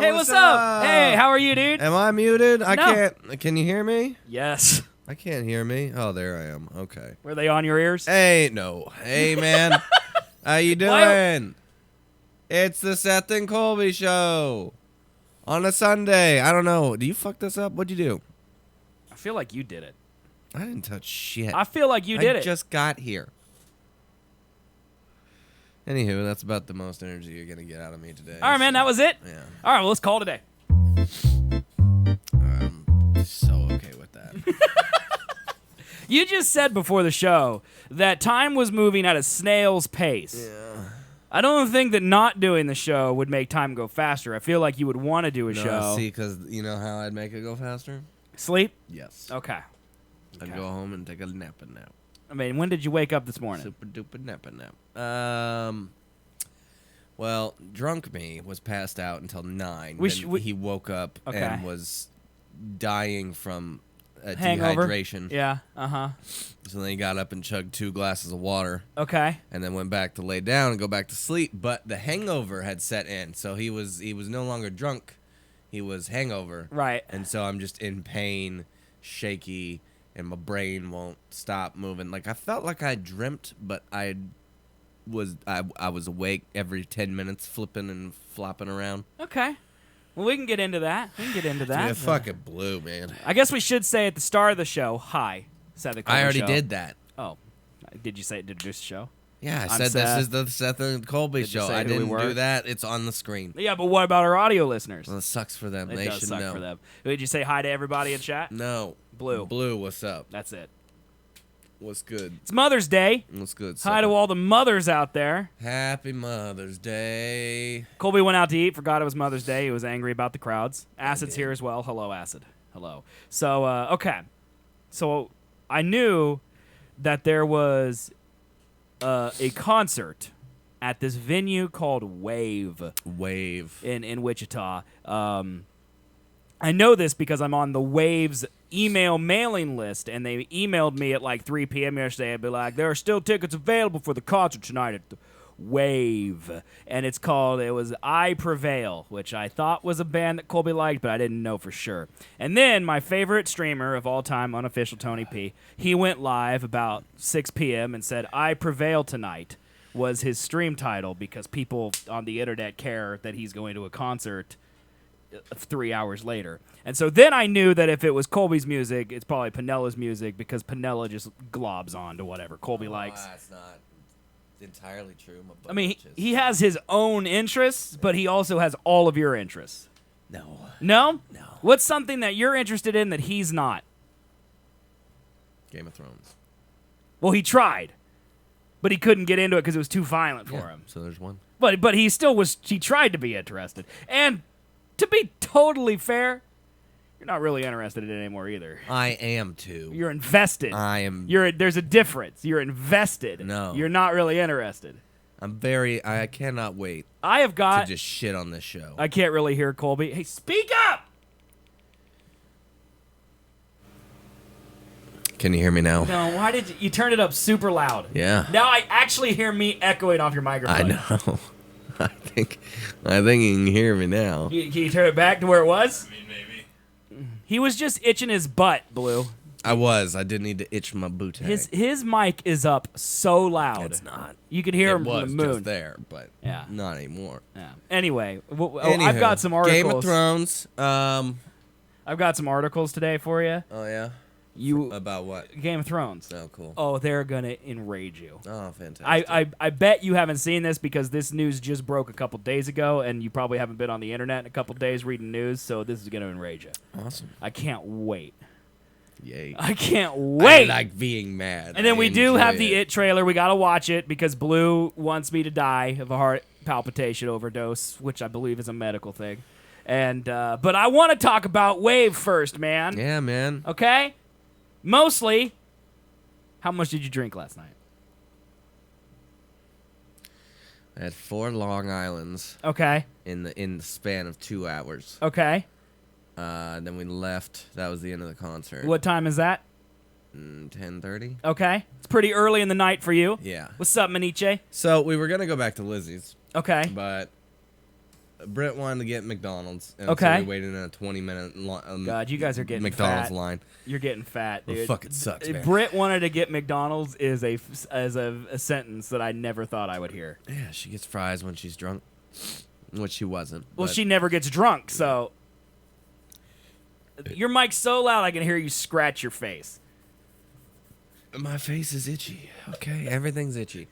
Hey, what's up? Hey, how are you, dude? Am I muted? I No. can't. Can you hear me? Yes. I can't hear me. Oh, there I am. Okay. Were they on your ears? Hey, no. Hey, man. How you doing? Why- It's the Seth and Colby show on a Sunday. I don't know. Do you fuck this up? What'd you do? I feel like you did it. I didn't touch shit. I feel like you did I it. just got here. Anywho, that's about the most energy you're gonna get out of me today. All right, man, that was it? Yeah. All right, well, let's call it a day. I'm so okay with that. You just said before the show that time was moving at a snail's pace. Yeah. I don't think that not doing the show would make time go faster. I feel like you would want to do a show. See, because you know how I'd make it go faster? Sleep? Yes. Okay. I'd go home and take a nap. I mean, when did you wake up this morning? Super duper nap. Well, drunk me was passed out until 9. He woke up and was dying from Hangover? dehydration. Yeah, uh-huh. So then he got up and chugged 2 glasses of water. Okay. And then went back to lay down and go back to sleep. But the hangover had set in, so he was no longer drunk. He was hangover. Right. And so I'm just in pain, shaky, and my brain won't stop moving. Like I felt like I dreamt, but I was awake every 10 minutes, flipping and flopping around. Okay. Well, we can get into that. Dude, it fucking blew, man. I guess we should say at the start of the show, hi, Seth and Colby I already show. did that. Oh. Did you say introduce the show? Yeah, I I'm said Seth. this is the Seth and Colby Did you show. say I who we didn't were? do that. It's on the screen. Yeah, but what about our audio listeners? Well, it sucks for them. It They does should suck know. for them. Did you say hi to everybody in chat? No. Blue. Blue, what's up? That's it. What's good? It's Mother's Day. What's good? Hi to all the mothers out there. Happy Mother's Day. Colby went out to eat, forgot it was Mother's Day. He was angry about the crowds. Acid's here as well. Hello, Acid. Hello. So, okay. So, I knew that there was a concert at this venue called Wave. In Wichita. I know this because I'm on the Waves email mailing list, and they emailed me at like 3 p.m. yesterday and be like, there are still tickets available for the concert tonight at the Wave. And it was I Prevail, which I thought was a band that Colby liked, but I didn't know for sure. And then my favorite streamer of all time, unofficial Tony P, he went live about 6 p.m. and said, I Prevail Tonight was his stream title because people on the internet care that he's going to a concert 3 hours later. And so then I knew that if it was Colby's music, it's probably Pinella's music because Pinella just globs on to whatever Colby likes. That's not entirely true. I mean, he has his own interests, but he also has all of your interests. No. No? No. What's something that you're interested in that he's not? Game of Thrones. Well, he tried, but he couldn't get into it because it was too violent for him. So there's one. But he still was. He tried to be interested. And to be totally fair, you're not really interested in it anymore either. I am too. You're invested. I am. There's a difference. You're invested. No. You're not really interested. I cannot wait I have got. to just shit on this show. I can't really hear Colby. Hey, speak up! Can you hear me now? No, why did you turn it up super loud? Yeah. Now I actually hear me echoing off your microphone. I know. I think you can hear me now. Can you turn it back to where it was? I mean, maybe. He was just itching his butt, Blue. I did need to itch my booty. His mic is up so loud. It's not. You could hear It him was from the moon. just there, but Yeah. not anymore. Yeah. Anyway, I've Anywho, got some articles. Game of Thrones. I've got some articles today for you. Oh yeah. You About what? Game of Thrones. Oh, cool. Oh, they're gonna enrage you. Oh, fantastic. I bet you haven't seen this because this news just broke a couple days ago, and you probably haven't been on the internet in a couple days reading news. So this is gonna enrage you. Awesome. I can't wait. Yay. I can't wait. I like being mad. And then we do enjoy have the It trailer. We gotta watch it because Blue wants me to die of a heart palpitation overdose, which I believe is a medical thing. And but I want to talk about Wave first, man. Yeah, man. Okay. Mostly, how much did you drink last night? I had 4 Long Islands Okay. in the span of 2 hours. Okay. Then we left. That was the end of the concert. What time is that? 10:30. Okay. It's pretty early in the night for you. Yeah. What's up, Maniche? So we were gonna go back to Lizzie's, Okay. but Britt wanted to get McDonald's. And Okay. So we waited in a 20-minute God, you guys are getting McDonald's fat. line. You're getting fat, dude. It fucking sucks, man. Britt wanted to get McDonald's is a sentence that I never thought I would hear. Yeah, she gets fries when she's drunk, which she wasn't. Well, but she never gets drunk, so your mic's so loud I can hear you scratch your face. My face is itchy. Okay, everything's itchy.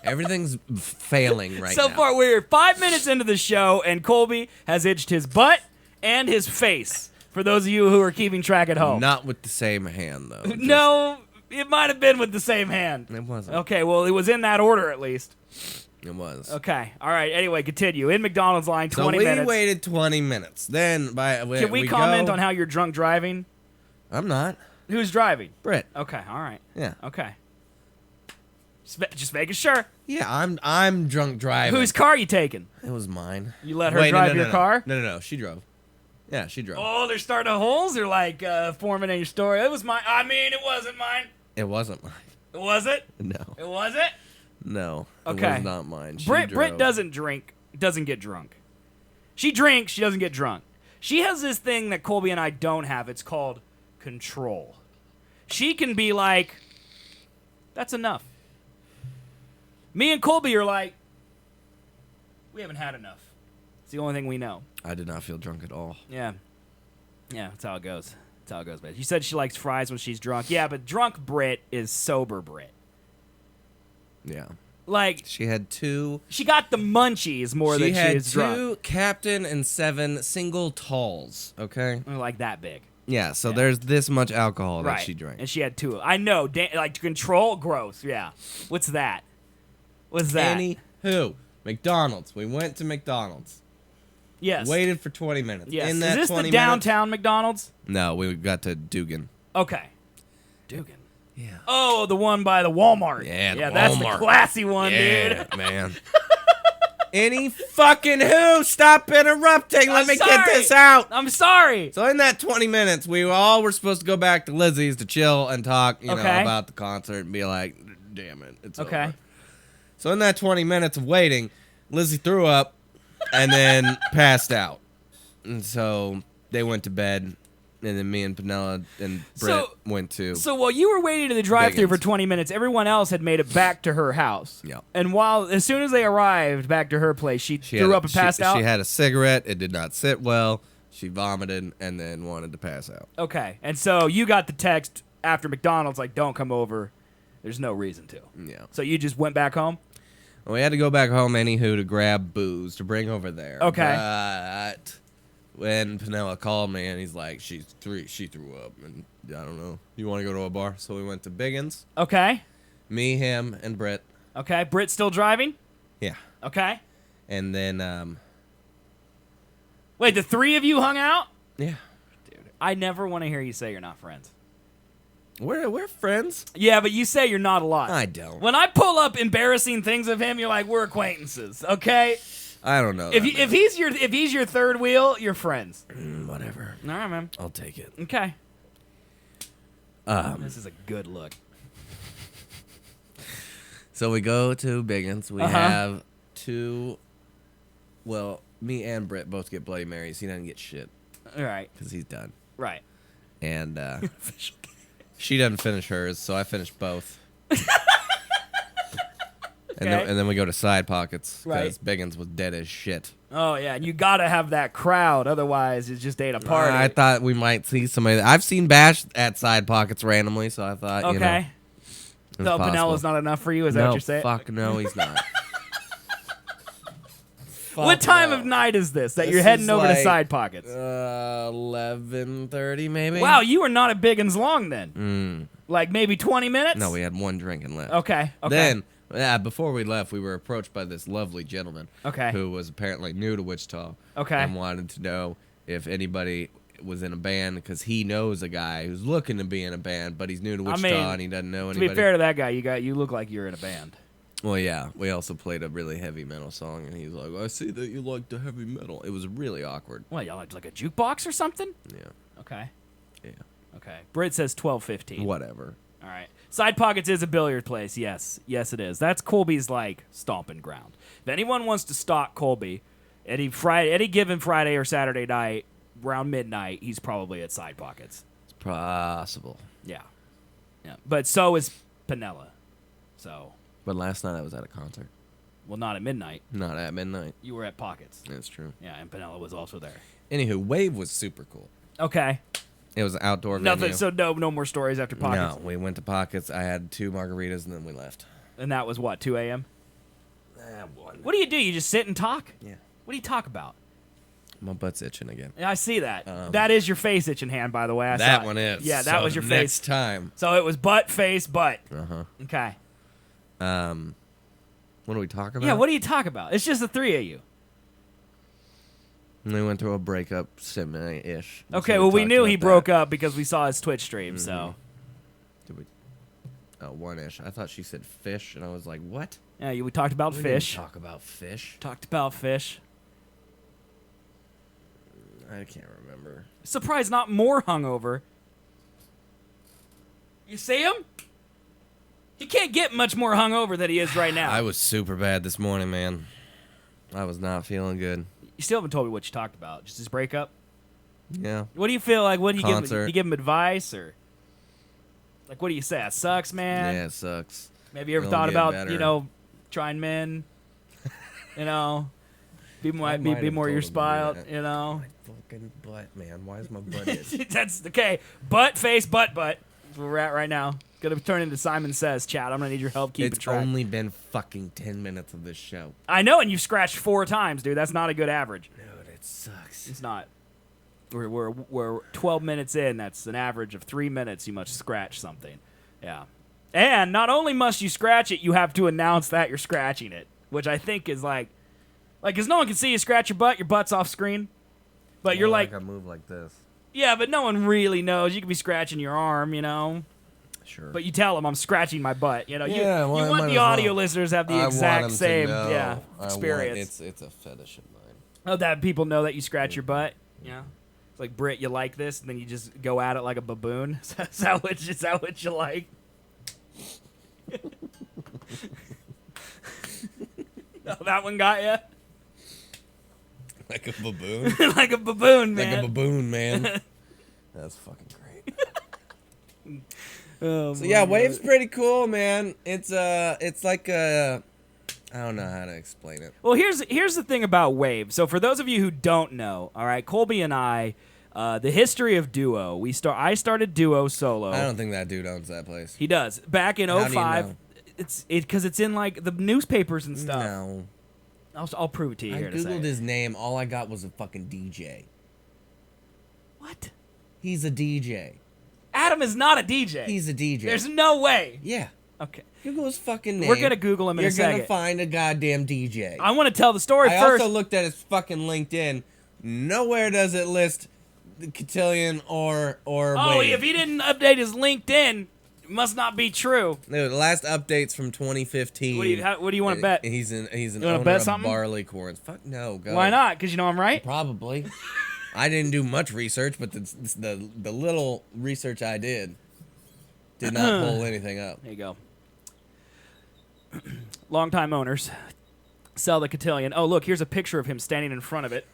Everything's failing right So now. far, we're 5 minutes into the show, and Colby has itched his butt and his face. For those of you who are keeping track at home, Not with the same hand, though. Just- no, it might have been with the same hand. It wasn't. Okay, well, it was in that order at least. It was. Okay, all right. Anyway, continue. In McDonald's line, So 20 we minutes. waited 20 minutes. Then Can we comment on how you're drunk driving? I'm not. Who's driving? Britt. Okay, all right. Yeah. Okay. Just making sure. Yeah, I'm drunk driving. Whose car you taking? It was mine. You let her drive your car? No. She drove. Yeah, she drove. Oh, they're starting holes. They're like forming in your story. It was mine. I mean, it wasn't mine. It wasn't mine. Was it? No. It wasn't. No. Okay. It was not mine. She Britt drove. doesn't drink. Doesn't get drunk. She drinks. She doesn't get drunk. She has this thing that Colby and I don't have. It's called control. She can be like, "That's enough." Me and Colby are like, "We haven't had enough." It's the only thing we know. I did not feel drunk at all. Yeah. Yeah, that's how it goes. That's how it goes, man. You said she likes fries when she's drunk. Yeah, but drunk Brit is sober Brit. Yeah. Like, She had two. she got the munchies more than she had is two drunk. Captain and 7 single talls. Okay. They're like that big. Yeah. So Yeah. there's this much alcohol that Right. she drank. And she had two. I know. Like, control, gross. Yeah. What's that? What's that? Anywho, McDonald's. We went to McDonald's. Yes. Waited for 20 minutes. Yes. In Is that this 20 the downtown McDonald's? Minutes, no, we got to Dugan. Okay. Dugan. Yeah. Oh, the one by the Walmart. Yeah, the that's the Walmart. classy one, Yeah, dude. man. Any fucking who? Stop interrupting. Let I'm me get sorry. this out. I'm sorry. So in that 20 minutes, we all were supposed to go back to Lizzie's to chill and talk, you know, Okay. about the concert and be like, damn it, it's Okay. over. So in that 20 minutes of waiting, Lizzie threw up and then passed out. And so they went to bed, and then me and Penella and Britt went to. So while you were waiting to the drive-thru for Biggins. 20 minutes, everyone else had made it back to her house. Yeah. And as soon as they arrived back to her place, she She threw had- up and passed out. She had a cigarette. It did not sit well. She vomited and then wanted to pass out. Okay. And so you got the text after McDonald's like, "Don't come over. There's no reason to." Yeah. So you just went back home? Well, we had to go back home anywho to grab booze to bring over there. Okay. But when Penella called me and he's like, she threw up and I don't know. You want to go to a bar? So we went to Biggins. Okay. Me, him, and Britt. Okay. Britt still driving? Yeah. Okay. And then Wait, the three of you hung out? yeah. Dude, I never want to hear you say you're not friends. We're friends. Yeah, but you say you're not a lot. I don't. When I pull up embarrassing things of him, you're like, "We're acquaintances." Okay? I don't know. If he's your third wheel, you're friends. Whatever. All right, man. I'll take it. Okay. This is a good look. So we go to Biggins. We have two. Well, me and Britt both get Bloody Marys. He doesn't get shit All right. because he's done. Right. And she doesn't finish hers, so I finished both. Okay. And then we go to Side Pockets because Right. Biggins was dead as shit. Oh yeah, and you gotta have that crowd, otherwise it just ain't a party. I thought we might see somebody. I've seen Bash at Side Pockets randomly, so I thought, you know, Okay. it's So possible. Penella's not enough for you. Is that No, what you're saying? fuck no, he's not. What time of night is this that you're heading over to Side Pockets? 11:30 maybe. Wow, you were not at Biggins long then. Like maybe 20 minutes. No, we had one drinking left. Okay. Okay. Then, before we left, we were approached by this lovely gentleman. Okay. Who was apparently new to Wichita. Okay. And wanted to know if anybody was in a band because he knows a guy who's looking to be in a band, but he's new to Wichita and he doesn't know to anybody. be fair to that guy, you look like you're in a band. Well, yeah. We also played a really heavy metal song, and he's like, "I see that you like the heavy metal." It was really awkward. What, y'all like a jukebox or something? Yeah. Okay. Yeah. Okay. Britt says 12:15. Whatever. All right. Side Pockets is a billiard place. Yes. Yes, it is. That's Colby's, like, stomping ground. If anyone wants to stalk Colby Any given Friday or Saturday night, around midnight, he's probably at Side Pockets. It's possible. Yeah. But so is Penella. So. But last night I was at a concert. Well, not at midnight. Not at midnight. You were at Pockets. That's true. Yeah, and Penella was also there. Anywho, Wave was super cool. Okay. It was an outdoor Nothing. venue. So no more stories after Pockets. No, we went to Pockets. I had 2 margaritas and then we left. And that was what, 2 a.m. One. What do? You just sit and talk? Yeah. What do you talk about? My butt's itching again. Yeah, I see that. That is your face itching hand, by the way. I saw That it. one is. Yeah, that So was your next face. time. So it was butt, face, butt. Uh-huh. Okay. What do we talk about? Yeah, what do you talk about? It's just the 3 of you. And we went through a breakup semi-ish. Okay, So well, we talked knew about he that. broke up because we saw his Twitch stream, so. Did we? Oh, 1-ish. I thought she said fish, and I was like, what? Yeah, we talked about We fish. didn't talk about fish. Talked about fish. I can't remember. Surprised not more hungover. You see him? He can't get much more hungover than he is right now. I was super bad this morning, man. I was not feeling good. You still haven't told me what you talked about. Just his breakup? Yeah. What do you feel like? What do you give him? Concert. You give him advice or like what do you say? That sucks, man. Yeah, it sucks. Maybe you ever It'll thought get about better. Trying men? Be more I might have your told him to do spot. that. You My fucking butt, man. Why is my butt itch? That's okay. Butt, face, butt. That's where we're at right now. Gonna turn into Simon Says, chat. I'm gonna need your help keeping It's track. only been fucking 10 minutes of this show. I know, and you've scratched 4 times, dude. That's not a good average. Dude, it sucks. It's not. We're 12 minutes in. That's an average of 3 minutes. You must scratch something. Yeah. And not only must you scratch it, you have to announce that you're scratching it, which I think is like, because no one can see you scratch your butt's off screen. But you're like, I move like this. yeah, but no one really knows. You could be scratching your arm, Sure. But you tell them I'm scratching my butt. Yeah, you well, I want might the as audio well. listeners to have the I exact want 'em to same know. experience. It's a fetish of mine. Oh, that people know that you scratch your butt. Yeah. It's like, Britt, you like this, and then you just go at it like a baboon. Is that what you like? Oh, that one got you? Like a baboon? Like a baboon, man. Like a baboon, man. That's fucking great. Oh, So my yeah, God. Wave's pretty cool, man. It's like a, I don't know how to explain it. Well, here's the thing about Wave. So for those of you who don't know, all right, Colby and I, the history of Duo. I started Duo solo. I don't think that dude owns that place. He does. Back in How do you 05. know? It's because it's in like the newspapers and stuff. No. I'll prove it to you I here in a googled second. his name. All I got was a fucking DJ. What? He's a DJ. Adam is not a DJ. He's a DJ. There's no way. Yeah. Okay. Google his fucking name. We're gonna Google him in a You're second. gonna find a goddamn DJ. I want to tell the story I first. also looked at his fucking LinkedIn. Nowhere does it list the Cotillion or Oh, Wave. if he didn't update his LinkedIn, it must not be true. No, the last update's from 2015. What do you want to bet? He's an You wanna owner bet of something? barley corns. Fuck no, go. Why not? Because you know I'm right. Probably. I didn't do much research, but the little research I did not pull anything up. There you go. Longtime owners sell the Cotillion. Oh, look, here's a picture of him standing in front of it.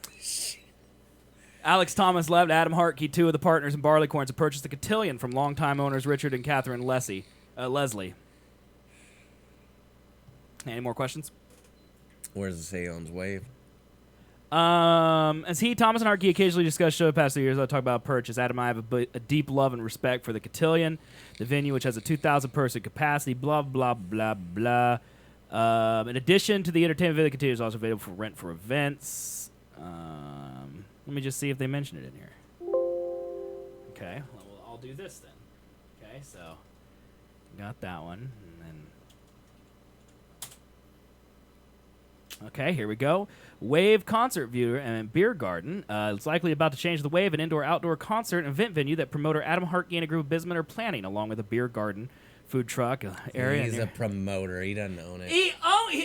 Alex Thomas left Adam Hartkey, 2 of the partners in Barleycorns, to purchase the Cotillion from longtime owners Richard and Catherine Leslie. Any more questions? Where does it say he owns Wave? As Thomas, and Hartkey occasionally discuss show the past 2 years, I'll talk about purchase. Adam and I have a deep love and respect for the Cotillion, the venue, which has a 2,000 person capacity, blah, blah, blah, blah. In addition to the entertainment venue, the Cotillion is also available for rent for events. Let me just see if they mention it in here. Okay, well, I'll do this then. Okay, so got that one. And then okay, here we go. Wave Concert Viewer and Beer Garden. It's likely about to change the Wave, an indoor-outdoor concert and event venue that promoter Adam Hartkey and a group of businessmen are planning, along with a beer garden, food truck area. He's a promoter. He doesn't own it.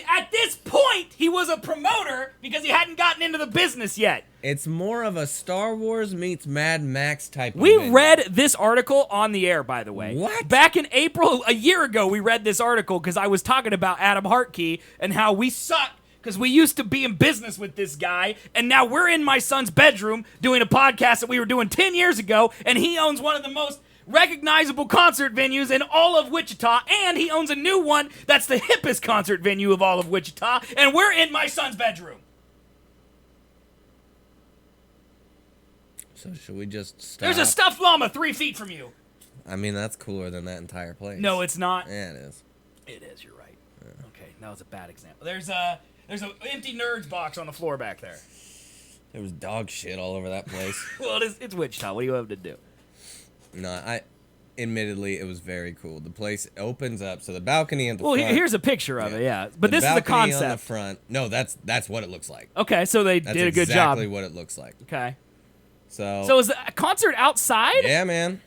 At this point, he was a promoter because he hadn't gotten into the business yet. It's more of a Star Wars meets Mad Max type of We venue. read this article on the air, by the way. What? Back in April, a year ago, we read this article because I was talking about Adam Hartkey and how we suck because we used to be in business with this guy, and now we're in my son's bedroom doing a podcast that we were doing 10 years ago, and he owns one of the most recognizable concert venues in all of Wichita, and he owns a new one that's the hippest concert venue of all of Wichita, and we're in my son's bedroom. So should we just stop? There's a stuffed llama 3 feet from you. I mean, that's cooler than that entire place. No, it's not. Yeah, it is. It is, you're right. Yeah. Okay, that was a bad example. There's an empty Nerds box on the floor back there. There was dog shit all over that place. Well, it's Wichita. What do you have to do? No, admittedly, it was very cool. The place opens up, so the balcony at the front. Well, here's a picture of it, yeah. But this is the balcony concept. on the front. No, that's what it looks like. Okay, so they That's did a good job. exactly what it looks like. Okay. So is the concert outside? yeah, man.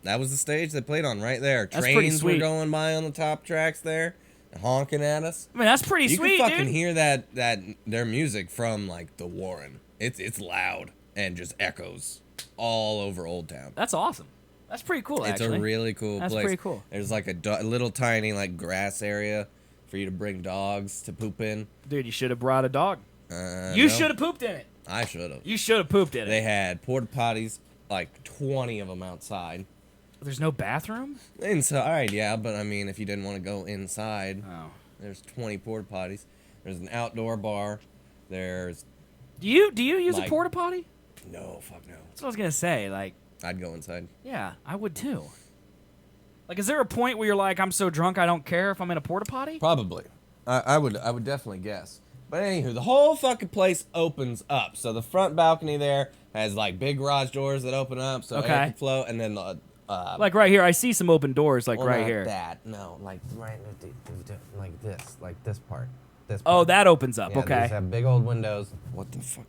That was the stage they played on right there. That's pretty Trains were sweet. going by on the top tracks there, honking at us. I mean, that's pretty You sweet, can fucking dude. hear that their music from like the Warren. It's loud and just echoes all over Old Town. That's awesome. That's pretty cool, It's actually. a really cool That's place. pretty cool. There's like a little tiny like grass area for you to bring dogs to poop in. Dude, you should have brought a dog. You should have pooped in it. I should have. You should have pooped in it. They had porta potties, like 20 of them outside. There's no bathroom? Inside, yeah, but I mean, if you didn't want to go inside, Oh. there's 20 porta potties. There's an outdoor bar. There's Do you use a Like- porta potty? no, fuck no. That's what I was gonna say. Like, I'd go inside. yeah, I would too. Like, is there a point where you're like, I'm so drunk I don't care if I'm in a porta potty? Probably. I would definitely guess. But anywho, the whole fucking place opens up. So the front balcony there has like big garage doors that open up so Okay. air can flow, and then the Like right here, I see some open doors. Like well, right not here. That no, like right like this part. This Oh, part. that opens up. Yeah, Okay. These have big old windows. What the fuck?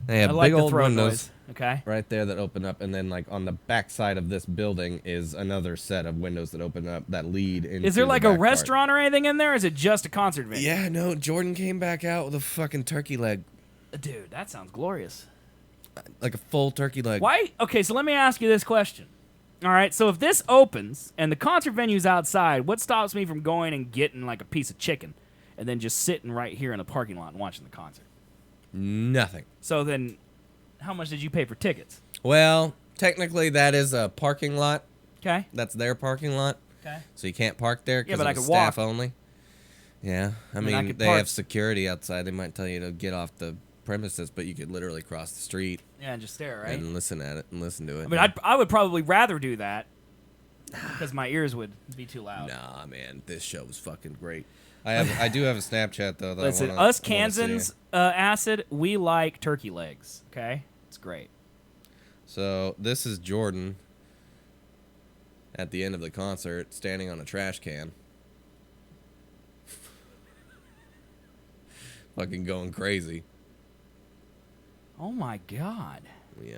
They have I like big the old throat windows noise. Okay. right there that open up, and then like on the back side of this building is another set of windows that open up that lead into. Is there the like a back part. restaurant or anything in there? Or is it just a concert venue? Yeah, no. Jordan came back out with a fucking turkey leg, Dude, that sounds glorious. like a full turkey leg. Why? Okay, so let me ask you this question. All right, so if this opens and the concert venue's outside, what stops me from going and getting like a piece of chicken and then just sitting right here in the parking lot and watching the concert? Nothing. So then, how much did you pay for tickets? Well, technically that is a parking lot. Okay. That's their parking lot, Okay. so you can't park there Yeah, because but I it's could staff walk. only. Yeah, I mean, I mean could they park- have security outside. They might tell you to get off the premises, but you could literally cross the street Yeah, and just stare, right? and listen at it and listen to it. I mean, I would probably rather do that because my ears would be too loud. Nah, man, this show was fucking great. I do have a Snapchat though. That Listen, I wanna, us Kansans, Acid, we like turkey legs. Okay, it's great. So this is Jordan at the end of the concert, standing on a trash can, fucking going crazy. Oh my god. Yeah.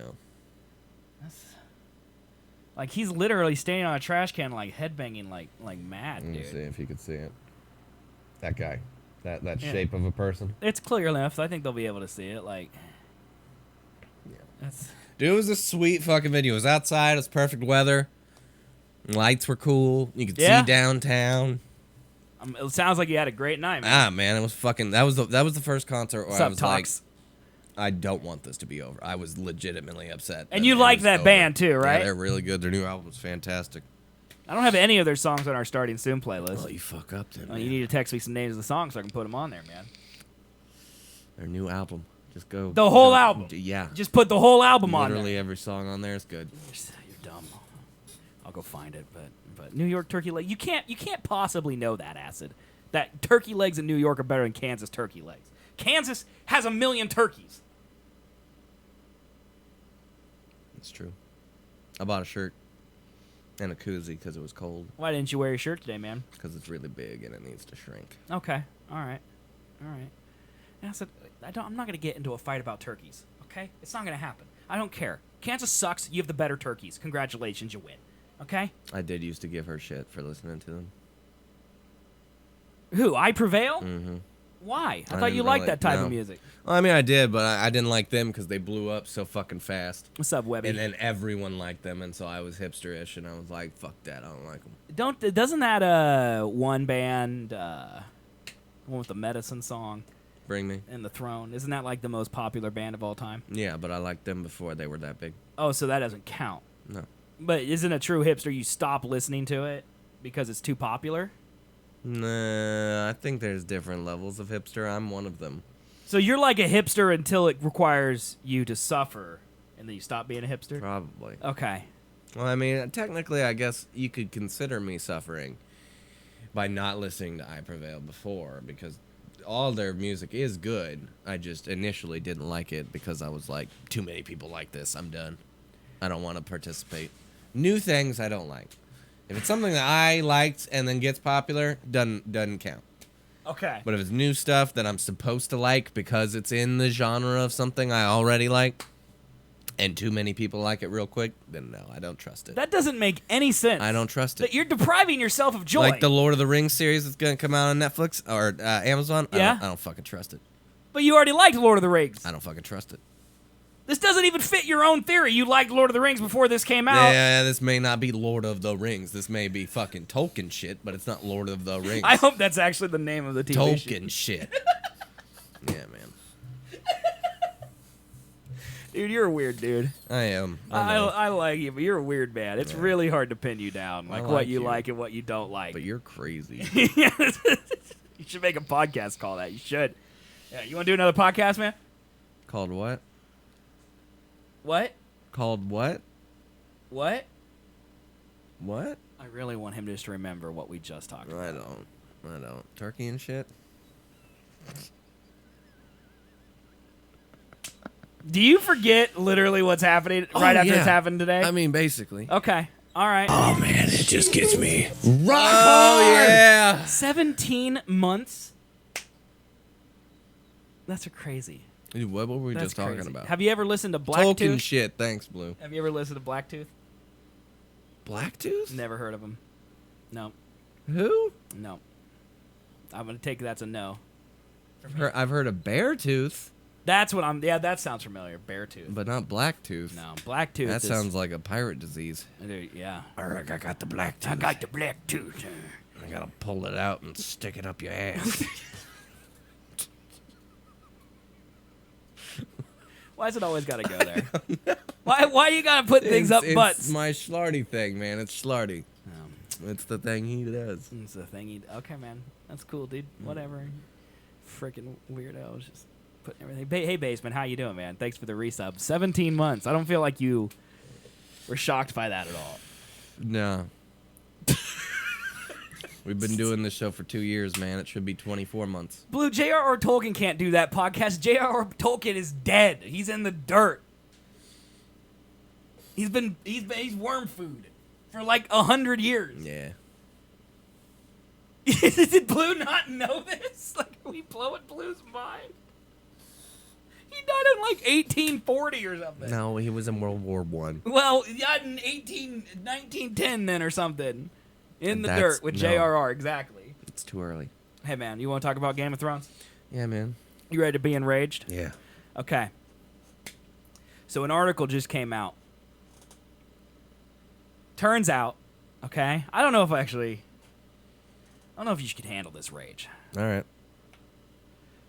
That's like he's literally standing on a trash can, like headbanging, like mad, Let me dude. see if you could see it. That guy, that Yeah. shape of a person. It's clear enough. I think they'll be able to see it. Like, Yeah. that's Dude, it was a sweet fucking video. It was outside. It was perfect weather. Lights were cool. You could Yeah. see downtown. it sounds like you had a great night, man. Ah, man, it was fucking. That was the first concert where What's I up, was Tox? like, I don't want this to be over. I was legitimately upset. And that you it like was that over. band too, right? Yeah, they're really good. Their new album's fantastic. I don't have any of their songs on our starting soon playlist. Well, you fuck up then. You need to text me some names of the songs so I can put them on there, man. Their new album. Just go. The whole go- album? Yeah. Just put the whole album on there. Literally every song on there is good. You're dumb. I'll go find it, but New York turkey leg. You can't possibly know that, Acid. That turkey legs in New York are better than Kansas turkey legs. Kansas has 1 million turkeys. It's true. I bought a shirt and a koozie because it was cold. Why didn't you wear your shirt today, man? Because it's really big and it needs to shrink. Okay. All right. Acid, I'm not gonna get into a fight about turkeys. Okay? It's not gonna happen. I don't care. Kansas sucks. You have the better turkeys. Congratulations, you win. Okay? I did used to give her shit for listening to them. Who? I prevail? Mm-hmm. Why? I thought didn't you liked really- that type no. of music. Well, I mean, I did, but I didn't like them because they blew up so fucking fast. What's up, Webby? And then everyone liked them, and so I was hipster-ish, and I was like, fuck that, I don't like them. Doesn't that one band, one with the medicine song, Bring Me. and the Throne. Isn't that like the most popular band of all time? Yeah, but I liked them before they were that big. Oh, so that doesn't count. No. But isn't a true hipster you stop listening to it because it's too popular? Nah, I think there's different levels of hipster. I'm one of them. So you're like a hipster until it requires you to suffer, and then you stop being a hipster? Probably. Okay. Well, I mean, technically, I guess you could consider me suffering by not listening to I Prevail before, because all their music is good. I just initially didn't like it because I was like, too many people like this. I'm done. I don't want to participate. New things I don't like. If it's something that I liked and then gets popular, doesn't count. Okay. But if it's new stuff that I'm supposed to like because it's in the genre of something I already like, and too many people like it real quick, then no, I don't trust it. That doesn't make any sense. I don't trust it. That you're depriving yourself of joy. Like the Lord of the Rings series that's going to come out on Netflix or Amazon. Yeah? I don't fucking trust it. But you already liked Lord of the Rings. I don't fucking trust it. This doesn't even fit your own theory. You liked Lord of the Rings before this came out. Yeah, this may not be Lord of the Rings. This may be fucking Tolkien shit, but it's not Lord of the Rings. I hope that's actually the name of the TV show. Tolkien shit. Yeah, man. Dude, you're a weird dude. I am. I know. I like you, but you're a weird man. It's really hard to pin you down, like I what like you you. like and what you don't like. But you're crazy. You should make a podcast call that. You should. Yeah, you want to do another podcast, man? Called what? What? Called what? What? What? I really want him just to remember what we just talked about. I don't. Turkey and shit? Do you forget literally what's happening right after yeah. it's happened today? I mean, basically. Okay. All right. Oh man, it just gets me rock Oh, hard. yeah. 17 months? That's crazy. Dude, what were we That's just talking crazy. about? Have you ever listened to Tolkien Blacktooth? shit. Thanks, Blue. Have you ever listened to Blacktooth? Blacktooth? Never heard of him. No. Who? No. I'm going to take that's a no. I've heard of Beartooth, That's what I'm... Yeah, that sounds familiar. Beartooth. but not Blacktooth. No, Blacktooth That is... sounds like a pirate disease. Dude, yeah. Alright, I got the Blacktooth. I got the Blacktooth. I gotta pull it out and stick it up your ass. Why's it always got to go there? Why you got to put things up butts? It's my schlarty thing, man. It's schlarty. Oh, It's the thing he does. it's the thing you... Okay, man. That's cool, dude. Whatever. Freaking weirdo. Just putting everything... Hey, Basement, how you doing, man? Thanks for the resub. 17 months. I don't feel like you were shocked by that at all. No. We've been doing this show for 2 years, man. It should be 24 months. Blue, J.R.R. Tolkien can't do that podcast. J.R.R. Tolkien is dead. He's in the dirt. He's worm food for like 100 years. Yeah. Did Blue not know this? Like, are we blowing Blue's mind? He died in like 1840 or something. No, he was in World War One. Well, he died in 1910 then or something. In the That's- dirt with no. J.R.R. Exactly. It's too early. Hey, man, you want to talk about Game of Thrones? Yeah, man. You ready to be enraged? Yeah. Okay. So an article just came out. Turns out, okay, I don't know if you could handle this rage. All right.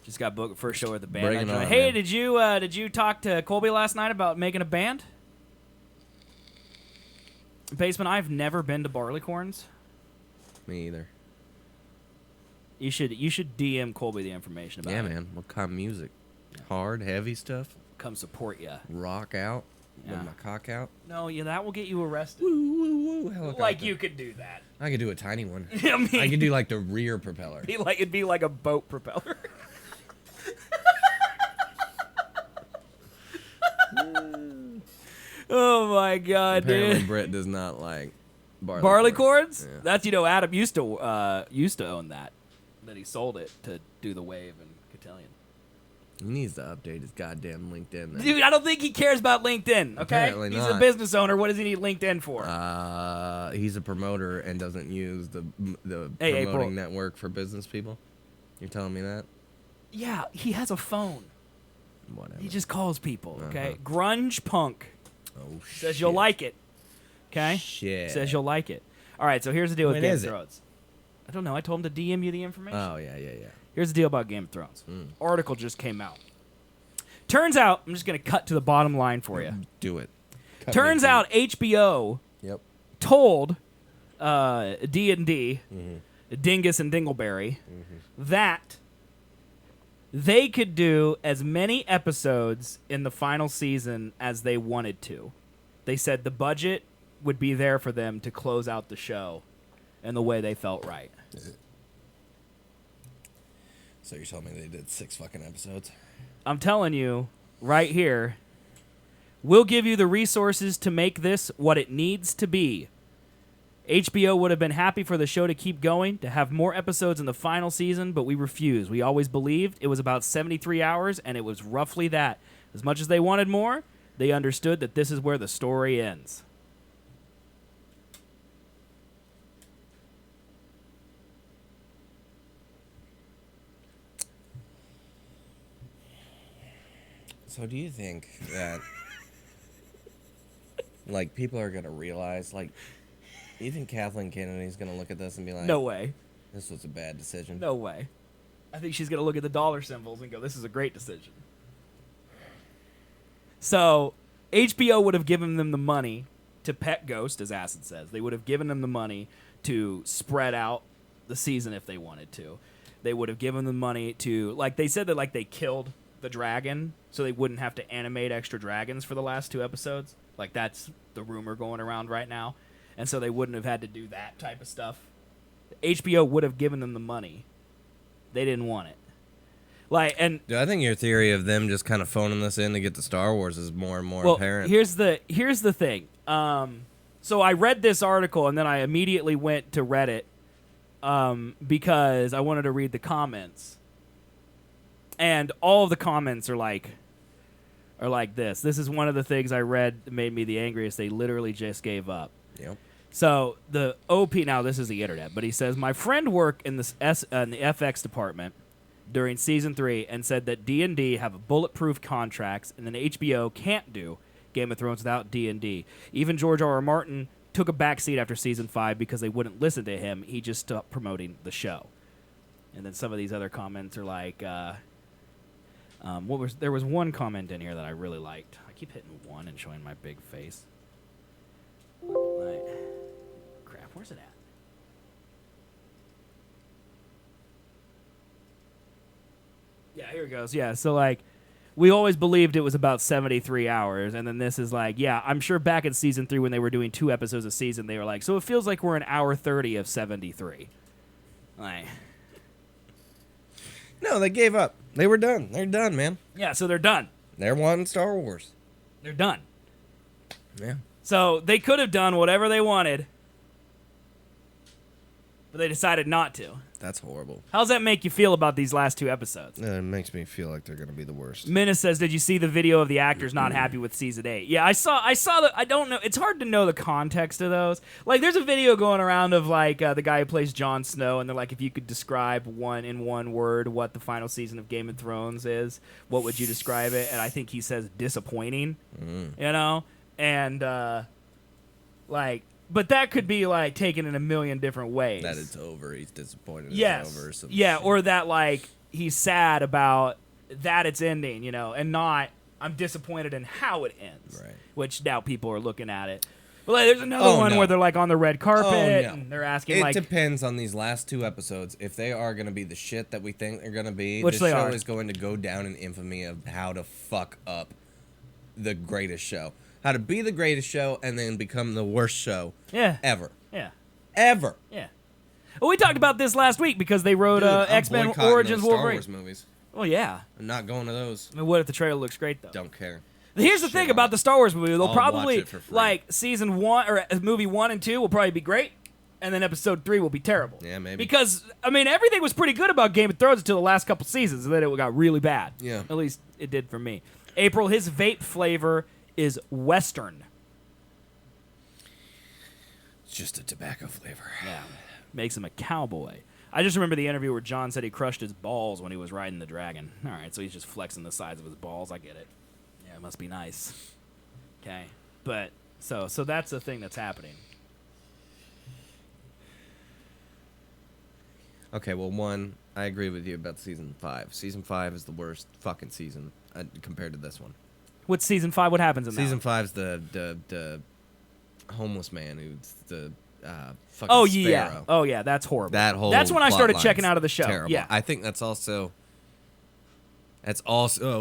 Just got booked first show of the band. Bring I it joined. on, Hey, man. did you talk to Colby last night about making a band? Basement, I've never been to Barleycorns. Me either. You should DM Colby the information about Yeah, it. man. What kind of music? Hard, heavy stuff? Come support ya. Rock out? Yeah. With my cock out? No, yeah, that will get you arrested. Woo, woo, woo. Helicopter. Like you could do that. I could do a tiny one. I mean, I could do like the rear propeller. it'd be like a boat propeller. Oh my god, Apparently, dude! Brett does not like Barley cords? Yeah. That's Adam used to own that. Then he sold it to do the wave and cotillion. He needs to update his goddamn LinkedIn. Then. Dude, I don't think he cares about LinkedIn. Okay, Apparently he's a not. business owner. What does he need LinkedIn for? He's a promoter and doesn't use the Hey, promoting April. network for business people. You're telling me that? Yeah, he has a phone. Whatever. He just calls people. Okay, Uh-huh. grunge punk oh shit. says you'll like it. Okay, Shit. says you'll like it. All right, so here's the deal with When Game of is it? Thrones. I don't know. I told him to DM you the information. Oh yeah. Here's Here's the deal about Game of Thrones. Article just came out. Turns out, I'm just going to cut to the bottom line for you. Do it. Turns out HBO Yep. told D&D, Dingus and Dingleberry, that they could do as many episodes in the final season as they wanted to. They said the budget would be there for them to close out the show in the way they felt right. So you're telling me they did 6 fucking episodes? I'm telling you, right here, we'll give you the resources to make this what it needs to be. HBO would have been happy for the show to keep going, to have more episodes in the final season, but we refused. We always believed it was about 73 hours, and it was roughly that. As much as they wanted more, they understood that this is where the story ends. So do you think that, like, people are going to realize, like, you think Kathleen Kennedy's going to look at this and be like, No way. this was a bad decision? No way. I think she's going to look at the dollar symbols and go, this is a great decision. So, HBO would have given them the money to pet Ghost, as Acid says. They would have given them the money to spread out the season if they wanted to. They would have given them money to, like, they said that, like, they killed the dragon so they wouldn't have to animate extra dragons for the last 2 episodes. Like, that's the rumor going around right now. And so they wouldn't have had to do that type of stuff. HBO would have given them the money. They didn't want it. Like, and Dude, I think your theory of them just kind of phoning this in to get to Star Wars is more and more apparent. Here's the thing. So I read this article and then I immediately went to Reddit because I wanted to read the comments. And all of the comments are like this. This is one of the things I read that made me the angriest. They literally just gave up. Yep. So the OP, now this is the internet, but he says, my friend worked in the FX department during season 3 and said that D&D have bulletproof contracts and then HBO can't do Game of Thrones without D&D. Even George R.R. Martin took a backseat after season 5 because they wouldn't listen to him. He just stopped promoting the show. And then some of these other comments are like, there was one comment in here that I really liked. I keep hitting 1 and showing my big face. Like, crap, where's it at? Yeah, here it goes. Yeah, so like, we always believed it was about 73 hours, and then this is like, yeah, I'm sure back in season 3 when they were doing 2 episodes a season, they were like, so it feels like we're an hour 30 of 73. Like, No, they gave up. They were done. They're done, man. yeah, so they're done. They're wanting Star Wars. They're done. Yeah. So they could have done whatever they wanted, but they decided not to. That's horrible. How's that make you feel about these last 2 episodes? It makes me feel like they're going to be the worst. Menace says, did you see the video of the actors not happy with season 8? Yeah, I saw the, I don't know, it's hard to know the context of those. Like, there's a video going around of, like, the guy who plays Jon Snow, and they're like, if you could describe in one word what the final season of Game of Thrones is, what would you describe it? And I think he says disappointing, you know? And, like, but that could be, like, taken in a million different ways. That it's over. He's disappointed Yes. it's over. Or some yeah, shit. or that, like, he's sad about that it's ending, you know, and not, I'm disappointed in how it ends. Right. Which now people are looking at it. But like, there's another one where they're, like, on the red carpet, and they're asking, It like... depends on these last 2 episodes. If they are going to be the shit that we think they're going to be, Which this they show are. is going to go down in infamy of how to fuck up the greatest show. How to be the greatest show and then become the worst show ever. Yeah. Ever. Yeah. Well, we talked about this last week because they wrote Dude, I'm X-Men boycotting Origins those Star Wolverine. Wars movies. Well, yeah. I'm not going to those. I mean, what if the trailer looks great, though? Don't care. Here's the Shit thing on about it. the Star Wars movie. They'll I'll probably, watch it for free. like, season 1, or movie 1 and 2 will probably be great, and then episode 3 will be terrible. Yeah, maybe. Because, I mean, everything was pretty good about Game of Thrones until the last couple seasons, and then it got really bad. Yeah. At least it did for me. April, his vape flavor is Western. It's just a tobacco flavor. Yeah. Makes him a cowboy. I just remember the interview where John said he crushed his balls when he was riding the dragon. All right, so he's just flexing the size of his balls. I get it. Yeah, it must be nice. Okay. But, so that's the thing that's happening. Okay, well, one, I agree with you about season 5. Season 5 is the worst fucking season compared to this one. What's season 5? What happens in that? Season 5's the homeless man who's the fucking Oh yeah. sparrow. Oh yeah, that's horrible. That whole That's when I started plot checking line's out of the show. Terrible. Yeah. I think that's also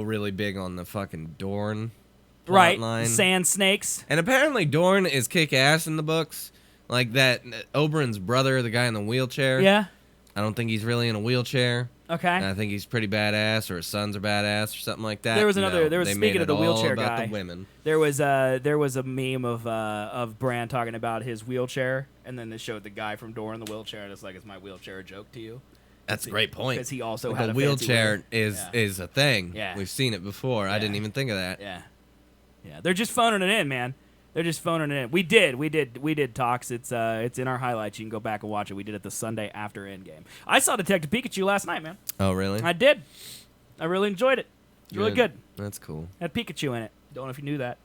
really big on the fucking Dorne plot Right. line. Sand snakes. And apparently Dorne is kick ass in the books. Like that Oberyn's brother, the guy in the wheelchair. Yeah. I don't think he's really in a wheelchair. Okay. And I think he's pretty badass, or his sons are badass, or something like that. There was another- No, there was- they speaking made of the it all wheelchair about guy. the women. There was a meme of Bran talking about his wheelchair, and then they showed the guy from Door in the wheelchair, and it's like, "Is my wheelchair a joke to you?" That's a great point. Because he also Like had a a fancy wheelchair wheel. is a thing. Yeah. We've seen it before. I Yeah. didn't even think of that. Yeah. They're just phoning it in, man. They're just phoning it in. We did talks. It's in our highlights. You can go back and watch it. We did it the Sunday after Endgame. I saw Detective Pikachu last night, man. Oh, really? I did. I really enjoyed it. It's really good. That's cool. Had Pikachu in it. Don't know if you knew that.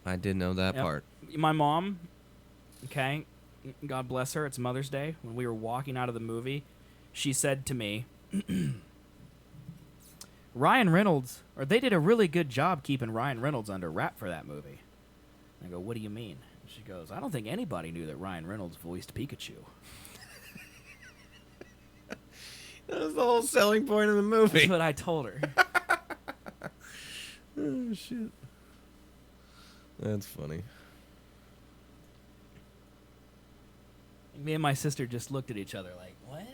I did know that Yep. part. My mom, okay, God bless her, it's Mother's Day. When we were walking out of the movie, she said to me, Ryan Reynolds, or they did a really good job keeping Ryan Reynolds under wrap for that movie. I go, what do you mean? She goes, I don't think anybody knew that Ryan Reynolds voiced Pikachu. That was the whole selling point of the movie. That's what I told her. Oh, shit. That's funny. Me and my sister just looked at each other like, what?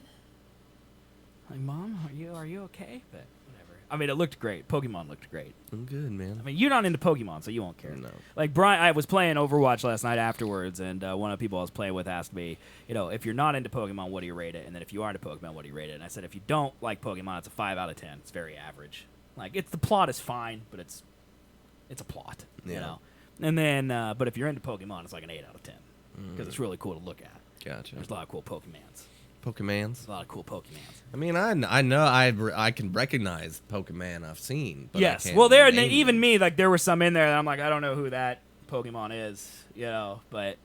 Like, Mom, are you okay? But whatever. I mean, it looked great. Pokemon looked great. I'm good, man. I mean, you're not into Pokemon, so you won't care. No. Like, Brian, I was playing Overwatch last night afterwards, and one of the people I was playing with asked me, if you're not into Pokemon, what do you rate it? And then if you are into Pokemon, what do you rate it? And I said, if you don't like Pokemon, it's a 5 out of 10. It's very average. Like, the plot is fine, but it's a plot, Yeah. And then, but if you're into Pokemon, it's like an 8 out of 10 because it's really cool to look at. Gotcha. There's a lot of cool Pokemans. Pokemans? A lot of cool Pokemans. I mean, I know I can recognize Pokemon I've seen. But I Yes. can't Well, name even them. me, like, there were some in there that I'm like, I don't know who that Pokemon is, but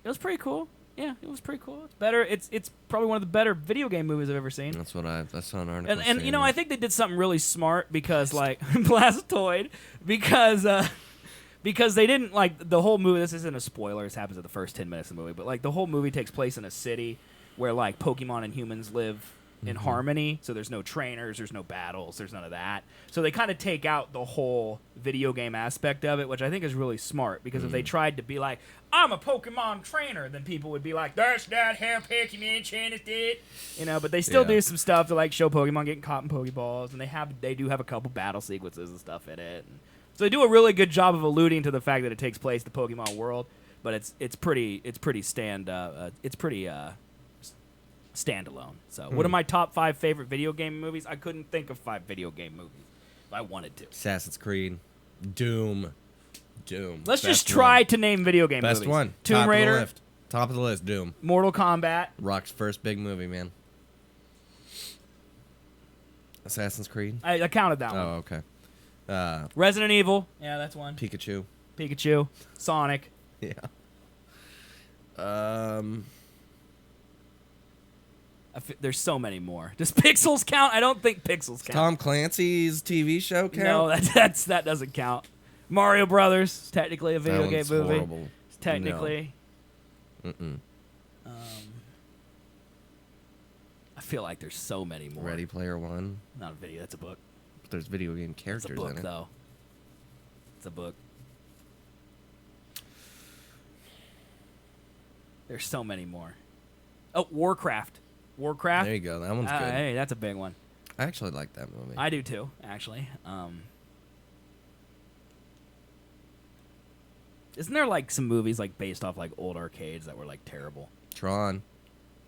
it was pretty cool. Yeah, it was pretty cool. It's better. It's probably one of the better video game movies I've ever seen. That's what I saw an article. And saying I think they did something really smart because like Blastoid because they didn't like the whole movie. This isn't a spoiler. This happens in the first 10 minutes of the movie, but like the whole movie takes place in a city where like Pokemon and humans live in harmony. So there's no trainers, there's no battles, there's none of that. So they kind of take out the whole video game aspect of it, which I think is really smart because if they tried to be like, I'm a Pokemon trainer, then people would be like, that's not how Pokemon trainers did. But they still Yeah. do some stuff to like show Pokemon getting caught in Pokeballs, and they do have a couple battle sequences and stuff in it. And so they do a really good job of alluding to the fact that it takes place in the Pokemon world, but it's pretty standalone. So, what are my top 5 favorite video game movies? I couldn't think of 5 video game movies if I wanted to. Assassin's Creed, Doom. Let's Best just try one. to name video game Best movies. one. Tomb Top Raider, Of the list. Top of the list. Doom. Mortal Kombat. Rock's first big movie, man. Assassin's Creed. I counted that one. Oh, okay. Resident Evil. Yeah, that's one. Pikachu. Pikachu. Sonic. Yeah. There's so many more. Does Pixels count? I don't think Pixels count. Tom Clancy's TV show count? No, that doesn't count. Mario Brothers is technically a video That game one's movie. horrible. It's technically. Mm-mm. I feel like there's so many more. Ready Player One. Not a video. That's a book. But there's video game It's a characters book, in it. though. It's a book. There's so many more. Oh, Warcraft. Warcraft. There you go. That one's good. Hey, that's a big one. I actually like that movie. I do too, actually. Isn't there like some movies like based off like old arcades that were like terrible? Tron.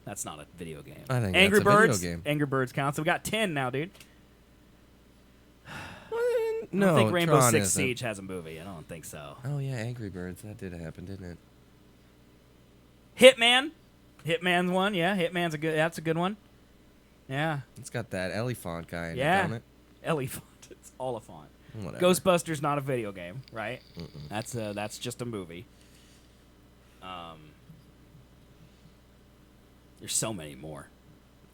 That's not a video game. I think Angry that's a video Birds. game. Angry Birds counts. So we got 10 now, dude. No, I don't think Rainbow Tron Six isn't. Siege has a movie. I don't think so. Oh yeah, Angry Birds. That did happen, didn't it? Hitman. Hitman's one. Yeah, Hitman's that's a good one. Yeah. It's got that Elephant guy in Yeah. it, don't it? Elephant. It's Oliphant. Whatever. Ghostbusters not a video game, right? Mm-mm. That's just a movie. There's so many more.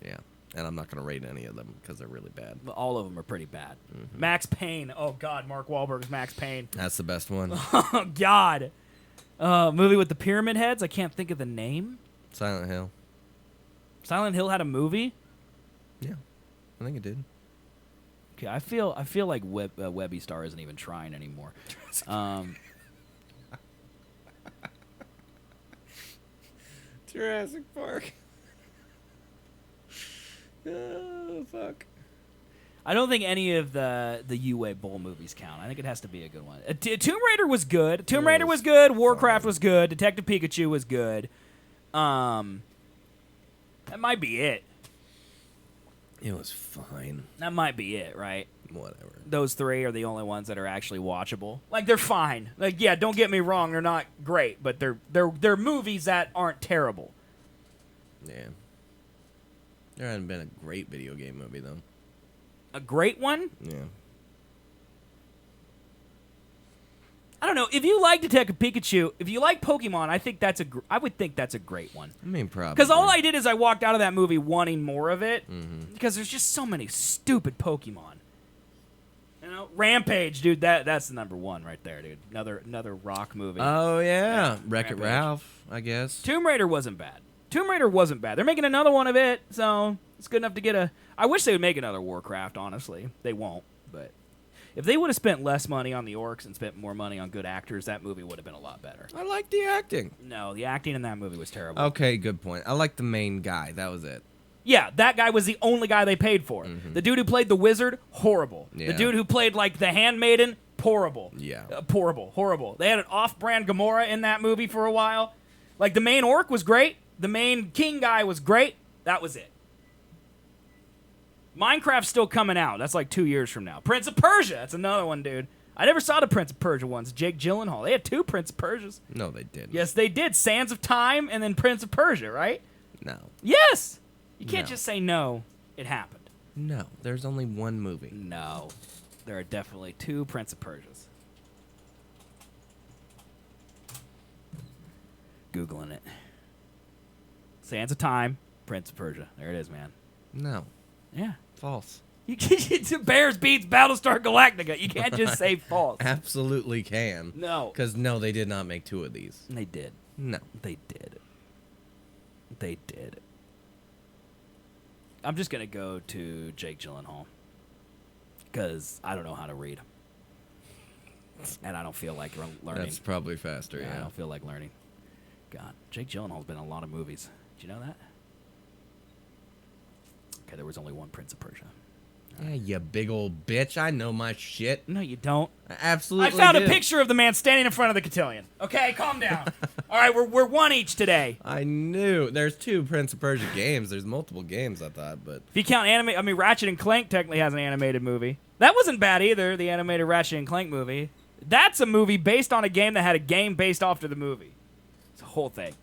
Yeah. And I'm not going to rate any of them because they're really bad. All of them are pretty bad. Max Payne. Oh, God. Mark Wahlberg's Max Payne. That's the best one. Oh, God. Movie with the pyramid heads. I can't think of the name. Silent Hill. Silent Hill had a movie? Yeah, I think it did. Okay, I feel like Webby Star isn't even trying anymore. Jurassic Park. Oh, fuck. I don't think any of the UA Bowl movies count. I think it has to be a good one. Tomb Raider was good. Tomb Raider was good. Warcraft was good. Detective Pikachu was good. That might be it. It was fine. That might be it, right? Whatever. Those three are the only ones that are actually watchable. Like, they're fine. Like, yeah, don't get me wrong, they're not great, but they're movies that aren't terrible. Yeah. There hasn't been a great video game movie, though. A great one? Yeah. I don't know. If you like Detective Pikachu, if you like Pokemon, I would think that's a great one. I mean, probably. Because all I did is I walked out of that movie wanting more of it. Because there's just so many stupid Pokemon. You know, Rampage, dude. That's the number one right there, dude. Another rock movie. Oh, yeah. Wreck-It Rampage. Ralph, I guess. Tomb Raider wasn't bad. They're making another one of it, so it's good enough to get a... I wish they would make another Warcraft, honestly. They won't, but... If they would have spent less money on the orcs and spent more money on good actors, that movie would have been a lot better. I like the acting. No, the acting in that movie was terrible. Okay, good point. I like the main guy. That was it. Yeah, that guy was the only guy they paid for. The dude who played the wizard, horrible. Yeah. The dude who played, like, the handmaiden, horrible. Yeah. Horrible. They had an off-brand Gamora in that movie for a while. Like, the main orc was great. The main king guy was great. That was it. Minecraft's still coming out. That's like 2 years from now. Prince of Persia. That's another one, dude. I never saw the Prince of Persia ones. Jake Gyllenhaal. They had two Prince of Persias. No, they didn't. Yes, they did. Sands of Time and then Prince of Persia, right? No. Yes. You can't No. just say no. It happened. No. There's only one movie. No. There are definitely two Prince of Persias. Googling it. Sands of Time, Prince of Persia. There it is, man. No. Yeah. False. Bears beats Battlestar Galactica. You can't just say false. Absolutely can. No. Because, no, they did not make two of these. They did. No. They did. They did. I'm just going to go to Jake Gyllenhaal. Because I don't know how to read. And I don't feel like learning. That's probably faster, I yeah. don't feel like learning. God, Jake Gyllenhaal's been in a lot of movies. Did you know that? Okay, there was only one Prince of Persia. Yeah, you big old bitch. I know my shit. No, you don't. I absolutely I found do. a picture of the man standing in front of the cotillion. Okay, calm down. All right, we're one each today. I knew. There's two Prince of Persia games. There's multiple games, I thought, but... If you count anime, I mean, Ratchet and Clank technically has an animated movie. That wasn't bad either, the animated Ratchet and Clank movie. That's a movie based on a game that had a game based off to the movie. It's a whole thing.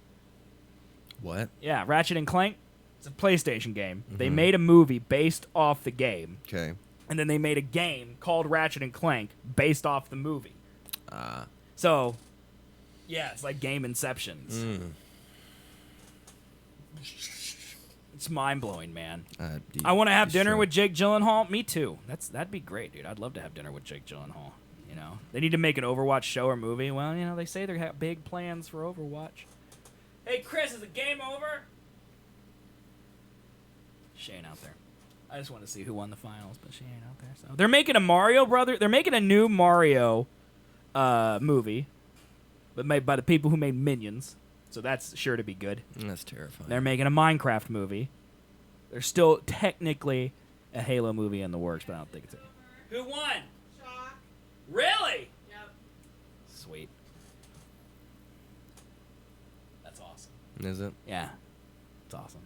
What? Yeah, Ratchet and Clank. It's a PlayStation game. They made a movie based off the game. Okay. And then they made a game called Ratchet and Clank based off the movie. So, yeah, it's like game inceptions. It's mind-blowing, man. I want to have dinner with Jake Gyllenhaal. Me too. That'd be great, dude. I'd love to have dinner with Jake Gyllenhaal. You know, they need to make an Overwatch show or movie. Well, you know, they say they have big plans for Overwatch. Hey, Chris, is the game over? She ain't out there. I just want to see who won the finals, but she ain't out there. So they're making a Mario brother. They're making a new Mario movie, but made by the people who made Minions. So that's sure to be good. That's terrifying. They're making a Minecraft movie. There's still technically a Halo movie in the works, but I don't think it's it. Who won? Shock. Really? Yep. Sweet. That's awesome. Is it? Yeah. It's awesome.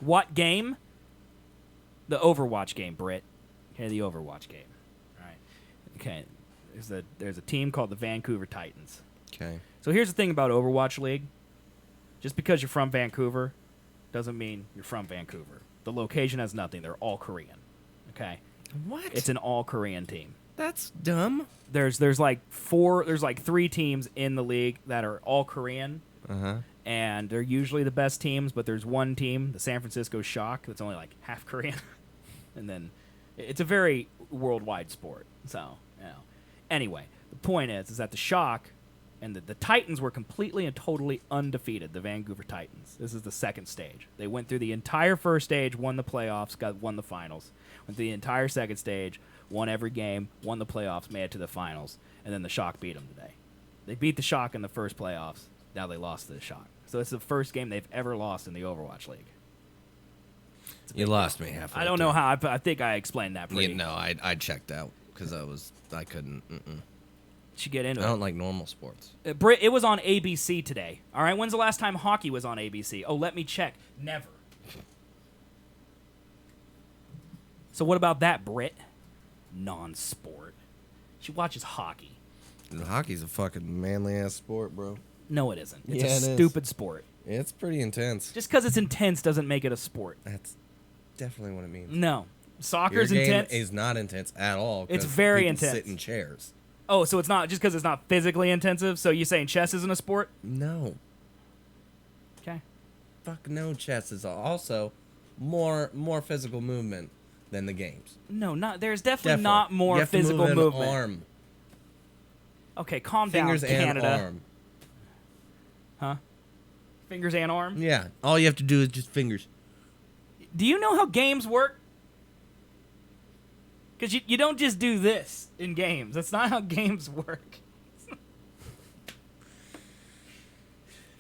What game? The Overwatch game, Britt. Okay, the Overwatch game. All right. Okay. There's a team called the Vancouver Titans. Okay. So here's the thing about Overwatch League. Just because you're from Vancouver doesn't mean you're from Vancouver. The location has nothing. They're all Korean. Okay? What? It's an all Korean team. That's dumb. There's like three teams in the league that are all Korean. Uh-huh. and they're usually the best teams, but there's one team, the San Francisco Shock, that's only like half Korean. And then it's a very worldwide sport. So, Anyway, the point is that the Shock and the Titans were completely and totally undefeated, the Vancouver Titans. This is the second stage. They went through the entire first stage, won the playoffs, won the finals. Went through the entire second stage, won every game, won the playoffs, made it to the finals, and then the Shock beat them today. They beat the Shock in the first playoffs. Now they lost to the Shock. So it's the first game they've ever lost in the Overwatch League. You lost me halfway. I don't know how. I think I explained that pretty. No, I checked out because I couldn't. Should get into I it. don't like normal sports. It was on ABC today. All right, when's the last time hockey was on ABC? Oh, let me check. Never. So what about that, Brit? Non-sport. She watches hockey. Hockey's a fucking manly ass sport, bro. No, it isn't. It's Yeah, a it is. stupid sport. It's pretty intense. Just because it's intense doesn't make it a sport. That's definitely what it means. No. Soccer's Your game intense. is not intense at all. It's 'cause very people intense. Sit in chairs. Oh, so it's not just because it's not physically intensive. So you saying chess isn't a sport? No. Okay. Fuck no. Chess is also more physical movement than the games. No, not. There's definitely not more you have physical to move movement. An arm. Okay, calm Fingers down, and Canada. arm. Huh? Fingers and arm? Yeah. All you have to do is just fingers. Do you know how games work? Because you don't just do this in games. That's not how games work.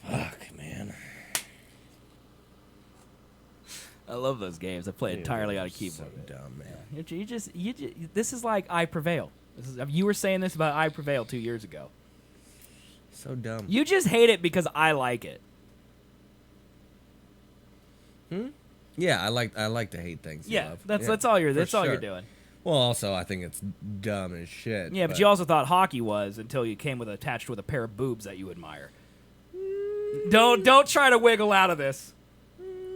Fuck, man. I love those games. I play entirely out of So keyboard. dumb, man. You just this is like I Prevail. You were saying this about I Prevail 2 years ago. So dumb. You just hate it because I like it. Yeah, I like to hate things. you Yeah, love. that's all you're for doing. sure. Well, also I think it's dumb as shit. Yeah, but you also thought hockey was until you came attached with a pair of boobs that you admire. Don't try to wiggle out of this.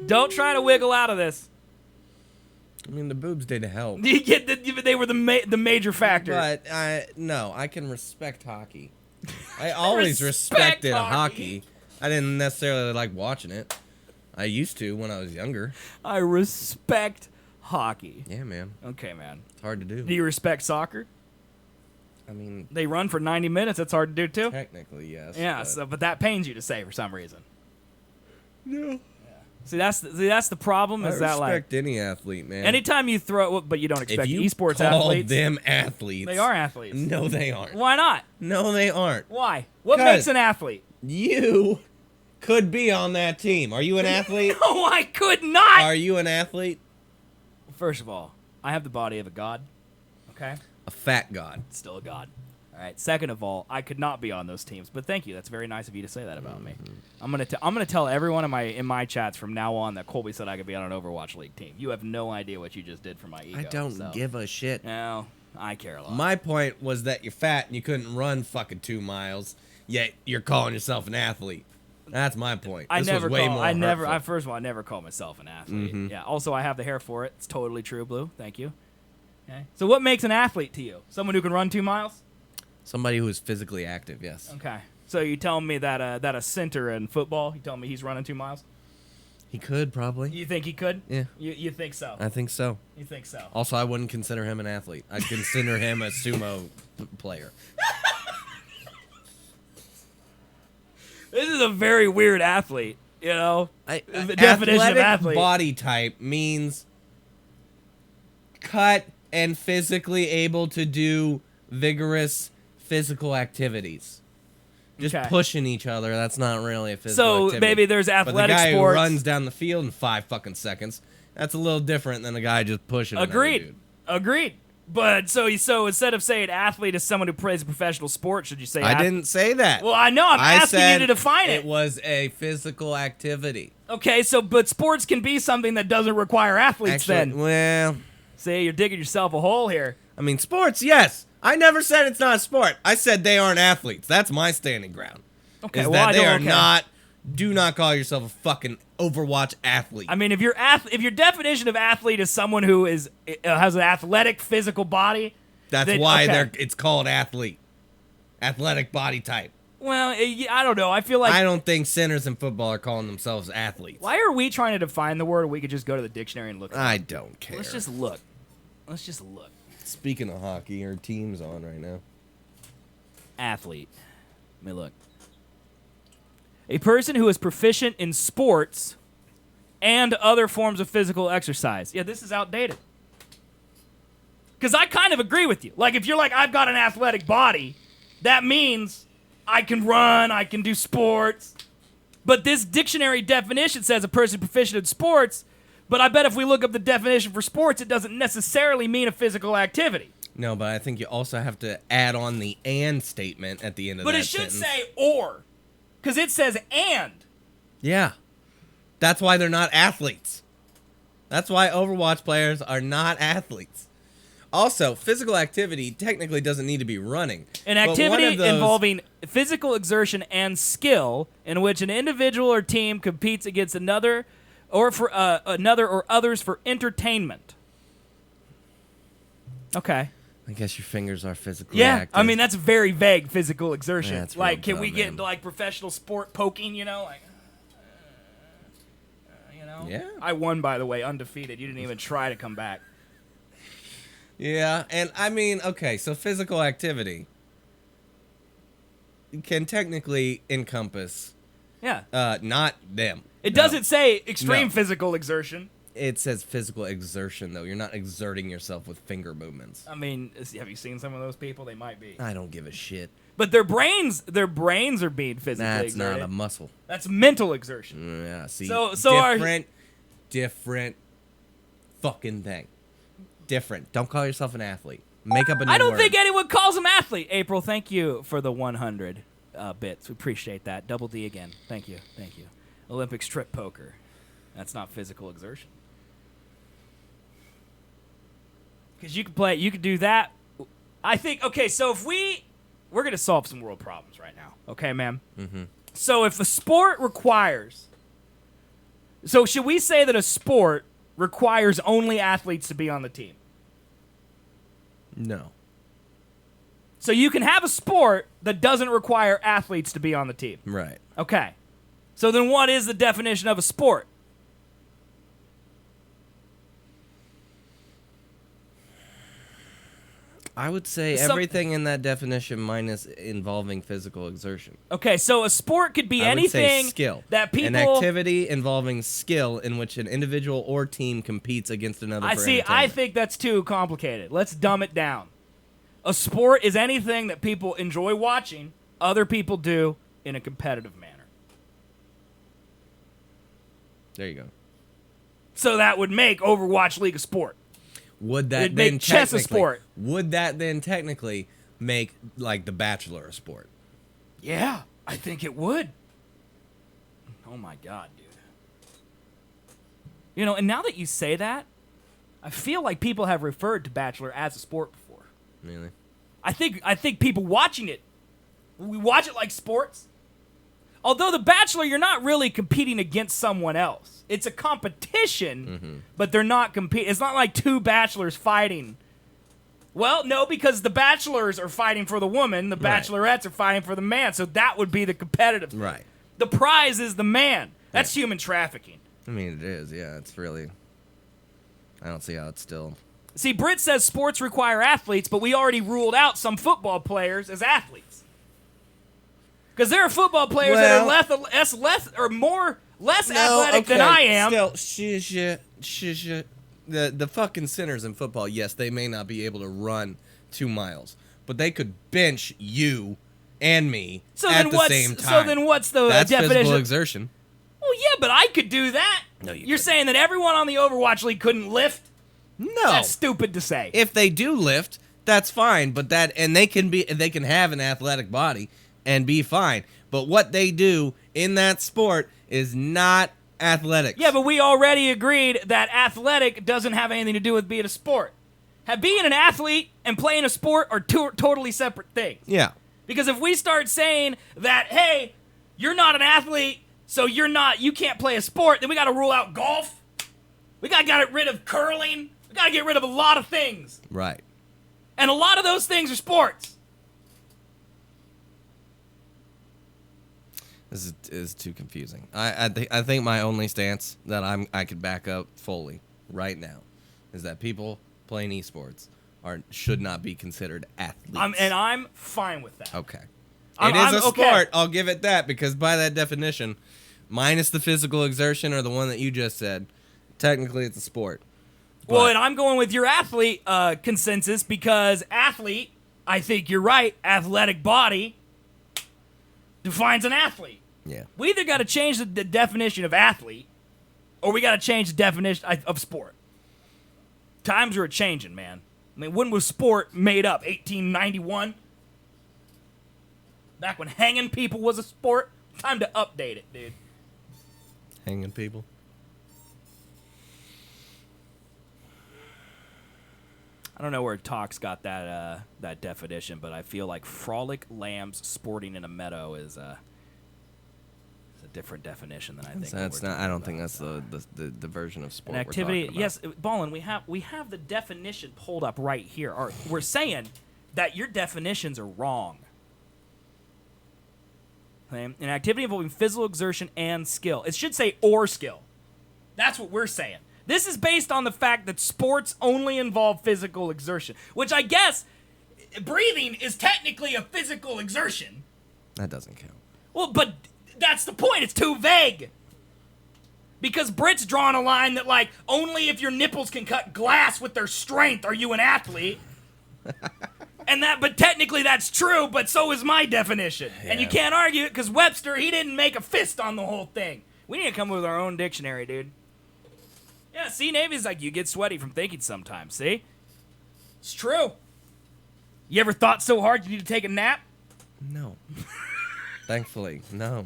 Don't try to wiggle out of this. I mean, the boobs did help. They were the major factor. But I can respect hockey. I always respected hockey. I didn't necessarily like watching it. I used to when I was younger. I respect hockey. Yeah, man. Okay, man. It's hard to Do do. you respect soccer? I mean, They run for 90 minutes. That's hard to do too. technically, yes. Yeah, but but that pains you to say for some reason. no. See, that's the problem. I Is that like respect any athlete, man. anytime you throw, but you don't if expect you esports call athletes. them athletes, They are athletes. No, they aren't. Why not? No, they aren't. Why? What 'Cause- makes an athlete? You could be on that team. Are you an athlete? No, I could not. Are you an athlete? First of all, I have the body of a god. Okay, A fat god. still a god. All right. Second of all, I could not be on those teams. But thank you. That's very nice of you to say that about me. I'm gonna tell everyone in my chats from now on that Colby said I could be on an Overwatch League team. You have no idea what you just did for my ego. I don't so. give a shit. No, I care a lot. My point was that you're fat and you couldn't run fucking 2 miles, yet you're calling yourself an athlete. That's my point. I This never was way call. more I never. hurtful. First of all, I never call myself an athlete. Mhm. Yeah. Also, I have the hair for it. It's totally true, Blue. Thank you. Okay. So, what makes an athlete to you? Someone who can run 2 miles? Somebody who is physically active, yes. Okay. So you telling me that a center in football? You telling me he's running 2 miles? He could probably. You think he could? Yeah. You think so? I think so. You think so? Also, I wouldn't consider him an athlete. I'd consider him a sumo player. This is a very weird athlete. You know, the definition of Athletic athlete. body type means cut and physically able to do vigorous physical activities. Just Okay. pushing each other, that's not really a physical So activity. maybe there's But the athletic guy sports. who runs down the field in 5 fucking seconds, that's a little different than the guy just pushing another Agreed. dude. Agreed. But so instead of saying athlete is someone who plays a professional sport, should you say? I didn't say that. Well, I know. I'm I asking you said to define it. It was a physical activity. Okay, but sports can be something that doesn't require athletes. Actually, then well, see, you're digging yourself a hole here. I mean, sports, yes. I never said it's not a sport. I said they aren't athletes. That's my standing ground. Okay, is well, that I they don't- are okay. not. Do not call yourself a fucking Overwatch athlete. I mean, if your definition of athlete is someone who has an athletic physical body, That's then- why okay. it's called athlete. Athletic body type. Well, I don't know. I feel like I don't think centers in football are calling themselves athletes. why are we trying to define the word? We could just go to the dictionary and look. It up? I don't care. Let's just look. Let's just look. Speaking of hockey, our team's on right now. Athlete. Let me look. A person who is proficient in sports and other forms of physical exercise. Yeah, this is outdated. Because I kind of agree with you. Like, if you're like, I've got an athletic body, that means I can run, I can do sports. But this dictionary definition says a person proficient in sports, but I bet if we look up the definition for sports, it doesn't necessarily mean a physical activity. No, but I think you also have to add on the "and" statement at the end of But that it should sentence. say "or," because it says "and." Yeah. That's why they're not athletes. That's why Overwatch players are not athletes. Also, physical activity technically doesn't need to be running. An But one activity of those- involving physical exertion and skill in which an individual or team competes against another or for another or others for entertainment. Okay. I guess your fingers are physically Yeah, active. I mean that's very vague physical exertion. Yeah, it's like, real can we dumb, get man. into like professional sport poking? You know, like, you know. Yeah. I won, by the way, undefeated. You didn't even try to come back. Yeah, and I mean, okay, so physical activity can technically encompass Yeah. not them. It No. doesn't say extreme No. physical exertion. It says physical exertion, though. You're not exerting yourself with finger movements. I mean, have you seen some of those people? They might be. I don't give a shit. But their brains are being physically That's exerted. not a muscle. That's mental exertion. Yeah, see, So are- different fucking thing. Different. Don't call yourself an athlete. Make up a new I don't word. think anyone calls them athlete. April, thank you for the 100 bits. We appreciate that. Double D again. Thank you. Thank you. Olympic strip poker. That's not physical exertion. Because you could do that. I think, okay, so if we're going to solve some world problems right now. Okay, man? Mm-hmm. So if a sport requires, so should we say that a sport requires only athletes to be on the team? No. So you can have a sport that doesn't require athletes to be on the team. Right. Okay. So then what is the definition of a sport? I would say Some- everything in that definition minus involving physical exertion. Okay, so a sport could be I would say anything skill. that people... An activity involving skill in which an individual or team competes against another I for see. I entertainment. think that's too complicated. Let's dumb it down. A sport is anything that people enjoy watching other people do in a competitive manner. There you go. So that would make Overwatch League a sport. Would that It'd then make chess a technically- sport. Would that then technically make like The Bachelor a sport? Yeah, I think it would. Oh my god, dude. You know, and now that you say that, I feel like people have referred to Bachelor as a sport before. Really? I think people watching it, we watch it like sports. Although The Bachelor, you're not really competing against someone else. It's a competition, but they're not competing. It's not like two bachelors fighting. Well, no, because the bachelors are fighting for the woman, the Right. bachelorettes are fighting for the man, so that would be the competitive thing. Right. The prize is the man. That's human trafficking. I mean, it is. Yeah, it's really. I don't see how it's still. See, Britt says sports require athletes, but we already ruled out some football players as athletes. Because there are football players that are less athletic than I am. Still, shit. The fucking sinners in football, yes, they may not be able to run 2 miles, but they could bench you and me at the same time. So then what's the That's definition? physical exertion. Well, yeah, but I could do that. No, you You're couldn't. saying that everyone on the Overwatch League couldn't lift? No. That's stupid to say. If they do lift, that's fine, but they can have an athletic body and be fine. But what they do in that sport is not athletics. Yeah, but we already agreed that athletic doesn't have anything to do with being a sport. Being an athlete and playing a sport are two totally separate things. Yeah. Because if we start saying that, hey, you're not an athlete, so you can't play a sport, then we got to rule out golf. We got to get rid of curling. We got to get rid of a lot of things. Right. And a lot of those things are sports. This is too confusing. I think my only stance that I could back up fully right now is that people playing esports should not be considered athletes. And I'm fine with that. Okay. I'm It is a okay. sport. I'll give it that, because by that definition, minus the physical exertion or the one that you just said, technically it's a sport. Well, But- and I'm going with your athlete consensus, because athlete, I think you're right, athletic body defines an athlete. Yeah. We either got to change the definition of athlete, or we got to change the definition of sport. Times are changing, man. I mean, when was sport made up? 1891? Back when hanging people was a sport? Time to update it, dude. Hanging people. I don't know where Talks got that definition, but I feel like frolic lambs sporting in a meadow is a different definition than I think. That's not. I don't think that's the version of sport. An activity. We're talking Yes, Ballin. We have the definition pulled up right here. We're saying that your definitions are wrong. Okay? An activity involving physical exertion and skill. It should say or skill. That's what we're saying. This is based on the fact that sports only involve physical exertion, which I guess breathing is technically a physical exertion. That doesn't count. Well, but that's the point. It's too vague. Because Brit's drawn a line that, like, only if your nipples can cut glass with their strength are you an athlete. But technically that's true, but so is my definition. Yeah. And you can't argue it because Webster, he didn't make a fist on the whole thing. We need to come up with our own dictionary, dude. Yeah, see, Navy's like, you get sweaty from thinking sometimes, see? It's true. You ever thought so hard you need to take a nap? No. Thankfully, no.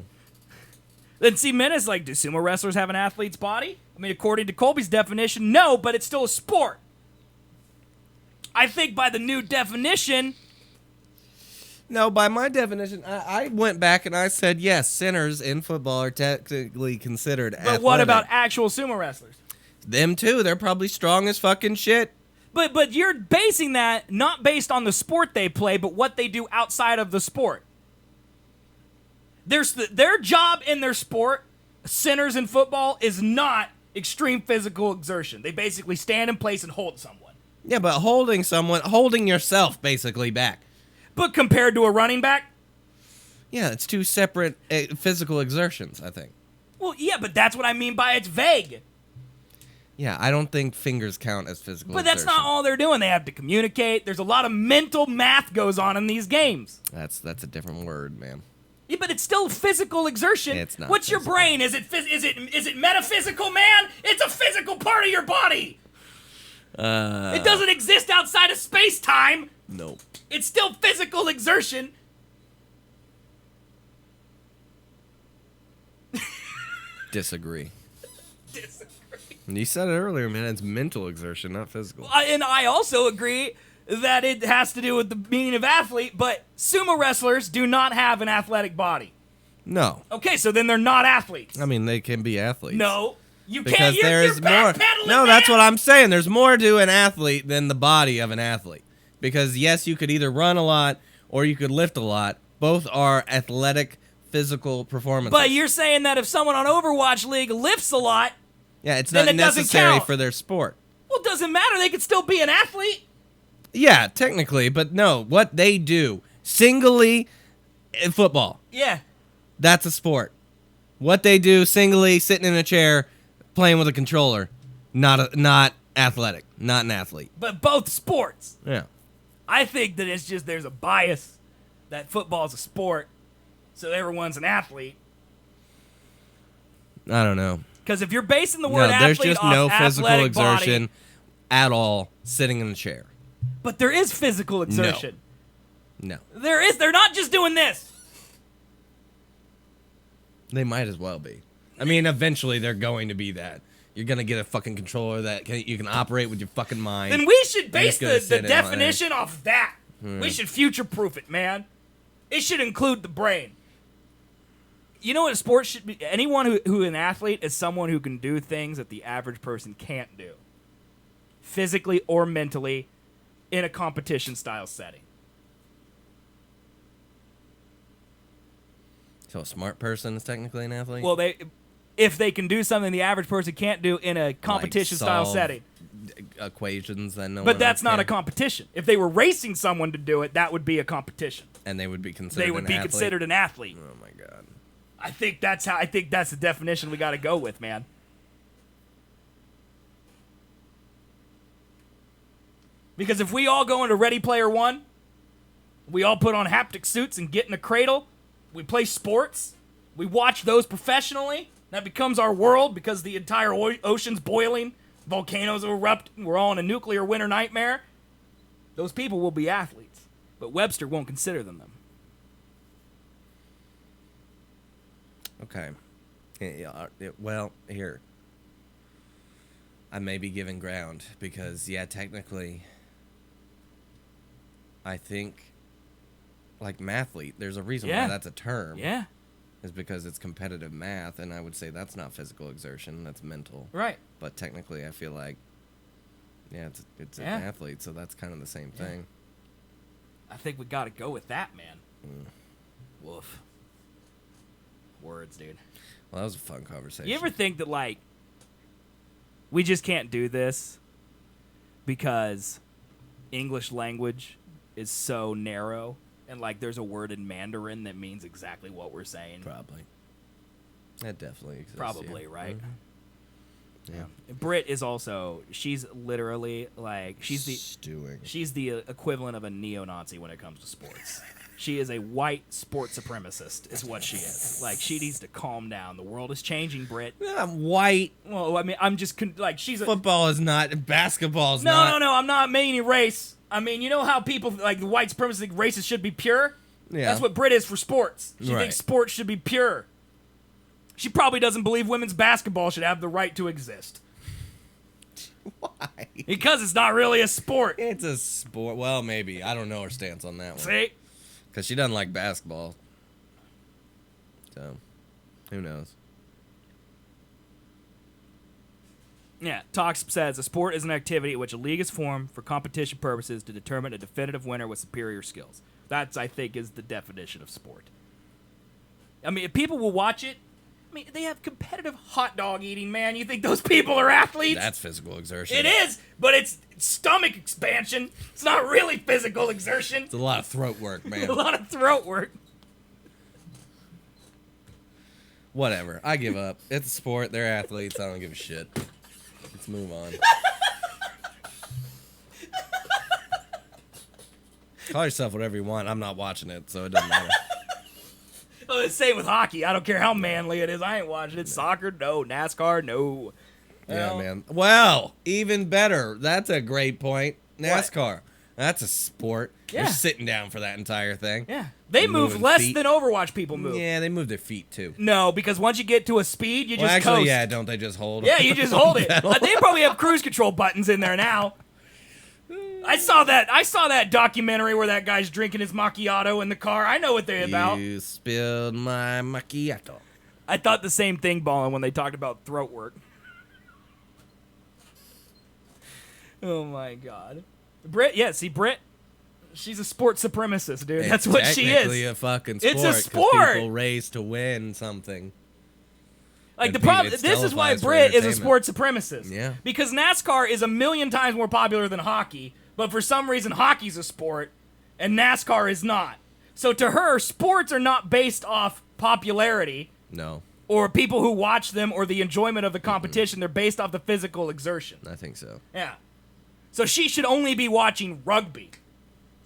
Then see, Menace like, do sumo wrestlers have an athlete's body? I mean, according to Colby's definition, no, but it's still a sport. I think by the new definition... No, by my definition, I went back and I said, yes, sinners in football are technically considered athletic. But what about actual sumo wrestlers? Them too. They're probably strong as fucking shit. But you're basing that not based on the sport they play, but what they do outside of the sport. Their job in their sport, sinners in football, is not extreme physical exertion. They basically stand in place and hold someone. Yeah, but holding yourself basically back. But compared to a running back? Yeah, it's two separate physical exertions, I think. Well, yeah, but that's what I mean by it's vague. Yeah, I don't think fingers count as physical But that's exertion. not all they're doing. They have to communicate. There's a lot of mental math goes on in these games. That's a different word, man. Yeah, but it's still physical exertion. It's not What's physical. your brain? Is it metaphysical, man? It's a physical part of your body. It doesn't exist outside of space-time. Nope. It's still physical exertion. Disagree. You said it earlier, man. It's mental exertion, not physical. And I also agree that it has to do with the meaning of athlete, but sumo wrestlers do not have an athletic body. No. Okay, so then they're not athletes. I mean, they can be athletes. No. You Because can't. there's more. No, that's what I'm saying. There's more to an athlete than the body of an athlete. Because, yes, you could either run a lot or you could lift a lot. Both are athletic, physical performances. But you're saying that if someone on Overwatch League lifts a lot, yeah, it's then not it doesn't necessary count. for their sport. well, it doesn't matter. They could still be an athlete. Yeah, technically, but no, what they do singly in football, Yeah. that's a sport. What they do singly, sitting in a chair, playing with a controller, not athletic, not an athlete. But both sports. Yeah. I think that it's just there's a bias that football is a sport, so everyone's an athlete. I don't know. Because if you're basing the No, word there's athlete just off no physical athletic exertion body, at all sitting in a chair. but there is physical exertion. No. There is. They're not just doing this. They might as well be. I mean, eventually they're going to be that. You're going to get a fucking controller that you can operate with your fucking mind. Then we should base just gonna the sit in on definition off that. We should future-proof it, man. It should include the brain. You know what a sport should be? Anyone who an athlete is someone who can do things that the average person can't do. Physically or mentally in a competition-style setting. So a smart person is technically an athlete? Well, if they can do something the average person can't do in a competition-style solve setting. Equations that no one But that's else not a can. competition. If they were racing someone to do it, that would be a competition. And they would be considered They would be considered an athlete. Oh, my God. I think that's the definition we got to go with, man. Because if we all go into Ready Player One, we all put on haptic suits and get in a cradle, we play sports, we watch those professionally, that becomes our world because the entire ocean's boiling, volcanoes are erupting, we're all in a nuclear winter nightmare, those people will be athletes. But Webster won't consider them. Okay. Well, here. I may be giving ground because, yeah, technically, I think, like, mathlete, there's a reason Yeah. why that's a term. Yeah, Is because it's competitive math, and I would say that's not physical exertion, that's mental. right. But technically, I feel like, yeah, it's Yeah. an athlete, so that's kind of the same thing. I think we got to go with that, man. Woof. Words, dude. Well, that was a fun conversation. You ever think that, like, we just can't do this because English language is so narrow and, like, there's a word in Mandarin that means exactly what we're saying? Probably. That definitely exists. Probably, yeah. right? Mhm. Yeah. Brit is also, she's literally, like, she's the equivalent of a neo-Nazi when it comes to sports. She is a white sports supremacist, is what she is. Like, she needs to calm down. The world is changing, Brit. I'm white. Well, I mean, I'm just, like, she's a... Football is not. Basketball is not. No, I'm not meaning race. I mean, you know how people, like, the white supremacists think races should be pure? Yeah. That's what Brit is for sports. She Right. thinks sports should be pure. She probably doesn't believe women's basketball should have the right to exist. Why? Because it's not really a sport. It's a sport. Well, maybe. I don't know her stance on that one. See? Because she doesn't like basketball. So, who knows? Yeah, Tox says a sport is an activity in which a league is formed for competition purposes to determine a definitive winner with superior skills. That's, I think, is the definition of sport. I mean, if people will watch it, I mean, they have competitive hot dog eating, man. You think those people are athletes? That's physical exertion. It is, but it's stomach expansion. It's not really physical exertion. It's a lot of throat work, man. A lot of throat work. Whatever. I give up. It's a sport. They're athletes. I don't give a shit. Let's move on. Call yourself whatever you want. I'm not watching it, so it doesn't matter. Oh, it's the same with hockey. I don't care how manly it is. I ain't watching it. Soccer, no. NASCAR, no. Yeah, Well, man. Well, even better. That's a great point. NASCAR. That's a sport. Yeah. You're sitting down for that entire thing. Yeah. They move Moving less feet. than Overwatch people move. Yeah, they move their feet too. No, because once you get to a speed, you Well, just actually, coast. yeah, don't they just hold? Yeah, you just hold it. Pedal? They probably have cruise control buttons in there now. I saw that documentary where that guy's drinking his macchiato in the car. I know what they're about. You spilled my macchiato. I thought the same thing, Ballin, when they talked about throat work. Oh my god. Brit, yeah, see, Brit, she's a sports supremacist, dude. That's what she Technically is. a fucking sport. It's a 'cause sport! People race to win something. Like, And the problem, it's this is why televised for Brit is a entertainment. sports supremacist. Yeah. Because NASCAR is a million times more popular than hockey, but for some reason hockey's a sport and NASCAR is not. So to her, sports are not based off popularity No, or people who watch them or the enjoyment of the competition. They're based off the physical exertion. I think so. Yeah. So she should only be watching rugby.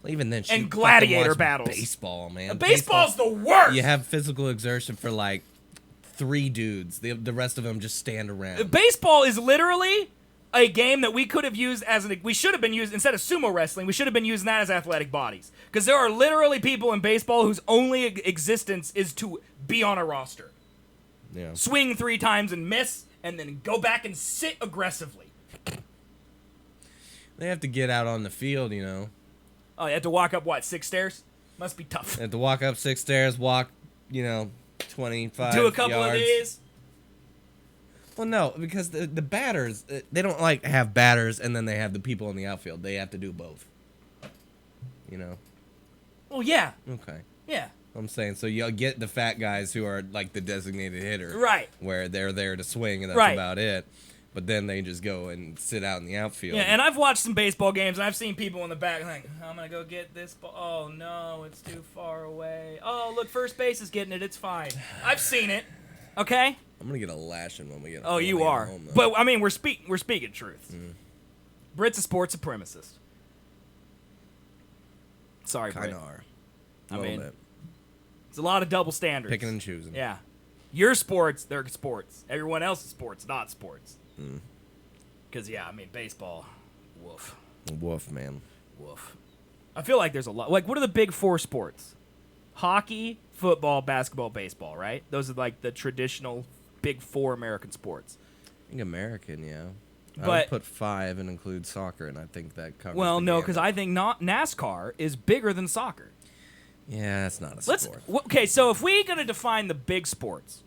Well, even then, she And fucking gladiator watched battles. Baseball, man. Baseball's the worst. You have physical exertion for like 3 dudes. The rest of them just stand around. Baseball is literally a game that we could have used we should have been used, instead of sumo wrestling, we should have been using that as athletic bodies. Because there are literally people in baseball whose only existence is to be on a roster. Yeah. Swing 3 times and miss, and then go back and sit aggressively. They have to get out on the field, you know. Oh, you have to walk up, 6 stairs? Must be tough. They have to walk up 6 stairs, walk, 25 Do a couple yards. of these. Well, no, because the batters, they don't like have batters and then they have the people in the outfield. They have to do both. Well, yeah. Okay. Yeah. I'm saying, so you'll get the fat guys who are like the designated hitter. Right. Where they're there to swing and that's Right. about it. But then they just go and sit out in the outfield. Yeah, and I've watched some baseball games, and I've seen people in the back like, I'm going to go get this ball. Oh, no, it's too far away. Oh, look, first base is getting it. It's fine. I've seen it. Okay? I'm going to get a lashing when we get Oh, you are. home, But, I mean, we're speaking truth. Brit's a sports supremacist. Sorry, Kind Brit. of are. I A little mean, bit. it's a lot of double standards. Picking and choosing. Yeah. Your sports, they're sports. Everyone else's sports, not sports. Because, yeah, I mean, baseball, woof. Woof, man. Woof. I feel like there's a lot. Like, what are the big four sports? Hockey, football, basketball, baseball, right? Those are, like, the traditional big four American sports. I think American, yeah. I But- would put 5 and include soccer, and I think that covers Well, the no, gamut. because I think not NASCAR is bigger than soccer. Yeah, that's not a Let's. sport. Okay, so if we're going to define the big sports,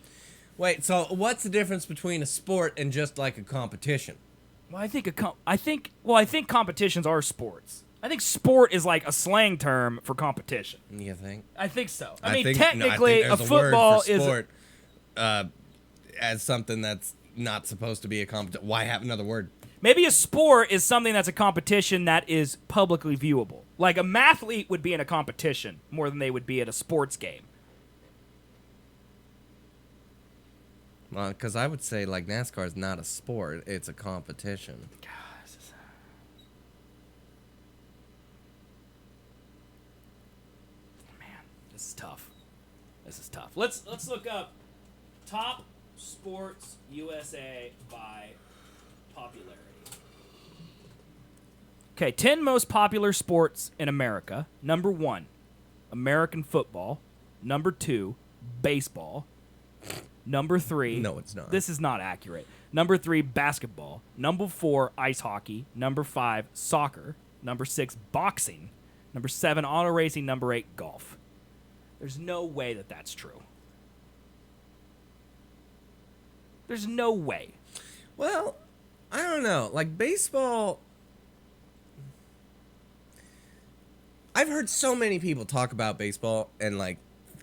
Wait, so what's the difference between a sport and just like a competition? well, I think competitions are sports. I think sport is like a slang term for competition. You think? I think so. I I mean, think- technically, no, I think a there's word football for is. sport, as something that's not supposed to be a competition. Why have another word? Maybe a sport is something that's a competition that is publicly viewable. Like a mathlete would be in a competition more than they would be at a sports game. Well, because I would say like NASCAR is not a sport; it's a competition. Man, this is tough. This is tough. Let's look up top sports USA by popularity. Okay, 10 most popular sports in America. Number 1, American football. Number 2, baseball. Number 3, No, it's not. This is not accurate. Number 3, basketball. Number 4, ice hockey. Number 5, soccer. Number 6, boxing. Number 7, auto racing. Number 8, golf. There's no way that that's true. There's no way. Well, I don't know. Like baseball, I've heard so many people talk about baseball and like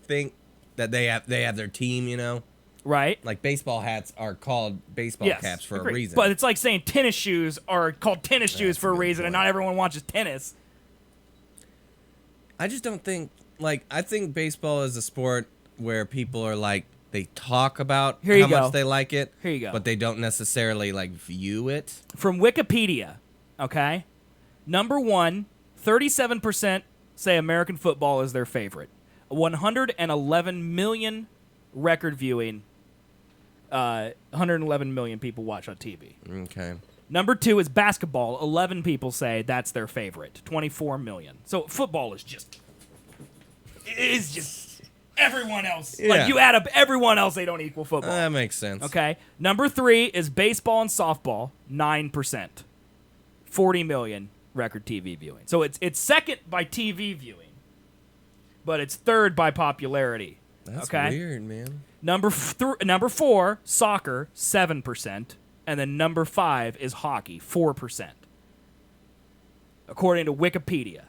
think that they have their team. You know, Right? like baseball hats are called baseball Yes. caps for agreed. a reason. But it's like saying tennis shoes are called tennis shoes That's for a a good reason, and point. not everyone watches tennis. I just don't think I think baseball is a sport where people are like they talk about Here you how go. much they like it. Here you go. But they don't necessarily like view it. From Wikipedia, okay? Number 1, 37% say American football is their favorite. 111 million record viewing. 111 million people watch on TV. Okay. Number 2 is basketball. 11 people say that's their favorite. 24 million. So football is just... It is just everyone else. Yeah. Like, you add up everyone else, they don't equal football. That makes sense. Okay. Number 3 is baseball and softball. 9%. 40 million record TV viewing. So it's second by TV viewing, but it's third by popularity. That's okay? weird, man. Number 4, soccer, 7%. And then number 5 is hockey, 4%. According to Wikipedia.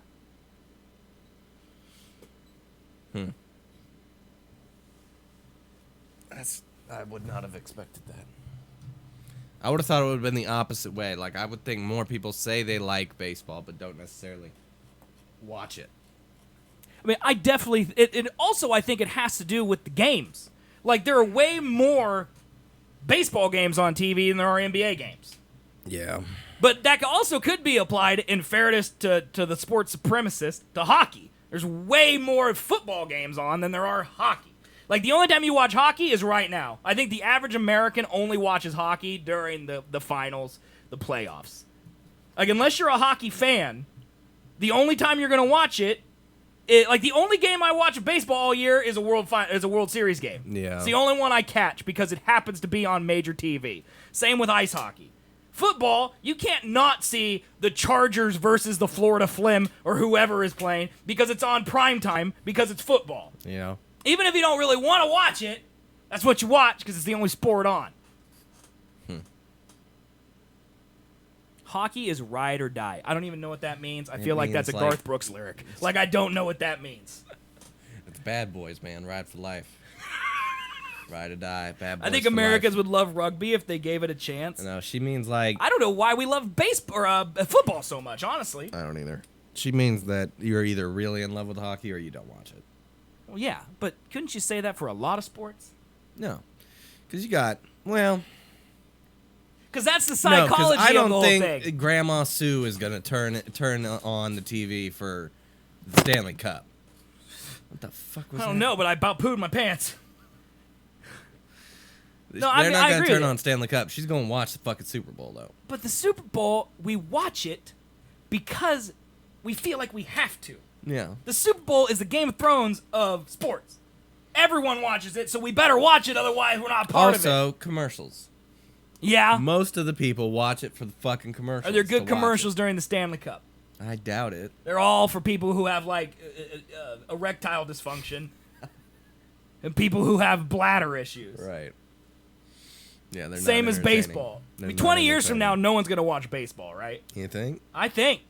I would not have expected that. I would have thought it would have been the opposite way. Like, I would think more people say they like baseball, but don't necessarily watch it. I mean, I definitely... It also, I think it has to do with the games. Like, there are way more baseball games on TV than there are NBA games. Yeah. But that also could be applied, in fairness to the sports supremacist, to hockey. There's way more football games on than there are hockey. Like, the only time you watch hockey is right now. I think the average American only watches hockey during the finals, the playoffs. Like, unless you're a hockey fan, the only time you're going to watch it, like, the only game I watch of baseball all year is a World Series game. Yeah. It's the only one I catch because it happens to be on major TV. Same with ice hockey. Football, you can't not see the Chargers versus the Florida Flim or whoever is playing because it's on prime time because it's football. Yeah. Even if you don't really want to watch it, that's what you watch because it's the only sport on. Hockey is ride or die. I don't even know what that means. I feel like that's a means, like- Garth Brooks lyric. Like, I don't know what that means. Bad boys, man. Ride for life. Ride or die. Bad boys I think for Americans life. would love rugby if they gave it a chance. No, she means like... I don't know why we love baseball or football so much, honestly. I don't either. She means that you're either really in love with hockey or you don't watch it. Well, yeah, but couldn't you say that for a lot of sports? No. Because you got... Well... Because that's the No, psychology I of don't the whole think thing. Grandma Sue is going to turn on the TV for the Stanley Cup. What the fuck was that? I don't know, but I about pooed my pants. No, They're I mean, not I going to agree turn with on Stanley Cup. She's going to watch the fucking Super Bowl, though. But the Super Bowl, we watch it because we feel like we have to. Yeah. The Super Bowl is the Game of Thrones of sports. Everyone watches it, so we better watch it, otherwise we're not part of it. Also, commercials. Yeah. Most of the people watch it for the fucking commercials. Are there to good watch commercials during the Stanley Cup? it. I doubt it. They're all for people who have, like, erectile dysfunction and people who have bladder issues. Right. Yeah, they're Same not as entertaining. baseball. I They're mean, not 20 years from now, entertaining. no one's going to watch baseball, right? You think? I think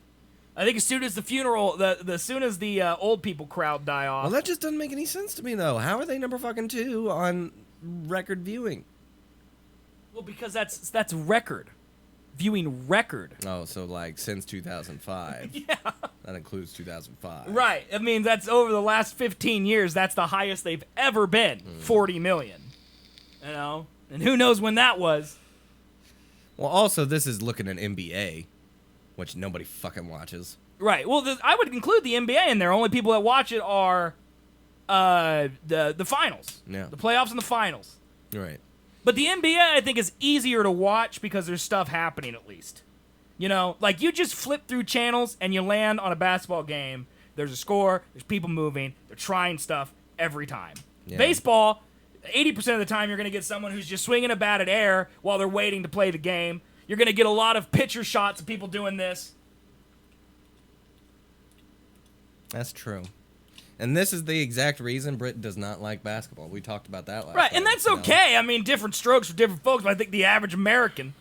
as soon as the funeral, as soon as the old people crowd die off. Well, that just doesn't make any sense to me, though. How are they number fucking 2 on record viewing? Well, because that's record. Viewing record. Oh, so like since 2005. Yeah. That includes 2005. Right. I mean, that's over the last 15 years. That's the highest they've ever been. 40 million. You know? And who knows when that was. Well, also, this is looking at NBA, which nobody fucking watches. Right. Well, I would include the NBA in there. Only people that watch it are the finals. Yeah. The playoffs and the finals. Right. But the NBA, I think, is easier to watch because there's stuff happening at least. You know, like you just flip through channels and you land on a basketball game. There's a score. There's people moving. They're trying stuff every time. Yeah. Baseball, 80% of the time you're going to get someone who's just swinging a bat at air while they're waiting to play the game. You're going to get a lot of pitcher shots of people doing this. That's true. And this is the exact reason Britt does not like basketball. We talked about that last Right, night, and that's you know? okay. I mean, different strokes for different folks, but I think the average American,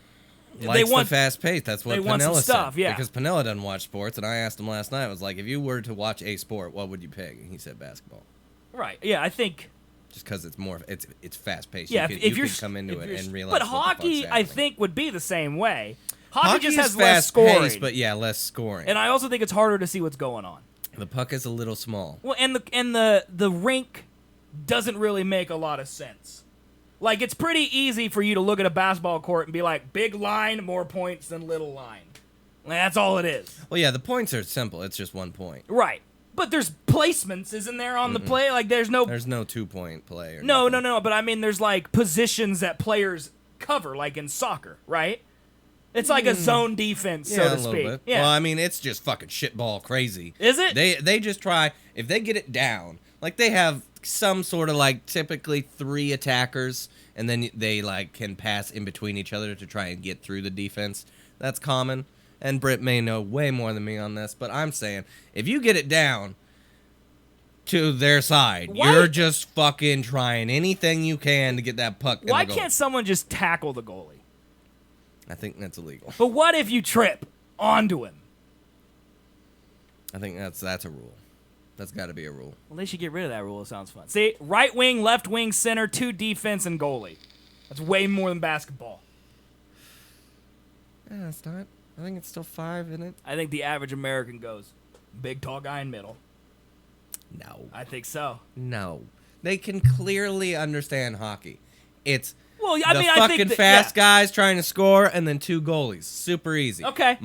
Likes want the fast pace. That's what they want some Pinella stuff, said. yeah. Because Pinella doesn't watch sports, and I asked him last night. I was like, if you were to watch a sport, what would you pick? And he said basketball. right? Yeah, I think. Just because it's more, it's fast paced. Yeah, you if can you're come into it and realize. But what the fuck's hockey, I happening. think, would be the same way. Hockey Hockey just is has less fast scoring, paced, but yeah, less scoring. and I also think it's harder to see what's going on. The puck is a little small. Well, and the rink doesn't really make a lot of sense. Like, it's pretty easy for you to look at a basketball court and be like, big line, more points than little line. Like, that's all it is. Well, yeah, the points are simple. It's just 1 point. Right. But there's placements, isn't there, on the play? Like, there's no... There's no 2-point play. Or No, nothing. but I mean, there's, like, positions that players cover, like in soccer, right? It's like a zone defense, Yeah, so to a little speak. bit. Yeah. Well, I mean, it's just fucking shitball crazy. Is it? They just try, if they get it down, like they have some sort of like typically 3 attackers, and then they like can pass in between each other to try and get through the defense. That's common. And Britt may know way more than me on this, but I'm saying if you get it down to their side, Why- you're just fucking trying anything you can to get that puck in Why the goal. can't someone just tackle the goalie? I think that's illegal. But what if you trip onto him? I think that's a rule. That's got to be a rule. Well, they should get rid of that rule. It sounds fun. See, right wing, left wing, center, 2 defense, and goalie. That's way more than basketball. Yeah, it's not. I think it's still 5, isn't it? I think the average American goes big, tall guy in middle. No. I think so. No. They can clearly understand hockey. It's Well, I the mean, I fucking think that, fast yeah. guys trying to score and then 2 goalies. Super easy. Okay. If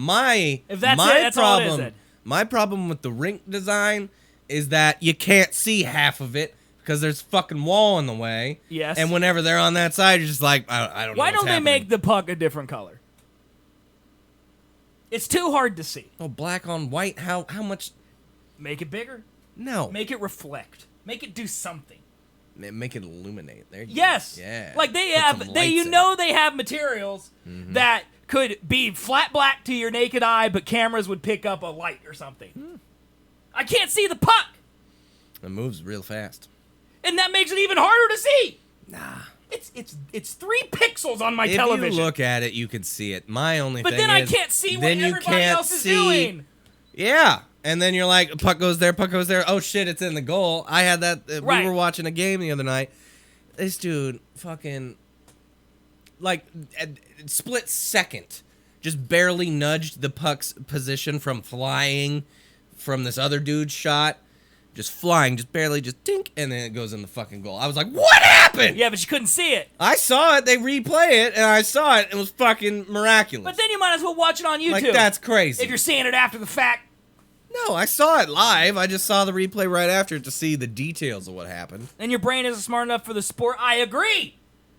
that's my it, that's all it is problem, then. my problem with the rink design is that you can't see half of it because there's fucking wall in the way. Yes. And whenever they're on that side, you're just like, I don't know. Why what's don't they happening. make the puck a different color? It's too hard to see. Oh, black on white? How much? Make it bigger. No. Make it reflect. Make it do something. Make it illuminate. There you Yes. go. Yeah. Like they Put have, some they lights in. they have materials that could be flat black to your naked eye, but cameras would pick up a light or something. I can't see the puck, It moves real fast. and that makes it even harder to see. Nah. It's 3 pixels on my If television. you look at it, you can see it. My only but thing then I is, can't see what then you everybody can't else is see- doing. Yeah, And then you're like, puck goes there, puck goes there. Oh shit, it's in the goal. I had that. Right. We were watching a game the other night. This dude fucking like split second just barely nudged the puck's position from flying from this other dude's shot. Just flying, just barely, just dink, and then it goes in the fucking goal. I was like, what happened? Yeah, but you couldn't see it. I saw it. They replay it, and I saw it. It was fucking miraculous. But then you might as well watch it on YouTube. Like, that's crazy. If you're seeing it after the fact. No, I saw it live. I just saw the replay right after it to see the details of what happened. And your brain isn't smart enough for the sport. I agree.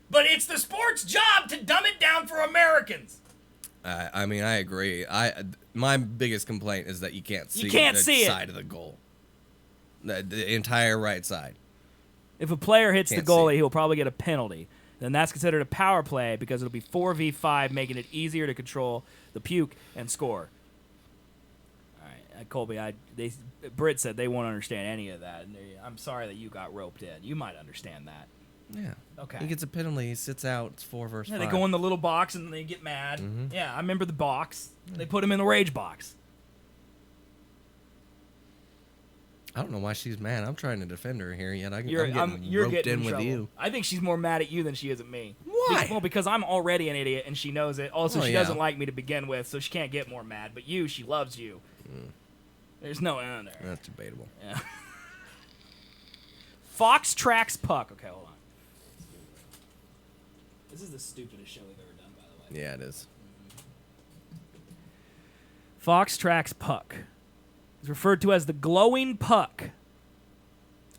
But it's the sport's job to dumb it down for Americans. I mean, I agree. My biggest complaint is that you can't see see the side of the goal. The entire right side. If a player hits Can't the goalie, see it. he'll probably get a penalty. Then that's considered a power play because it'll be 4v5, making it easier to control the puke and score. All right, Colby, Britt said they won't understand any of that. And I'm sorry that you got roped in. You might understand that. Yeah. Okay. He gets a penalty. He sits out. It's 4 versus 5. They go in the little box and they get mad. Mhm. Yeah, I remember the box. They put him in the rage box. I don't know why she's mad. I'm trying to defend her here yet. I'm You're getting roped getting in with trouble. you. I think she's more mad at you than she is at me. Why? Well, because I'm already an idiot and she knows it. Also, Oh, she yeah. doesn't like me to begin with, so she can't get more mad. But you, she loves you. There's no end there. That's debatable. Yeah. Fox tracks puck. Okay, hold on. This is the stupidest show we've ever done, by the way. Yeah, it is. Fox tracks puck. It's referred to as the glowing puck.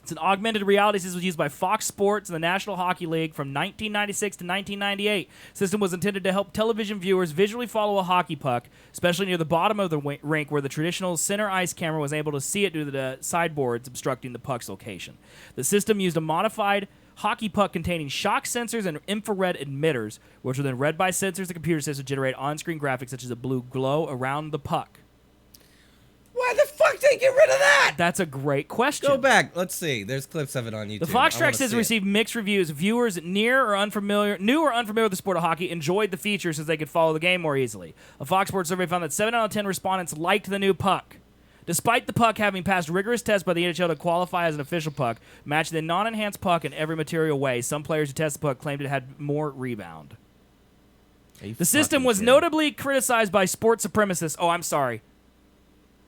It's an augmented reality system used by Fox Sports and the National Hockey League from 1996 to 1998. The system was intended to help television viewers visually follow a hockey puck, especially near the bottom of the rink where the traditional center ice camera was able to see it due to the sideboards obstructing the puck's location. The system used a modified hockey puck containing shock sensors and infrared emitters, which were then read by sensors and computer systems to generate on-screen graphics such as a blue glow around the puck. Why the fuck did they get rid of that? That's a great question. Go back. Let's see. There's clips of it on YouTube. The Fox I Track wanna system see it. received mixed reviews. Viewers new or unfamiliar with the sport of hockey enjoyed the feature since they could follow the game more easily. A Fox Sports survey found that 7 out of 10 respondents liked the new puck. Despite the puck having passed rigorous tests by the NHL to qualify as an official puck, matching the non-enhanced puck in every material way, some players who tested the puck claimed it had more rebound. The system was notably criticized by sports supremacists. Oh, I'm sorry.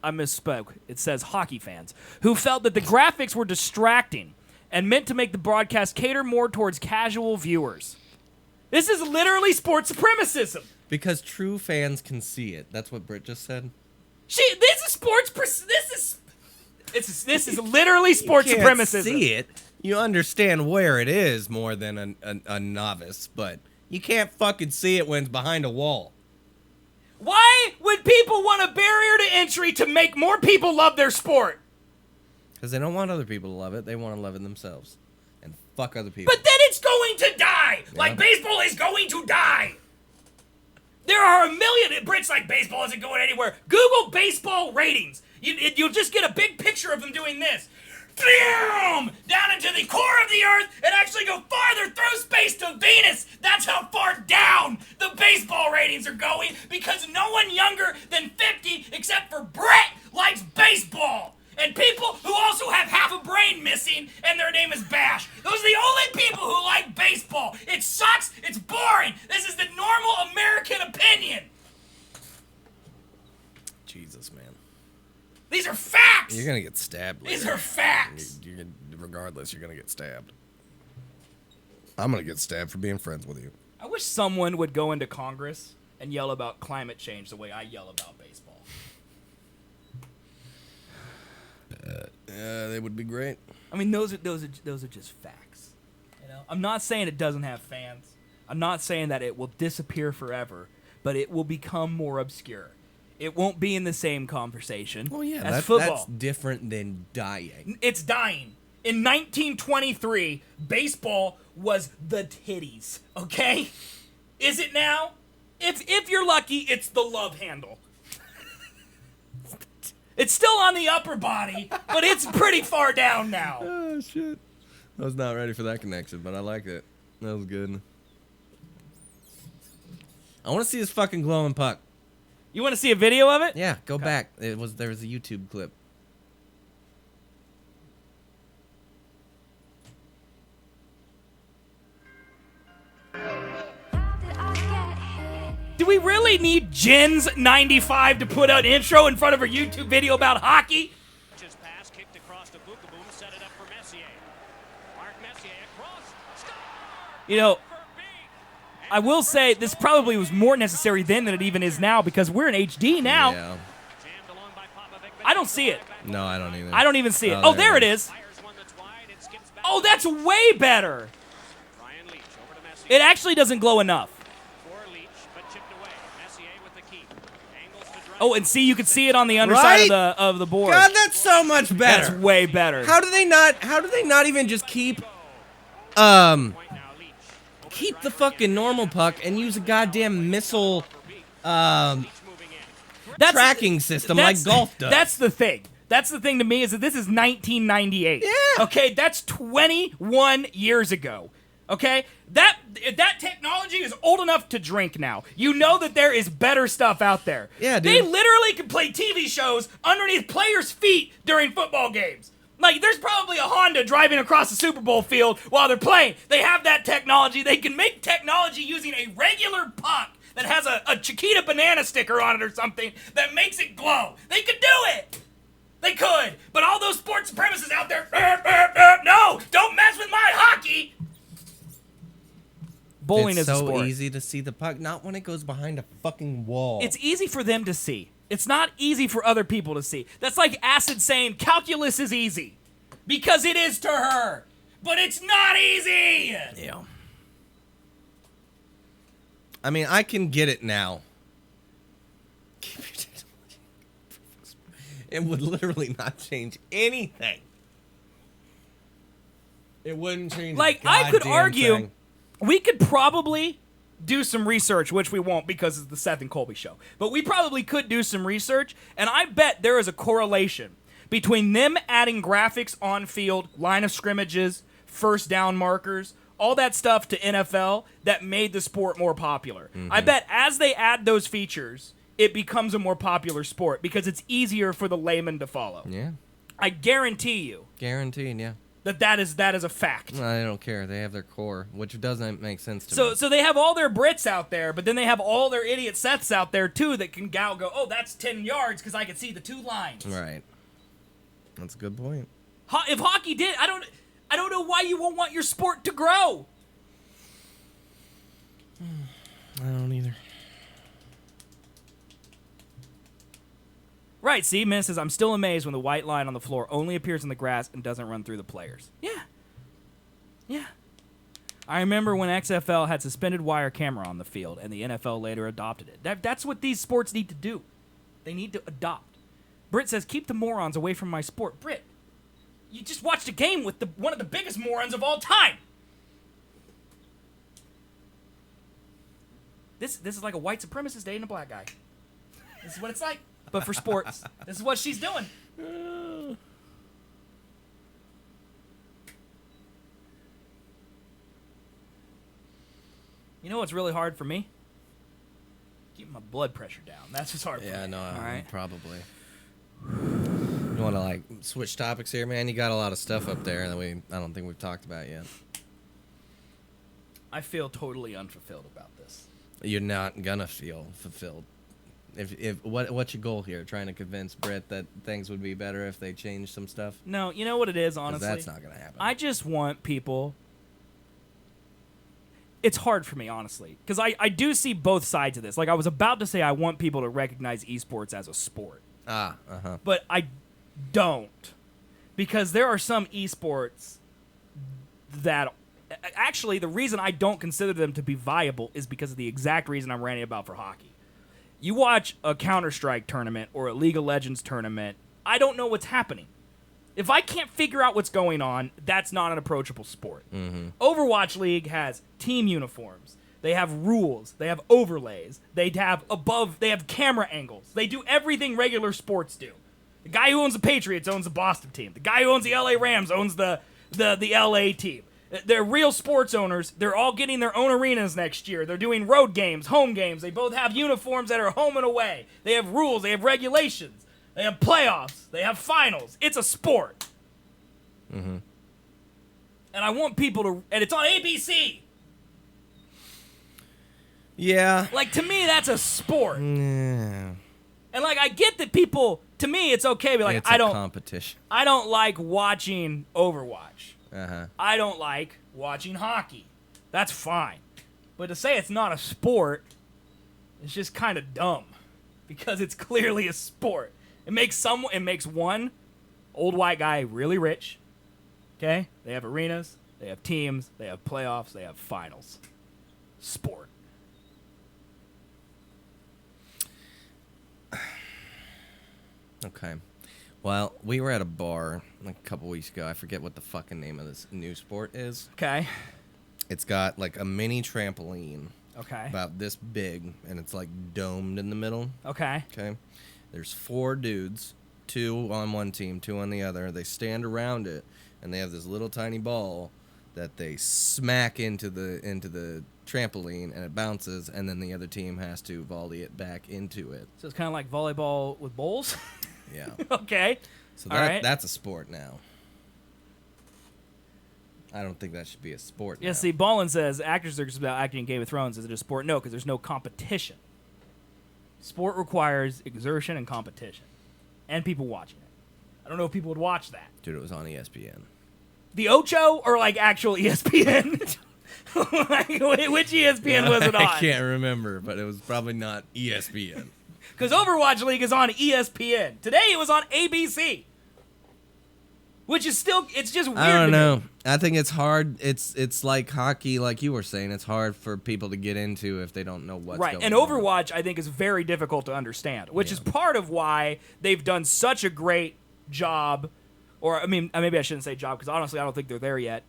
I misspoke. It says hockey fans, who felt that the graphics were distracting and meant to make the broadcast cater more towards casual viewers. This is literally sports supremacism. Because true fans can see it. That's what Britt just said. This is sports. This is literally sports You can't supremacism. see it. You understand where it is more than a novice, but you can't fucking see it when it's behind a wall. Why would people want a barrier to entry to make more people love their sport? Because they don't want other people to love it. They want to love it themselves. And fuck other people. But then it's going to die. Yeah. Like baseball is going to die. There are a million. Brits like baseball isn't going anywhere. Google baseball ratings. You'll just get a big picture of them doing this. Down into the core of the earth and actually go farther through space to Venus. That's how far down the baseball ratings are going because no one younger than 50, except for Brett, likes baseball. And people who also have half a brain missing and their name is Bash. Those are the only people who like baseball. It sucks. It's boring. This is the normal American opinion. Jesus, man. These are facts. You're going to get stabbed. These later. are facts. Regardless, you're going to get stabbed. I'm going to get stabbed for being friends with you. I wish someone would go into Congress and yell about climate change the way I yell about baseball. They would be great. I mean, those are just facts. You know, I'm not saying it doesn't have fans. I'm not saying that it will disappear forever, but it will become more obscure. It won't be in the same conversation as football. That's different than dying. It's dying. In 1923, baseball was the titties, okay? Is it now? If you're lucky, it's the love handle. It's still on the upper body, but it's pretty far down now. Oh, shit. I was not ready for that connection, but I like it. That was good. I want to see this fucking glowing puck. You want to see a video of it? Yeah, go back. There was a YouTube clip. Do we really need Jen's 95 to put an intro in front of her YouTube video about hockey? Pass kicked across to Boom, set it up for Messier. Mark Messier across. You know, I will say this probably was more necessary then than it even is now because we're in HD now. Yeah. I don't see it. No, I don't either. I don't even see it. Oh, there it is. Oh, that's way better. It actually doesn't glow enough. Oh, and see, you can see it on the underside of the board. God, that's so much better. That's way better. How do they not even just keep the fucking normal puck and use a goddamn missile tracking system like golf does? That's the thing. That's the thing to me is that this is 1998. Yeah. Okay, that's 21 years ago. Okay? That technology is old enough to drink now. You know that there is better stuff out there. Yeah, dude. They literally can play TV shows underneath players' feet during football games. Like, there's probably a Honda driving across the Super Bowl field while they're playing. They have that technology. They can make technology using a regular puck that has a Chiquita banana sticker on it or something that makes it glow. They could do it. They could. But all those sports supremacists out there, no, don't mess with my hockey. Bowling is a sport. It's so easy to see the puck, not when it goes behind a fucking wall. It's easy for them to see. It's not easy for other people to see. That's like Acid saying calculus is easy. Because it is to her. But it's not easy! Yeah. I mean, I can get it now. It would literally not change anything. It wouldn't change. Like, I could argue, thing. We could probably do some research, which we won't because it's the Seth and Colby show. But we probably could do some research, and I bet there is a correlation between them adding graphics on field, line of scrimmages, first down markers, all that stuff to NFL that made the sport more popular. I bet as they add those features, it becomes a more popular sport because it's easier for the layman to follow. Yeah. I guarantee you. Guaranteed, yeah. That is a fact. I don't care. They have their core, which doesn't make sense to me. So they have all their Brits out there, but then they have all their idiot Seths out there too that can go, oh, that's 10 yards because I can see the two lines. Right. That's a good point. If hockey did, I don't know why you won't want your sport to grow. I don't either. Right, see, Min says, I'm still amazed when the white line on the floor only appears in the grass and doesn't run through the players. Yeah. I remember when XFL had suspended wire camera on the field and the NFL later adopted it. That's what these sports need to do. They need to adopt. Britt says, keep the morons away from my sport. Britt, you just watched a game with one of the biggest morons of all time. This is like a white supremacist dating a black guy. This is what it's like. But for sports, this is what she's doing. You know what's really hard for me? Keeping my blood pressure down. That's what's hard for me. Yeah, no, all right? probably. You want to like switch topics here, man? You got a lot of stuff up there that I don't think we've talked about yet. I feel totally unfulfilled about this. You're not gonna feel fulfilled. What's your goal here? Trying to convince Britt that things would be better if they changed some stuff? No, you know what it is, honestly? That's not gonna happen. I just want people. It's hard for me, honestly, because I do see both sides of this. Like, I was about to say I want people to recognize esports as a sport. But I don't. Because there are some esports that... Actually, the reason I don't consider them to be viable is because of the exact reason I'm ranting about for hockey. You watch a Counter-Strike tournament or a League of Legends tournament, I don't know what's happening. If I can't figure out what's going on, that's not an approachable sport. Overwatch League has team uniforms. They have rules. They have overlays. They have camera angles. They do everything regular sports do. The guy who owns the Patriots owns the Boston team. The guy who owns the LA Rams owns the LA team. They're real sports owners. They're all getting their own arenas next year. They're doing road games, home games. They both have uniforms that are home and away. They have rules. They have regulations. They have playoffs. They have finals. It's a sport. Mm-hmm. And I want people to... And it's on ABC. Yeah. Like, to me, that's a sport. Yeah. And, like, I get that people... To me, it's okay, but, like, It's I a don't... competition. I don't like watching Overwatch. Uh-huh. I don't like watching hockey. That's fine. But to say it's not a sport, it's just kind of dumb. Because it's clearly a sport. It makes one old white guy really rich. Okay? They have arenas, they have teams, they have playoffs, they have finals. Sport. Okay. Well, we were at a bar like a couple weeks ago. I forget what the fucking name of this new sport is. Okay. It's got like a mini trampoline Okay. about this big, and it's like domed in the middle. Okay. Okay. There's 4 dudes, 2 on one team, 2 on the other. They stand around it, and they have this little tiny ball that they smack into the trampoline, and it bounces, and then the other team has to volley it back into it. So it's kind of like volleyball with bowls? Yeah. Okay. So All right. that's a sport now. I don't think that should be a sport now. Yeah, see, Ballin says actors are just about acting in Game of Thrones. Is it a sport? No, because there's no competition. Sport requires exertion and competition. And people watching it. I don't know if people would watch that. Dude, it was on ESPN. The Ocho or, like, actual ESPN? Like, which ESPN was it on? I can't remember, but it was probably not ESPN. Because Overwatch League is on ESPN. Today it was on ABC. Which is still, it's just weird. I don't to know. me. I think it's hard. It's like hockey, like you were saying. It's hard for people to get into if they don't know what's Right, going and on. Overwatch, I think, is very difficult to understand, which Yeah. is part of why they've done such a great job, I mean, maybe I shouldn't say job, because honestly, I don't think they're there yet.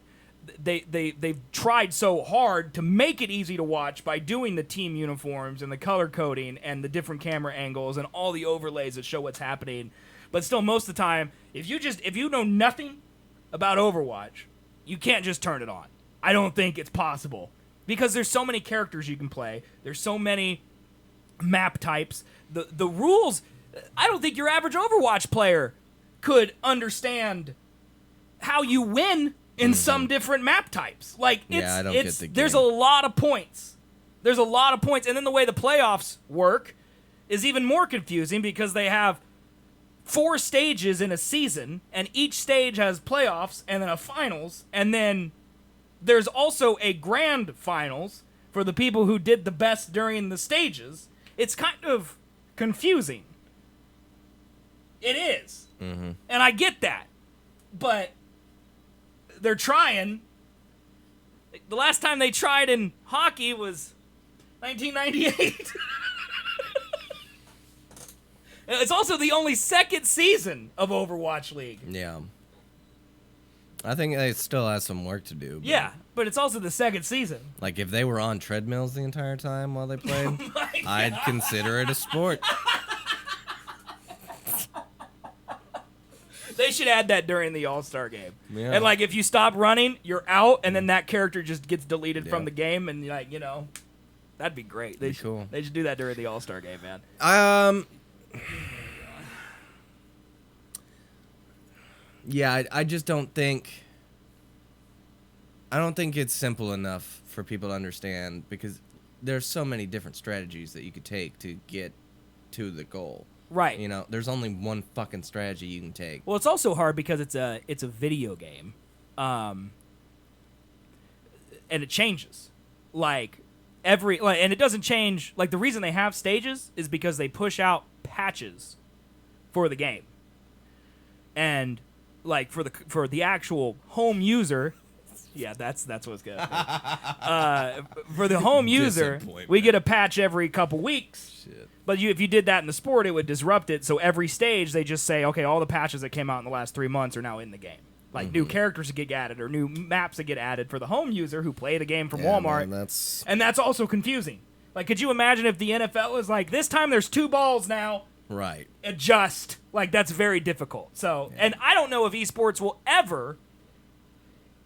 They've tried so hard to make it easy to watch by doing the team uniforms and the color coding and the different camera angles and all the overlays that show what's happening. But still, most of the time, if you know nothing about Overwatch, you can't just turn it on. I don't think it's possible. Because there's so many characters you can play. There's so many map types. The rules, I don't think your average Overwatch player could understand how you win in some different map types. Like, Yeah, I don't get the there's a game. lot of points. There's a lot of points. And then the way the playoffs work is even more confusing because they have 4 stages in a season, and each stage has playoffs and then a finals, and then there's also a grand finals for the people who did the best during the stages. It's kind of confusing. It is. Mm-hmm. And I get that. But they're trying. The last time they tried in hockey was 1998. It's also the only second season of Overwatch League. Yeah. I think they still have some work to do. But Yeah, but it's also the second season. Like, if they were on treadmills the entire time while they played, My I'd consider it a sport. They should add that during the All-Star game. Yeah. And, like, if you stop running, you're out, and then that character just gets deleted from Yeah. the game, and, like, you know, that'd be great. Be cool. They should do that during the All-Star game, man. Yeah, I just don't think... I don't think it's simple enough for people to understand because there's so many different strategies that you could take to get to the goal. Right. You know, there's only one fucking strategy you can take. Well, it's also hard because it's a video game, and it changes, and it doesn't change. Like, the reason they have stages is because they push out patches for the game, and like for the actual home user. Yeah, that's what's good. For the home user, we get a patch every couple weeks. Shit. But if you did that in the sport, it would disrupt it. So every stage, they just say, okay, all the patches that came out in the last 3 months are now in the game. Like new characters that get added or new maps that get added for the home user who played a game from Walmart. Man, that's... And that's also confusing. Like, could you imagine if the NFL is like, this time there's 2 balls now, Right. adjust? Like, that's very difficult. So, and I don't know if esports will ever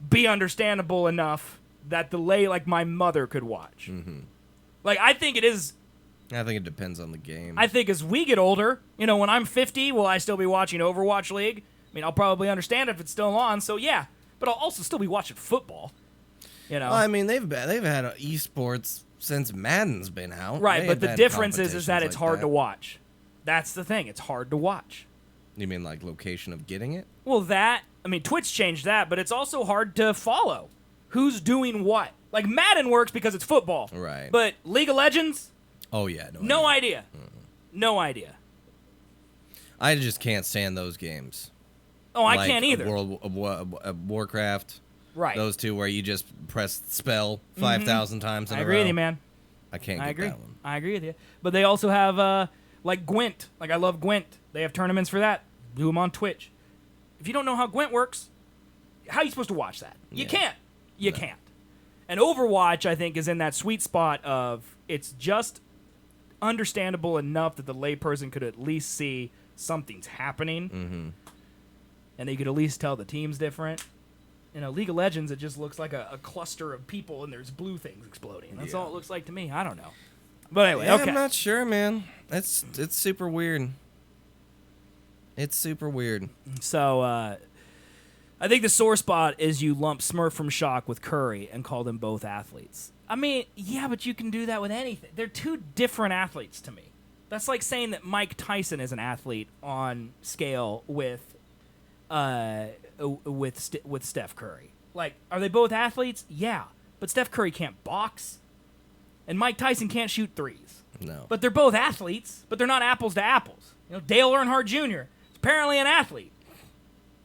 be understandable enough that the lay like my mother could watch. Mm-hmm. Like, I think it is. I think it depends on the game. I think as we get older, when I'm 50, will I still be watching Overwatch League? I mean, I'll probably understand if it's still on, so yeah. But I'll also still be watching football. Well, I mean, they've had esports since Madden's been out. Right, They've but the had difference is that it's competitions hard like to watch. That's the thing. It's hard to watch. You mean like location of getting it? Well, Twitch changed that, but it's also hard to follow. Who's doing what? Like, Madden works because it's football. Right. But League of Legends? Oh, yeah. No idea. No idea. I just can't stand those games. Oh, I can't either. Warcraft. Right. Those two where you just press spell 5,000 times in a row. I agree with you, man. I can't get that one. I agree with you. But they also have, like, Gwent. Like, I love Gwent. They have tournaments for that. Do them on Twitch. If you don't know how Gwent works, how are you supposed to watch that? You can't. You can't. And Overwatch, I think, is in that sweet spot of it's just understandable enough that the layperson could at least see something's happening. Mm-hmm. And they could at least tell the team's different. League of Legends, it just looks like a cluster of people and there's blue things exploding. That's all it looks like to me. I don't know. But anyway, okay. I'm not sure, man. It's super weird. It's super weird. So, I think the sore spot is you lump Smurf from Shock with Curry and call them both athletes. I mean, yeah, but you can do that with anything. They're two different athletes to me. That's like saying that Mike Tyson is an athlete on scale with Steph Curry. Like, are they both athletes? Yeah, but Steph Curry can't box, and Mike Tyson can't shoot threes. No. But they're both athletes, but they're not apples to apples. Dale Earnhardt Jr. is apparently an athlete.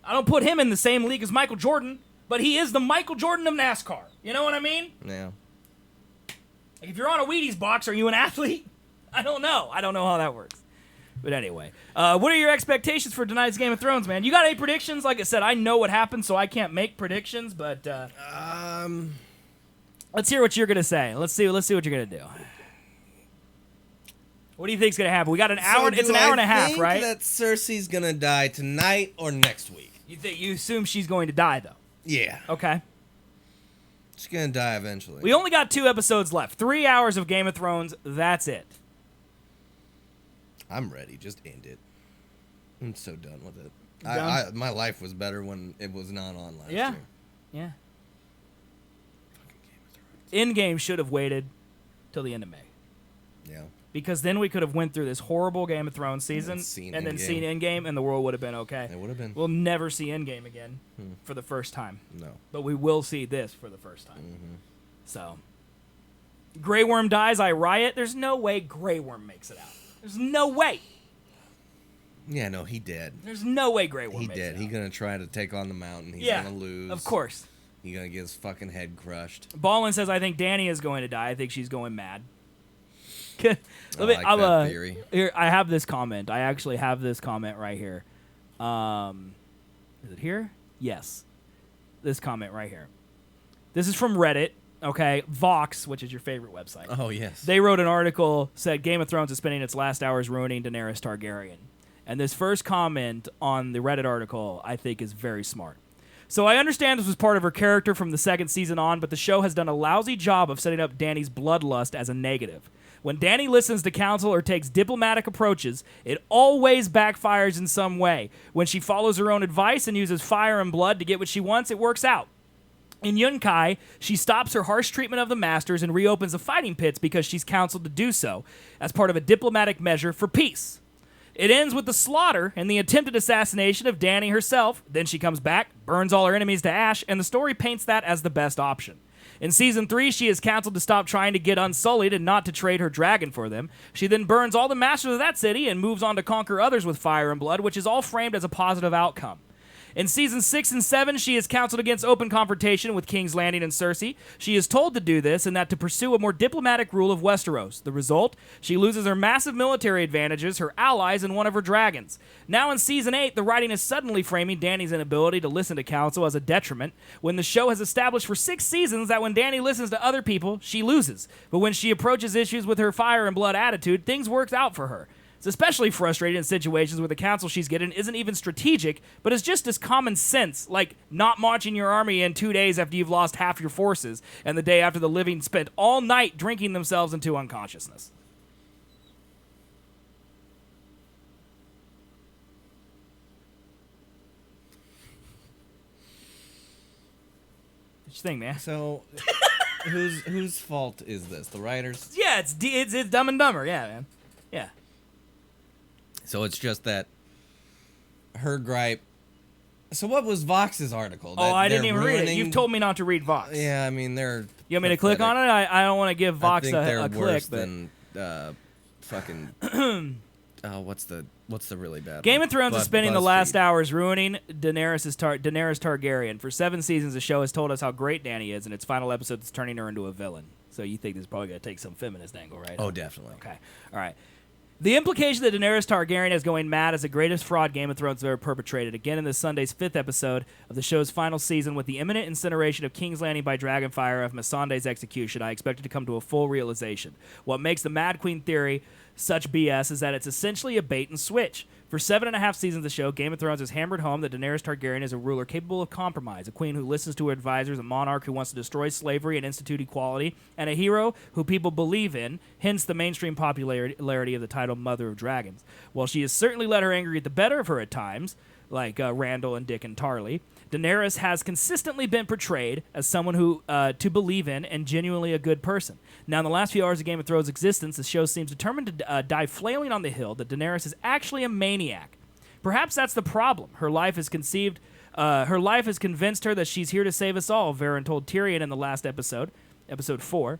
I don't put him in the same league as Michael Jordan, but he is the Michael Jordan of NASCAR. You know what I mean? Yeah. Like, if you're on a Wheaties box, are you an athlete? I don't know. I don't know how that works. But anyway, what are your expectations for tonight's Game of Thrones, man? You got any predictions? Like I said, I know what happened, so I can't make predictions. But let's hear what you're gonna say. Let's see what you're gonna do. What do you think's gonna happen? We got an hour. It's an hour and a half, right? That Cersei's gonna die tonight or next week. You assume she's going to die, though? Yeah. Okay. She's gonna die eventually. We only got 2 episodes left. 3 hours of Game of Thrones. That's it. I'm ready. Just end it. I'm so done with it. Done? My life was better when it was not on last year. Yeah. Endgame should have waited till the end of May. Yeah. Because then we could have went through this horrible Game of Thrones season and then seen Endgame, and the world would have been okay. It would have been. We'll never see Endgame again for the first time. No. But we will see this for the first time. Mm-hmm. So, Grey Worm dies, I riot. There's no way Grey Worm makes it out. There's no way. Yeah, no, he did. There's no way Grey Worm He makes it did. out. He's going to try to take on the mountain. He's Yeah, going to lose. of course. He's going to get his fucking head crushed. Ballin says, I think Dany is going to die. I think she's going mad. I like that theory. Here, I have this comment. I actually have this comment right here. Is it here? Yes. This comment right here. This is from Reddit. Okay, Vox, which is your favorite website. Oh, yes. They wrote an article, said Game of Thrones is spending its last hours ruining Daenerys Targaryen. And this first comment on the Reddit article, I think, is very smart. So I understand this was part of her character from the second season on, but the show has done a lousy job of setting up Dany's bloodlust as a negative. When Dany listens to counsel or takes diplomatic approaches, it always backfires in some way. When she follows her own advice and uses fire and blood to get what she wants, it works out. In Yunkai, she stops her harsh treatment of the Masters and reopens the fighting pits because she's counseled to do so, as part of a diplomatic measure for peace. It ends with the slaughter and the attempted assassination of Dany herself. Then she comes back, burns all her enemies to ash, and the story paints that as the best option. In Season 3, she is counseled to stop trying to get Unsullied and not to trade her dragon for them. She then burns all the Masters of that city and moves on to conquer others with fire and blood, which is all framed as a positive outcome. In Season 6 and 7, she is counseled against open confrontation with King's Landing and Cersei. She is told to do this and that to pursue a more diplomatic rule of Westeros. The result? She loses her massive military advantages, her allies, and one of her dragons. Now in Season 8, the writing is suddenly framing Dany's inability to listen to counsel as a detriment, when the show has established for 6 seasons that when Dany listens to other people, she loses. But when she approaches issues with her fire and blood attitude, things work out for her. It's especially frustrating in situations where the counsel she's getting isn't even strategic, but is just as common sense, like not marching your army in 2 days after you've lost half your forces, and the day after the living spent all night drinking themselves into unconsciousness. What you think, man? So, whose fault is this? The writers? Yeah, it's Dumb and Dumber. Yeah, man. Yeah. So it's just that her gripe. So what was Vox's article? Oh, I didn't even read it. You've told me not to read Vox. Yeah, I mean they're. You want me to click on it? I don't want to give Vox a click. Worse but than fucking. What's the really bad? Game one? of Thrones is spending the last BuzzFeed. hours ruining Daenerys Targaryen. For 7 seasons, the show has told us how great Dany is, and its final episode is turning her into a villain. So you think this is probably going to take some feminist angle, right? Oh, definitely. Okay. All right. The implication that Daenerys Targaryen is going mad is the greatest fraud Game of Thrones has ever perpetrated, again in this Sunday's 5th episode of the show's final season. With the imminent incineration of King's Landing by Dragonfire of Missandei's execution, I expected to come to a full realization. What makes the Mad Queen theory such BS is that it's essentially a bait and switch. For 7.5 seasons of the show, Game of Thrones has hammered home that Daenerys Targaryen is a ruler capable of compromise, a queen who listens to her advisors, a monarch who wants to destroy slavery and institute equality, and a hero who people believe in, hence the mainstream popularity of the title Mother of Dragons. While she has certainly let her anger get the better of her at times, like Randall and Dick and Tarly, Daenerys has consistently been portrayed as someone who to believe in and genuinely a good person. Now, in the last few hours of Game of Thrones' existence, the show seems determined to die flailing on the hill that Daenerys is actually a maniac. Perhaps that's the problem. Her life has convinced her that she's here to save us all, Varen told Tyrion in the last episode, episode 4.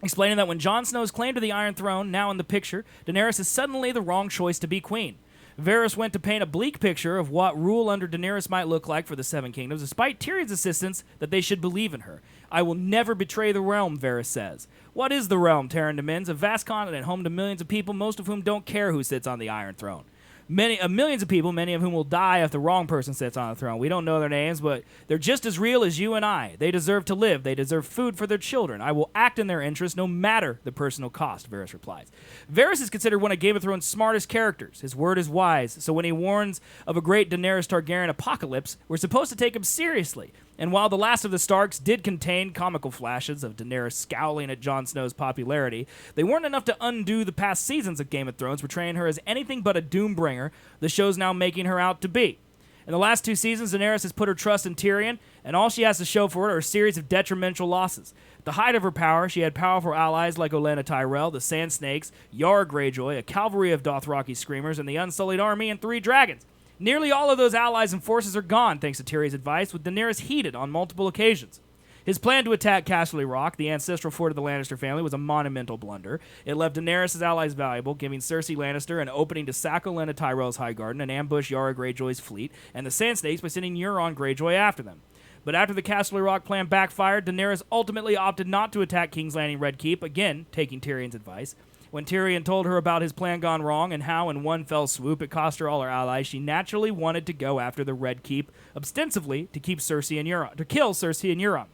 Explaining that when Jon Snow's claim to the Iron Throne, now in the picture, Daenerys is suddenly the wrong choice to be queen. Varys went to paint a bleak picture of what rule under Daenerys might look like for the Seven Kingdoms, despite Tyrion's insistence that they should believe in her. I will never betray the realm, Varys says. What is the realm, Tyrion demands? A vast continent home to millions of people, most of whom don't care who sits on the Iron Throne. Millions of people, many of whom will die if the wrong person sits on the throne. We don't know their names, but they're just as real as you and I. They deserve to live. They deserve food for their children. I will act in their interest no matter the personal cost, Varys replies. Varys is considered one of Game of Thrones' smartest characters. His word is wise, so when he warns of a great Daenerys Targaryen apocalypse, we're supposed to take him seriously. And while The Last of the Starks did contain comical flashes of Daenerys scowling at Jon Snow's popularity, they weren't enough to undo the past seasons of Game of Thrones, portraying her as anything but a doombringer the show's now making her out to be. In the last 2 seasons, Daenerys has put her trust in Tyrion, and all she has to show for it are a series of detrimental losses. At the height of her power, she had powerful allies like Olenna Tyrell, the Sand Snakes, Yara Greyjoy, a cavalry of Dothraki screamers, and the Unsullied Army and 3 dragons. Nearly all of those allies and forces are gone, thanks to Tyrion's advice, with Daenerys heated on multiple occasions. His plan to attack Casterly Rock, the ancestral fort of the Lannister family, was a monumental blunder. It left Daenerys' allies valuable, giving Cersei Lannister an opening to sack Olenna Tyrell's High Garden and ambush Yara Greyjoy's fleet, and the Sand Snakes by sending Euron Greyjoy after them. But after the Casterly Rock plan backfired, Daenerys ultimately opted not to attack King's Landing Red Keep, again taking Tyrion's advice. When Tyrion told her about his plan gone wrong and how in one fell swoop it cost her all her allies, she naturally wanted to go after the Red Keep, ostensibly to kill Cersei and Euron.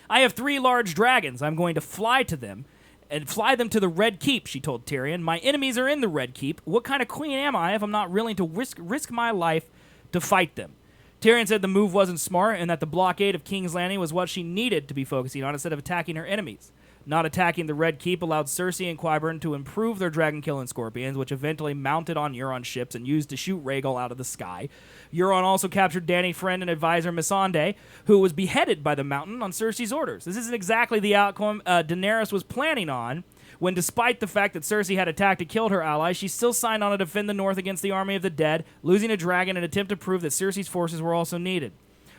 I have 3 large dragons. I'm going to fly to them and fly them to the Red Keep, she told Tyrion. My enemies are in the Red Keep. What kind of queen am I if I'm not willing to risk my life to fight them? Tyrion said the move wasn't smart and that the blockade of King's Landing was what she needed to be focusing on instead of attacking her enemies. Not attacking the Red Keep allowed Cersei and Qyburn to improve their dragon-killing scorpions, which eventually mounted on Euron's ships and used to shoot Rhaegal out of the sky. Euron also captured Dany's friend and advisor Missandei, who was beheaded by the Mountain on Cersei's orders. This isn't exactly the outcome Daenerys was planning on, when despite the fact that Cersei had attacked and killed her allies, she still signed on to defend the North against the army of the dead, losing a dragon in an attempt to prove that Cersei's forces were also needed.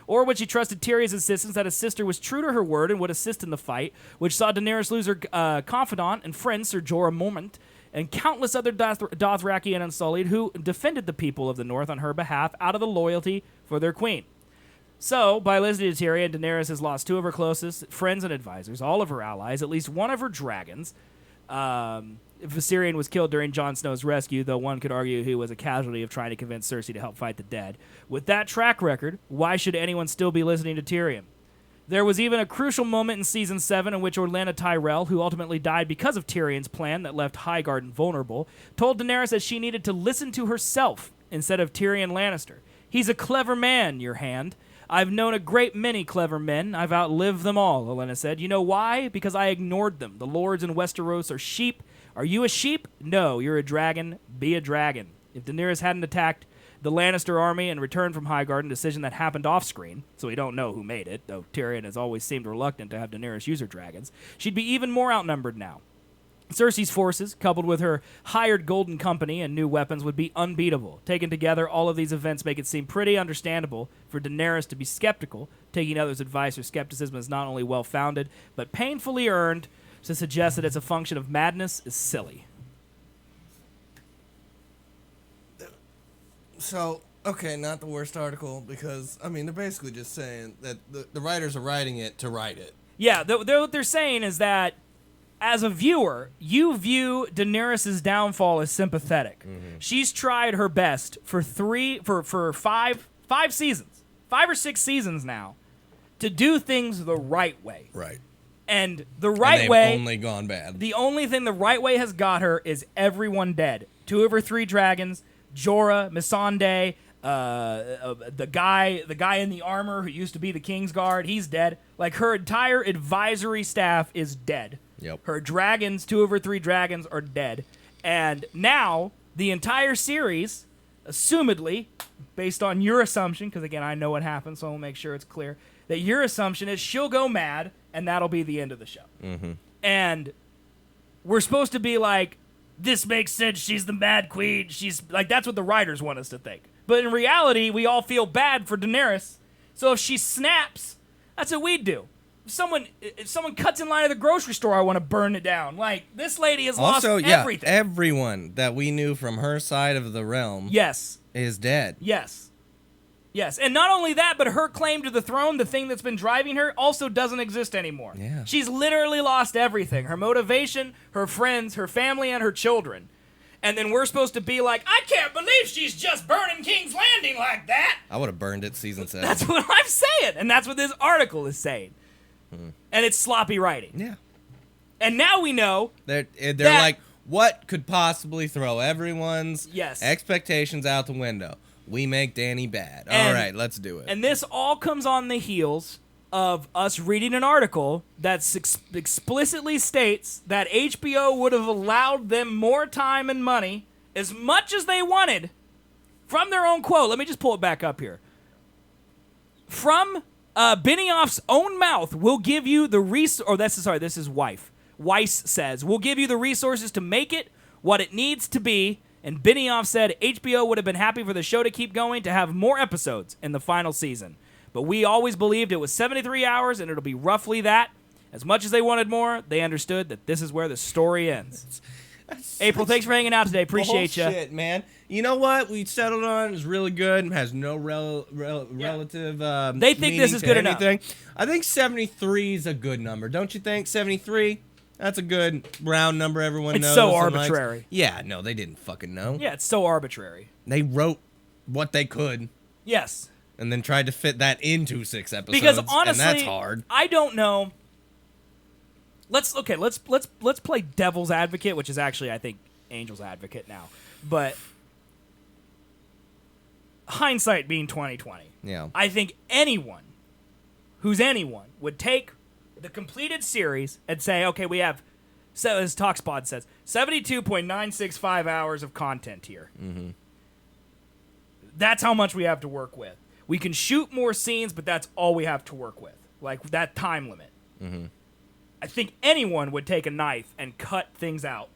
Or when she trusted Tyrion's insistence that his sister was true to her word and would assist in the fight, which saw Daenerys lose her confidant and friend Ser Jorah Mormont, and countless other Dothraki and Unsullied who defended the people of the North on her behalf out of the loyalty for their queen. So, by listening to Tyrion, Daenerys has lost 2 of her closest friends and advisors, all of her allies, at least 1 of her dragons. Viserion was killed during Jon Snow's rescue, though one could argue he was a casualty of trying to convince Cersei to help fight the dead. With that track record, why should anyone still be listening to Tyrion? There was even a crucial moment in Season 7 in which Olenna Tyrell, who ultimately died because of Tyrion's plan that left Highgarden vulnerable, told Daenerys that she needed to listen to herself instead of Tyrion Lannister. He's a clever man, your hand. I've known a great many clever men. I've outlived them all, Olenna said. You know why? Because I ignored them. The lords in Westeros are sheep. Are you a sheep? No, you're a dragon. Be a dragon. If Daenerys hadn't attacked the Lannister army and returned from Highgarden, a decision that happened off-screen, so we don't know who made it, though Tyrion has always seemed reluctant to have Daenerys use her dragons, she'd be even more outnumbered now. Cersei's forces, coupled with her hired Golden Company and new weapons, would be unbeatable. Taken together, all of these events make it seem pretty understandable for Daenerys to be skeptical. Taking others' advice or skepticism is not only well-founded, but painfully earned. To suggest that it's a function of madness is silly. So, okay, not the worst article, because, I mean, they're basically just saying that the writers are writing it to write it. Yeah, what they're saying is that, as a viewer, you view Daenerys' downfall as sympathetic. Mm-hmm. She's tried her best for five seasons, 5 or 6 seasons now, to do things the right way. Right. And the right way... only gone bad. The only thing the right way has got her is everyone dead. 2 of her 3 dragons... Jorah, Missandei, the guy in the armor who used to be the Kingsguard, he's dead. Like, her entire advisory staff is dead. Yep. Her dragons, 2 of her 3 dragons are dead. And now, the entire series, assumedly, based on your assumption, because again, I know what happened, so I'll make sure it's clear, that your assumption is she'll go mad, and that'll be the end of the show. Mm-hmm. And we're supposed to be like, this makes sense, she's the Mad Queen, she's like, that's what the writers want us to think. But in reality, we all feel bad for Daenerys, so if she snaps, that's what we'd do. If someone cuts in line at the grocery store, I want to burn it down. Like, this lady has lost everything. Everyone that we knew from her side of the realm is dead. Yes, and not only that, but her claim to the throne, the thing that's been driving her, also doesn't exist anymore. Yeah. She's literally lost everything. Her motivation, her friends, her family, and her children. And then we're supposed to be like, I can't believe she's just burning King's Landing like that. I would have burned it season 7. That's what I'm saying, and that's what this article is saying. And it's sloppy writing. Yeah. And now we know they're like, what could possibly throw everyone's expectations out the window? We make Dany bad. All right, let's do it. And this all comes on the heels of us reading an article that explicitly states that HBO would have allowed them more time and money, as much as they wanted, from their own quote. Let me just pull it back up here. From Benioff's own mouth, we'll give you the this is wife. Weiss says, we'll give you the resources to make it what it needs to be. And Benioff said HBO would have been happy for the show to keep going, to have more episodes in the final season. But we always believed it was 73 hours, and it'll be roughly that. As much as they wanted more, they understood that this is where the story ends. April, thanks for hanging out today. Appreciate you. Shit, man. You know what? We settled on is really good and has no relative they think this is good enough. I think 73 is a good number. Don't you think? 73? That's a good round number everyone knows. It's so arbitrary. Yeah, no, they didn't fucking know. Yeah, it's so arbitrary. They wrote what they could. Yes. And then tried to fit that into 6 episodes. Because honestly, and that's hard. I don't know. Let's play devil's advocate, which is actually, I think, angel's advocate now. But hindsight being 20/20. Yeah. I think anyone would take the completed series and say, okay, we have, so as TalkSpot says, 72.965 hours of content here. Mm-hmm. That's how much we have to work with. We can shoot more scenes, but that's all we have to work with. Like, that time limit. Mm-hmm. I think anyone would take a knife and cut things out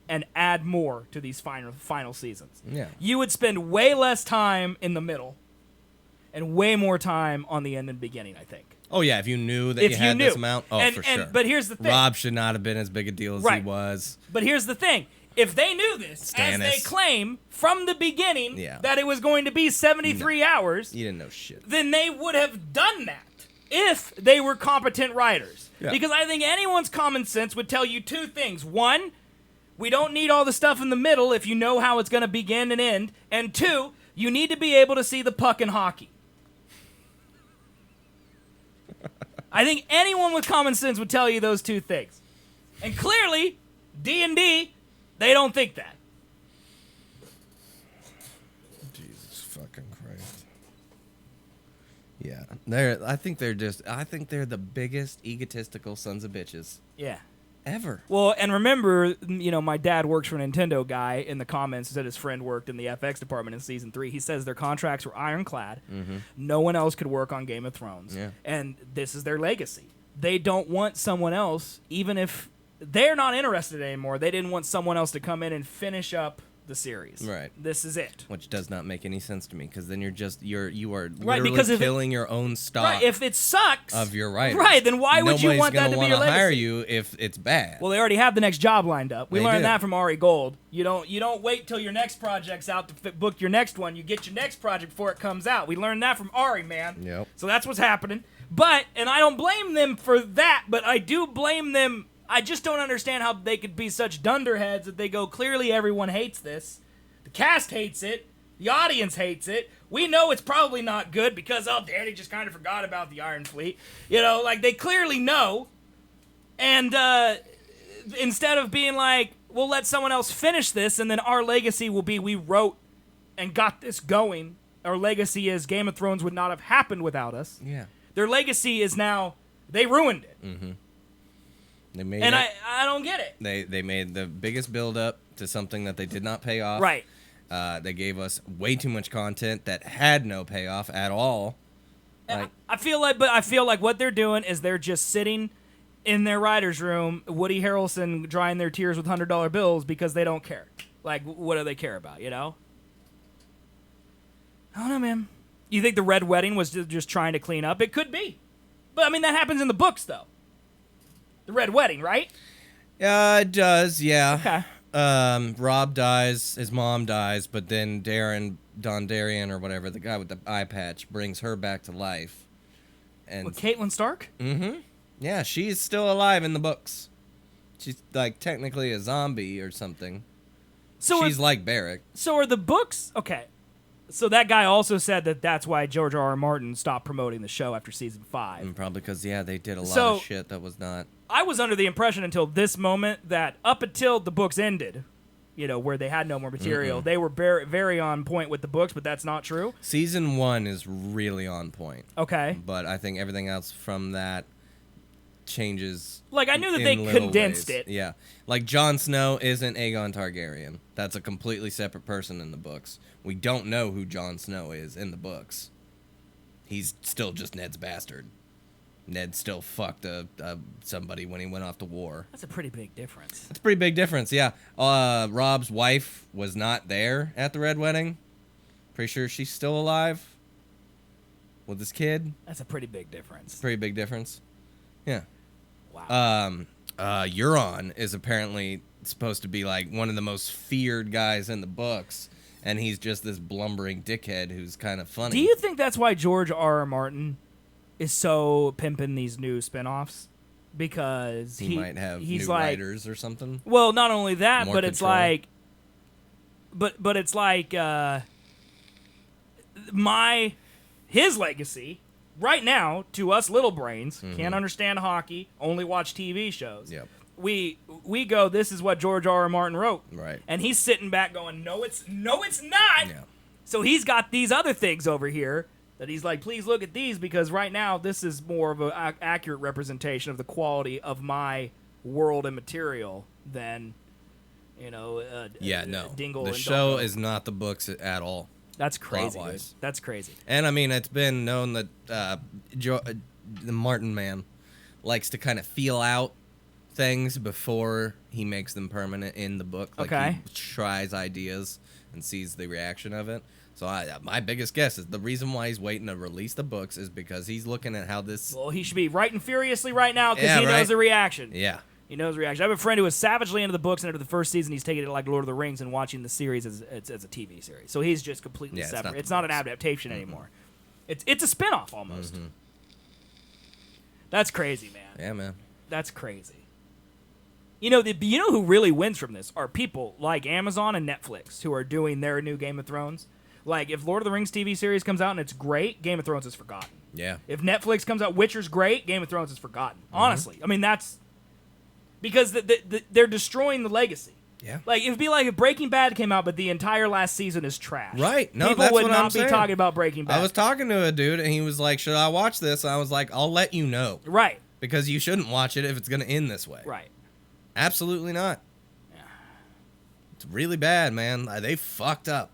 and add more to these final seasons. Yeah. You would spend way less time in the middle and way more time on the end and beginning, I think. Oh, yeah, if you knew that you had this amount. Oh, for sure. But here's the thing. Rob should not have been as big a deal as he was. But here's the thing. If they knew this, as they claim from the beginning, that it was going to be 73 hours, you didn't know shit. Then they would have done that if they were competent writers. Yeah. Because I think anyone's common sense would tell you 2 things. 1, we don't need all the stuff in the middle if you know how it's going to begin and end. And 2, you need to be able to see the puck in hockey. I think anyone with common sense would tell you those two things. And clearly, D&D, they don't think that. Jesus fucking Christ. Yeah. I think they're the biggest egotistical sons of bitches Yeah. ever. Well, and remember, my dad works for a Nintendo guy. In the comments, said his friend worked in the FX department in season 3. He says their contracts were ironclad. Mm-hmm. No one else could work on Game of Thrones. Yeah. And this is their legacy. They don't want someone else, even if they're not interested anymore. They didn't want someone else to come in and finish up the series. Right. This is it. Which does not make any sense to me, because then you are Right, literally because killing your own stock Right, if it sucks of your writers. Right, then why would you want that to be your Nobody's going to want to hire legacy? you if it's bad. Well, they already have the next job lined up. We They learned do. that from Ari Gold. You don't wait till your next project's out to book your next one. You get your next project before it comes out. We learned that from Ari, man. Yep. So that's what's happening. And I don't blame them for that, but I do blame them. I just don't understand how they could be such dunderheads that they go, clearly everyone hates this. The cast hates it. The audience hates it. We know it's probably not good because, Danny just kind of forgot about the Iron Fleet. They clearly know. And instead of being like, we'll let someone else finish this, and then our legacy will be we wrote and got this going. Our legacy is Game of Thrones would not have happened without us. Yeah. Their legacy is now they ruined it. Mm-hmm. They made And it. I don't get it. They made the biggest build up to something that they did not pay off. Right. They gave us way too much content that had no payoff at all. Like, I feel like what they're doing is they're just sitting in their writer's room, Woody Harrelson drying their tears with $100 bills because they don't care. Like, what do they care about, I don't know, man. You think the Red Wedding was just trying to clean up? It could be. But, that happens in the books, though. The Red Wedding, right? it does, yeah. Okay. Rob dies, his mom dies, but then Dondarrion or whatever, the guy with the eye patch, brings her back to life. And With Caitlin Stark? Mm-hmm. Yeah, she's still alive in the books. She's technically a zombie or something. So she's like Barrack. So are the books... Okay. So that guy also said that that's why George R.R. Martin stopped promoting the show after season 5. And probably because, they did a lot So- of shit that was not... I was under the impression until this moment that up until the books ended, where they had no more material, they were very, very on point with the books, but that's not true. Season 1 is really on point. Okay. But I think everything else from that changes. I knew that in they little condensed ways. it. Yeah. Like Jon Snow isn't Aegon Targaryen. That's a completely separate person in the books. We don't know who Jon Snow is in the books. He's still just Ned's bastard. Ned still fucked somebody when he went off to war. That's a pretty big difference. That's a pretty big difference, yeah. Rob's wife was not there at the Red Wedding. Pretty sure she's still alive with his kid. That's a pretty big difference. Pretty big difference. Yeah. Wow. Euron is apparently supposed to be one of the most feared guys in the books, and he's just this blumbering dickhead who's kind of funny. Do you think that's why George R.R. Martin is so pimping these new spinoffs? Because he might have he's new writers or something? Well, not only that, More but control. it's but it's his legacy right now to us little brains can't understand hockey, only watch TV shows. Yep. We go, this is what George R.R. Martin wrote. Right. And he's sitting back going, no, it's not. Yeah. So he's got these other things over here that he's like, please look at these because right now this is more of an accurate representation of the quality of my world and material than, Dingle The and show Dumbo. is not the books at all. That's crazy. plot-wise. Dude. That's crazy. And it's been known that the Martin man likes to kind of feel out things before he makes them permanent in the book. Okay. He tries ideas and sees the reaction of it. So my biggest guess is the reason why he's waiting to release the books is because he's looking at how this... Well, he should be writing furiously right now because Yeah, he right. knows the reaction. Yeah. He knows the reaction. I have a friend who was savagely into the books, and after the first season, he's taking it like Lord of the Rings and watching the series as a TV series. So he's just completely separate. It's not an adaptation anymore. It's a spin-off almost. That's crazy, man. Yeah, man. That's crazy. You know who really wins from this are people like Amazon and Netflix who are doing their new Game of Thrones. Like, if Lord of the Rings TV series comes out and it's great, Game of Thrones is forgotten. Yeah. If Netflix comes out, Witcher's great, Game of Thrones is forgotten. Honestly. I mean, that's because they're destroying the legacy. Yeah. Like, it'd be like if Breaking Bad came out, but the entire last season is trash. Right. No, People that's would what not I'm be saying. talking about Breaking Bad. I was talking to a dude, and he was like, should I watch this? I was like, I'll let you know. Right. Because you shouldn't watch it if it's going to end this way. Right. Absolutely not. Yeah. It's really bad, man. They fucked up.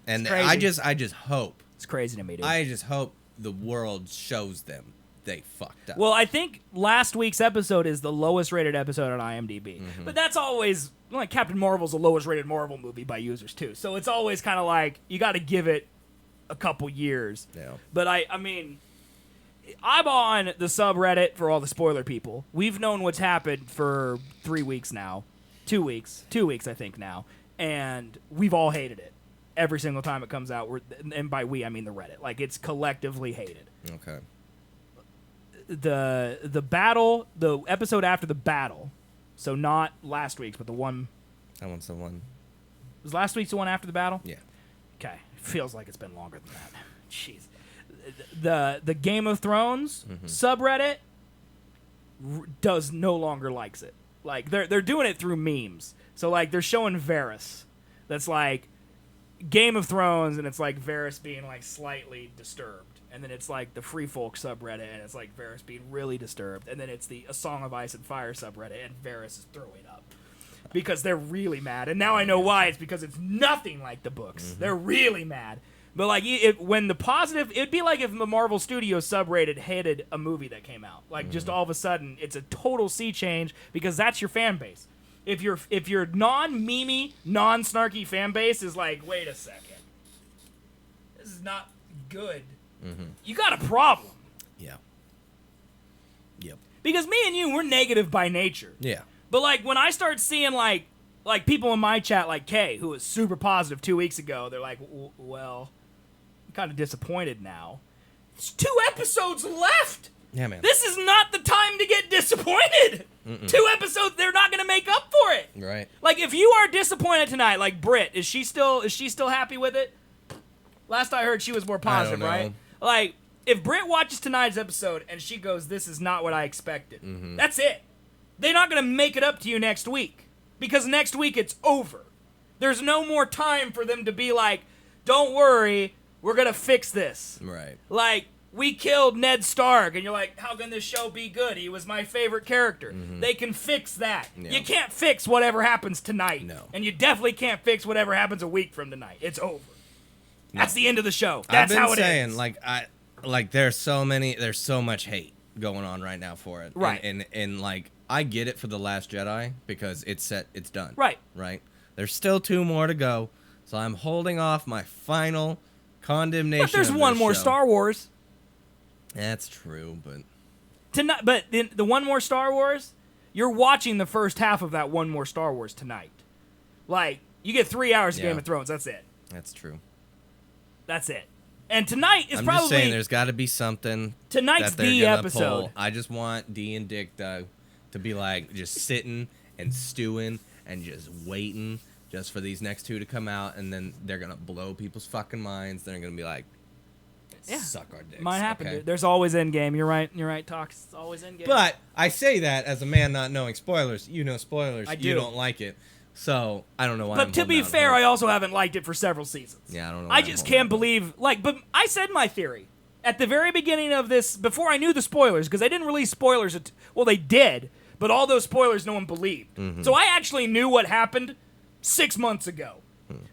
And It's crazy. I just hope. It's crazy to me, dude. I just hope the world shows them they fucked up. Well, I think last week's episode is the lowest rated episode on IMDb. But that's always, like, Captain Marvel's the lowest rated Marvel movie by users, too. So it's always kind of like, you got to give it a couple years. Yeah. But I mean, I'm on the subreddit for all the spoiler people. We've known what's happened for 3 weeks now. 2 weeks. 2 weeks, I think, now. And we've all hated it. Every single time it comes out. And by we, I mean the Reddit. Like, it's collectively hated. Okay. The battle, the episode after the battle, so not last week's, but the one. That one's the one. Was last week's the one after the battle? Yeah. Okay, feels like it's been longer than that. Jeez, the Game of Thrones subreddit does no longer likes it. Like they're doing it through memes. So like they're showing Varys, that's like Game of Thrones, and it's like Varys being like slightly disturbed. And then it's like the Free Folk subreddit, and it's like Varys being really disturbed. And then it's the A Song of Ice and Fire subreddit, and Varys is throwing up. Because they're really mad. And now I know why. It's because it's nothing like the books. They're really mad. But like, when the positive, it'd be like if the Marvel Studios subreddit hated a movie that came out. Like, just all of a sudden, it's a total sea change, because that's your fan base. If your non-memey, non-snarky fan base is like, wait a second, this is not good. You got a problem. Yeah. Yep. Because me and you, we're negative by nature. Yeah. But like when I start seeing like people in my chat, like Kay, who was super positive 2 weeks ago, they're like, well, I'm kind of disappointed now. There's 2 episodes left. Yeah, man. This is not the time to get disappointed. 2 episodes, they're not going to make up for it. Right. Like if you are disappointed tonight, like Britt, is she still happy with it? Last I heard, she was more positive, I don't know. right? Like, if Britt watches tonight's episode and she goes, this is not what I expected, that's it. They're not going to make it up to you next week. Because next week it's over. There's no more time for them to be like, don't worry, we're going to fix this. Right. Like, we killed Ned Stark, and you're like, how can this show be good? He was my favorite character. They can fix that. Yeah. You can't fix whatever happens tonight. No. And you definitely can't fix whatever happens a week from tonight. It's over. That's the end of the show. That's I've been how it saying, is. there's so much hate going on right now for it. Right. And like, I get it for The Last Jedi because it's done. Right. Right. There's still 2 more to go, so I'm holding off my final condemnation. But there's of one this more show. Star Wars. That's true, but Tonight, but the one more Star Wars, you're watching the first half of that one more Star Wars tonight. Like, you get 3 hours of Yeah. Game of Thrones. That's it. that's true. That's it. And tonight is I'm probably just saying there's got to be something. tonight's that they're the gonna episode. pull. I just want D and Dick though to be like just sitting and stewing and just waiting just for these next 2 to come out, and then they're gonna blow people's fucking minds. They're gonna be like, suck our dicks. Might happen, okay? dude. There's always Endgame. You're right, Talks. It's always Endgame. But I say that as a man not knowing spoilers. You know spoilers. I You do. don't like it. So I don't know why. But to be fair, I also haven't liked it for several seasons. Yeah, I don't know. I just can't believe, but I said my theory at the very beginning of this, before I knew the spoilers, because they didn't release spoilers. Well, they did, but all those spoilers no one believed. So I actually knew what happened 6 months ago.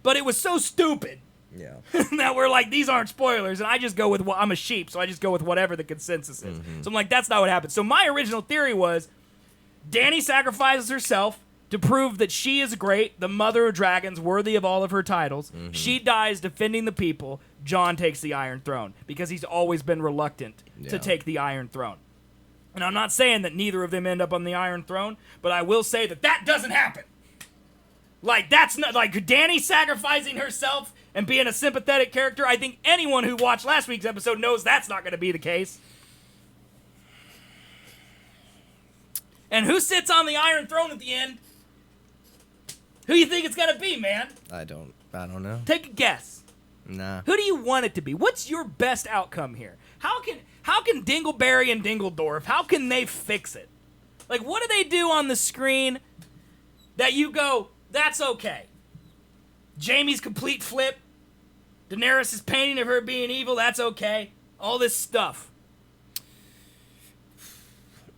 But it was so stupid Yeah. that we're like, these aren't spoilers, and I just go with I'm a sheep, so I just go with whatever the consensus is. So I'm like, that's not what happened. So my original theory was Dany sacrifices herself to prove that she is great, the mother of dragons, worthy of all of her titles. She dies defending the people. Jon takes the Iron Throne because he's always been reluctant to Yeah. take the Iron Throne. And I'm not saying that neither of them end up on the Iron Throne, but I will say that doesn't happen. Like, that's not, like, Dany sacrificing herself and being a sympathetic character, I think anyone who watched last week's episode knows that's not going to be the case. And who sits on the Iron Throne at the end? Who you think it's going to be, man? I don't know. Take a guess. Nah. Who do you want it to be? What's your best outcome here? How can Dingleberry and Dingledorf, how can they fix it? Like, what do they do on the screen that you go, that's okay? Jaime's complete flip. Daenerys' painting of her being evil, that's okay. All this stuff.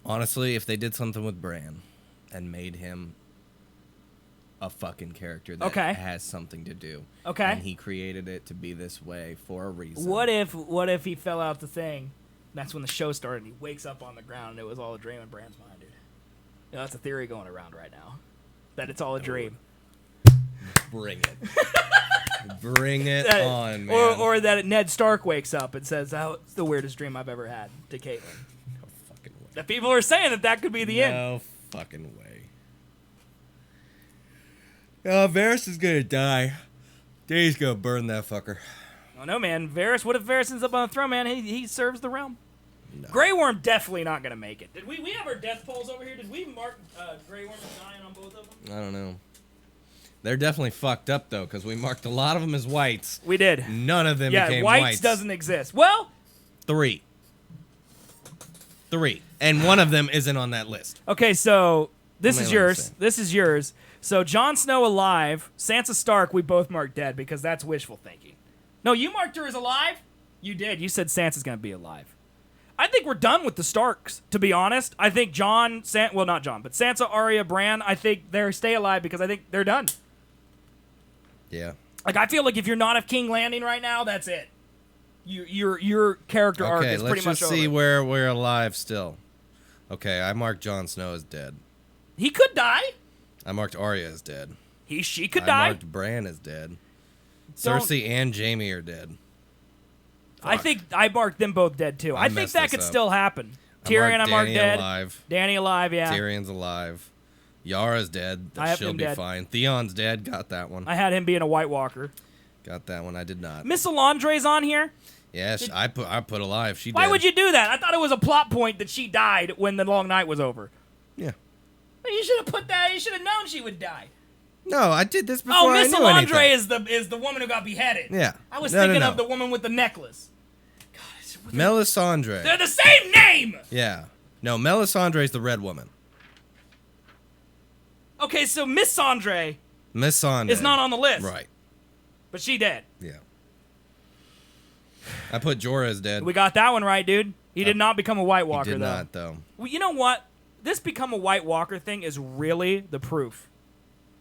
Honestly, if they did something with Bran and made him a fucking character that has something to do. Okay. And he created it to be this way for a reason. What if he fell out the thing? That's when the show started and he wakes up on the ground and it was all a dream in Bran's mind, dude. You know, that's a theory going around right now. That it's all a dream. Bring it. Bring it on, man. Or that Ned Stark wakes up and says, "Oh, it's the weirdest dream I've ever had," to Caitlyn. No fucking way. That people are saying that could be the end. No fucking way. Varys is gonna die. He's gonna burn that fucker. Oh no, man. Varys. What if Varys ends up on the throne, man? He serves the realm. No. Grey Worm definitely not gonna make it. Did we have our death polls over here? Did we mark Grey Worm as dying on both of them? I don't know. They're definitely fucked up though, because we marked a lot of them as whites. We did. None of them became whites. whites. Doesn't exist. Well, 3. And one of them isn't on that list. okay, so this Let is me yours. understand. This is yours. So Jon Snow alive, Sansa Stark we both marked dead because that's wishful thinking. No, you marked her as alive? You did. You said Sansa's going to be alive. I think we're done with the Starks, to be honest. I think not Jon, but Sansa, Arya, Bran, I think they stay alive because I think they're done. Yeah. Like, I feel like if you're not of King Landing right now, that's it. Your character arc is pretty much over. Okay, let's just see where we're alive still. Okay, I marked Jon Snow as dead. He could die. I marked Arya as dead. She could I die. marked Bran as dead. Don't- Cersei and Jaime are dead. I think I marked them both dead too. I think messed that this could up. still happen. Tyrion, I marked Dany dead. alive. Dany alive, yeah. Tyrion's alive. Yara's dead. I have She'll him be dead. fine. Theon's dead. Got that one. I had him being a White Walker. Got that one. I did not. Miss Alandre's on here. Yeah, I put alive. She Why dead. would you do that? I thought it was a plot point that she died when the long night was over. Yeah. You should have put that. You should have known she would die. No, I did this before Oh, I Miss knew Alandre anything. is the woman who got beheaded. Yeah. I was No, thinking no. of the woman with the necklace. Melisandre. They're the same name. Yeah. No, Melisandre's the red woman. Okay, so Miss Sandre Miss Sandre is not on the list. Right. But she dead. Yeah. I put Jorah as dead. We got that one right, dude. He did not become a White Walker, He did though. not, though. Well, you know what? This become a White Walker thing is really the proof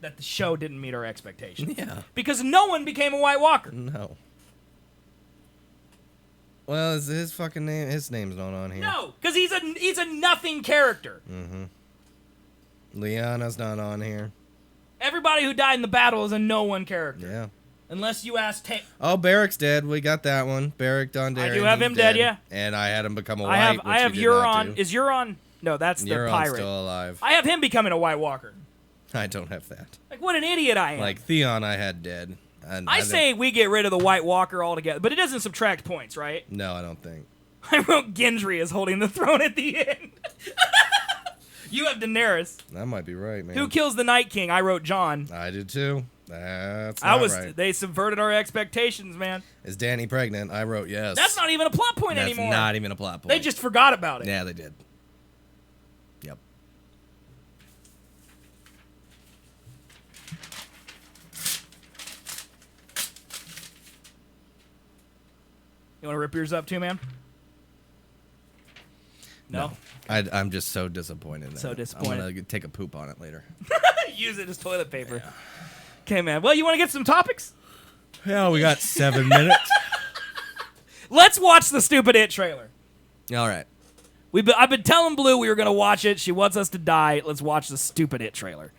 that the show didn't meet our expectations. Yeah. Because no one became a White Walker. No. Well, is his fucking name? His name's not on here. No, because he's a nothing character. Lyanna's not on here. Everybody who died in the battle is a no one character. Yeah. Unless you ask Oh, Barrick's dead. We got that one. Barrick Dondarrion. I do have he's him dead, yeah. And I had him become a white. I have which he did not Euron. do. Is Euron? No, that's the Euron's pirate. still alive. I have him becoming a White Walker. I don't have that. Like, what an idiot I am. Like Theon, I had dead. And I say we get rid of the White Walker altogether, but it doesn't subtract points, right? No, I don't think. I wrote Gendry as holding the throne at the end. You have Daenerys. That might be right, man. Who kills the Night King? I wrote Jon. I did too. That's not right. They subverted our expectations, man. Is Dany pregnant? I wrote yes. That's not even a plot point That's anymore. not even a plot point. They just forgot about it. Yeah, they did. Yep. You want to rip yours up too, man? No. I'm just so disappointed. in So it. disappointed. I'm gonna take a poop on it later. Use it as toilet paper. Okay, man. Well, you want to get some topics? Yeah, we got 7 minutes. Let's watch the stupid It trailer. All right. I've been telling Blue we were going to watch it. She wants us to die. Let's watch the stupid It trailer.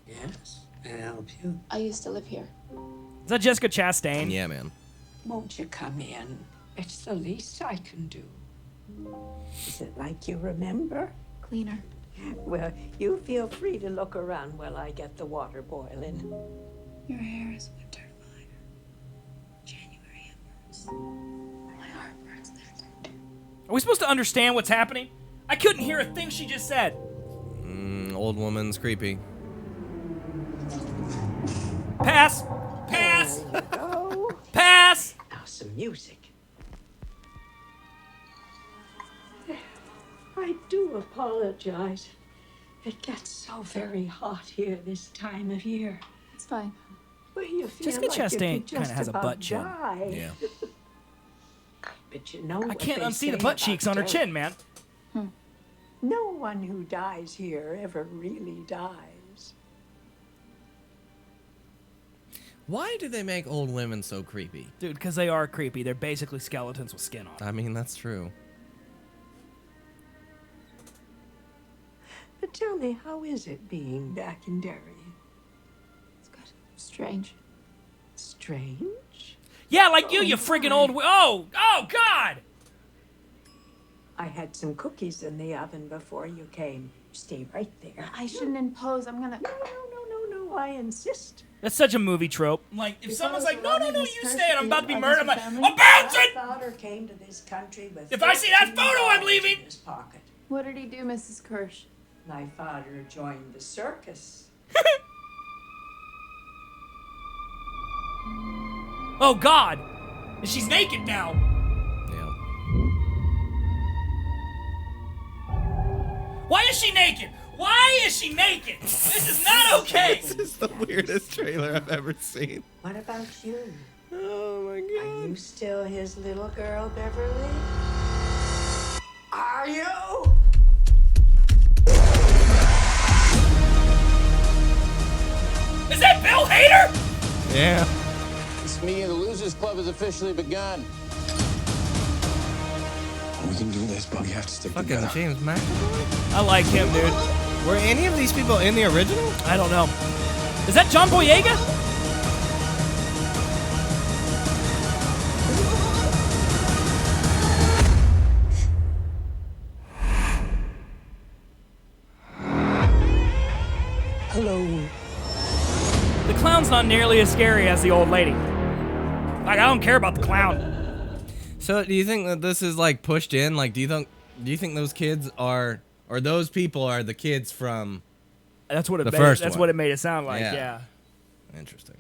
Yes, can I help you? I used to live here. Is that Jessica Chastain? Yeah, man. Won't you come in? It's the least I can do. Is it like you remember? Cleaner. Well, you feel free to look around while I get the water boiling. Your hair is winter fire. January embers. My heart burns there. Are we supposed to understand what's happening? I couldn't hear a thing she just said. Old woman's creepy. Pass. Pass. There you go. music. I do apologize. It gets so very hot here this time of year. It's fine. Where you feel Jessica like you Chastain could just kinda has a about butt chin. die. Yeah. But you know I what can't they unsee say the butt about cheeks on her death. chin, man. No one who dies here ever really dies. Why do they make old women so creepy? Dude, because they are creepy. They're basically skeletons with skin on. I mean, that's true. But tell me, how is it being back in Derry? It's good. Strange. Strange? Yeah, like you friggin' old. Oh, God! I had some cookies in the oven before you came. Stay right there. I shouldn't impose. I'm gonna. No, I insist. That's such a movie trope. Like, if someone's like, no, you stay, and I'm about to be murdered, I'm like, I'm My bouncing! father came to this country with If I see that photo, I'm leaving! in his pocket. What did he do, Mrs. Kirsch? My father joined the circus. Oh, God! And she's naked now. Yeah. Why is she naked? Why is she naked? This is not okay! This is the weirdest trailer I've ever seen. What about you? Oh my Are god. you still his little girl, Beverly? Are you? Is that Bill Hader? Yeah. This meeting of the Losers Club has officially begun. We can do this, but we have to stick Fucking together. James McAvoy. I like him, dude. Were any of these people in the original? I don't know. Is that John Boyega? Hello. The clown's not nearly as scary as the old lady. Like, I don't care about the clown. So do you think that this is like pushed in? Like, do you think those kids are, or those people are the kids from? That's what it The made. first That's one. what it made it sound like. Yeah. Yeah. Interesting.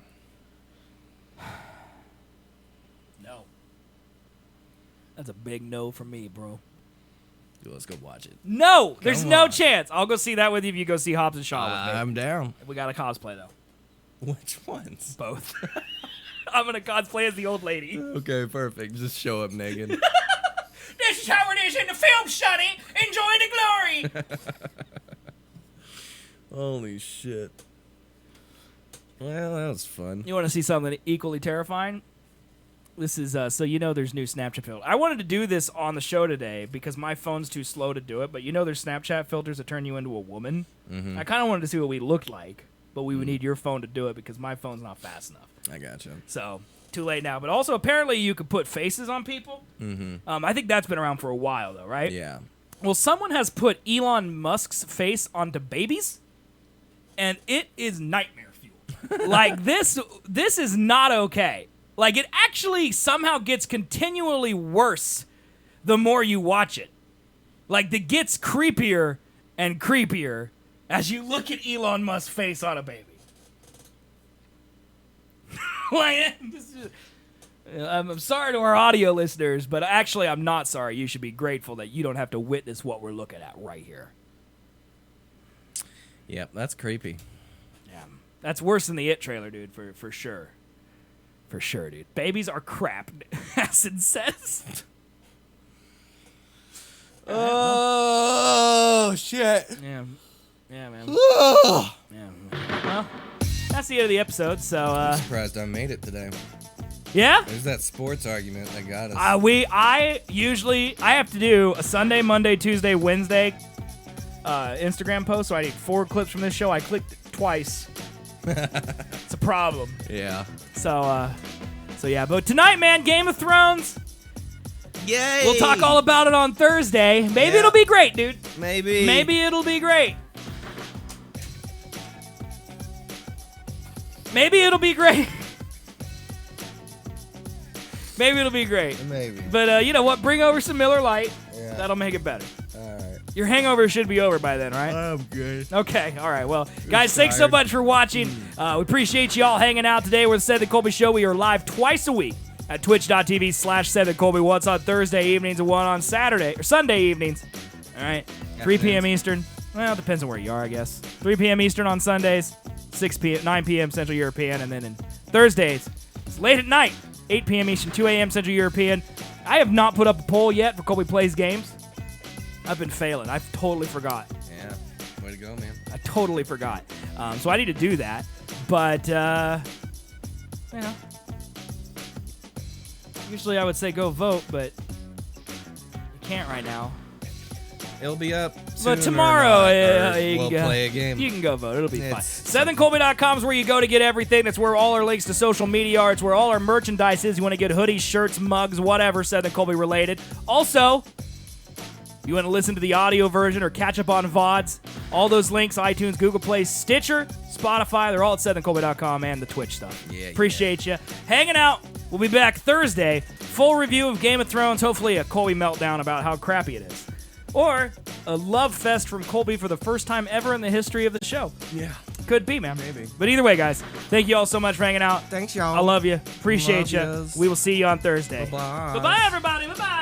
No. That's a big no for me, bro. Dude, let's go watch it. No, there's Come no on. chance. I'll go see that with you if you go see Hobbs and Shaw with me. I'm down. We got to cosplay though. Which ones? Both. I'm gonna cosplay as the old lady. Okay, perfect. Just show up naked. This is how it is in the film, Sonny. Enjoy the glory. Holy shit. Well, that was fun. You want to see something equally terrifying? This is so there's new Snapchat filter. I wanted to do this on the show today because my phone's too slow to do it. But there's Snapchat filters that turn you into a woman. Mm-hmm. I kind of wanted to see what we looked like, but we would need your phone to do it because my phone's not fast enough. I gotcha. So too late now. But also apparently you could put faces on people. Mm-hmm. I think that's been around for a while though, right? Yeah. Well, someone has put Elon Musk's face onto babies, and it is nightmare fuel. Like this is not okay. Like it actually somehow gets continually worse the more you watch it. Like it gets creepier and creepier as you look at Elon Musk's face on a baby. Like, I'm sorry to our audio listeners, but actually I'm not sorry. You should be grateful that you don't have to witness what we're looking at right here. Yep, that's creepy. Yeah, that's worse than the It trailer, dude, for sure. For sure, dude. Babies are crap, Acid says. Oh, shit. Yeah, man. Yeah. Well, that's the end of the episode. So, Surprised I made it today. yeah. There's that sports argument that got us. I have to do a Sunday, Monday, Tuesday, Wednesday Instagram post, so I need 4 clips from this show. I clicked it twice. It's a problem. Yeah. So yeah. But tonight, man, Game of Thrones. Yay! We'll talk all about it on Thursday. Maybe Yeah. it'll be great, dude. Maybe. Maybe it'll be great. Maybe it'll be great. Maybe it'll be great. Maybe. But you know what? Bring over some Miller Lite. Yeah. That'll make it better. All right. Your hangover should be over by then, right? I'm good. Okay, all right. Well, guys, thanks so much for watching. We appreciate you all hanging out today. We're the Seth and Colby Show. We are live twice a week, at twitch.tv/SethandColby. What's on Thursday evenings and one on Saturday or Sunday evenings. All right, 3 p.m. Eastern. Well, it depends on where you are, I guess. 3 p.m. Eastern on Sundays, 9 p.m. Central European, and then in Thursdays, it's late at night, 8 p.m. Eastern, 2 a.m. Central European. I have not put up a poll yet for Colby Plays Games. I've been failing. I totally forgot. Yeah, way to go, man. I totally forgot. So I need to do that. But, you know, usually I would say go vote, but you can't right now. It'll be up soon. But tomorrow, we'll play a game. You can go vote. It'll be fun. It's SethandColby.com is where you go to get everything. That's where all our links to social media are. It's where all our merchandise is. You want to get hoodies, shirts, mugs, whatever, Seth and Colby related. Also, you want to listen to the audio version or catch up on VODs, all those links, iTunes, Google Play, Stitcher, Spotify, they're all at SethandColby.com and the Twitch stuff. Yeah, Appreciate you hanging out. We'll be back Thursday. Full review of Game of Thrones. Hopefully a Colby meltdown about how crappy it is. Or a love fest from Colby for the first time ever in the history of the show. Yeah. Could be, man. Maybe. But either way, guys, thank you all so much for hanging out. Thanks, y'all. I love you. Appreciate you. Love yous. We will see you on Thursday. Bye-bye. Bye-bye, everybody. Bye-bye.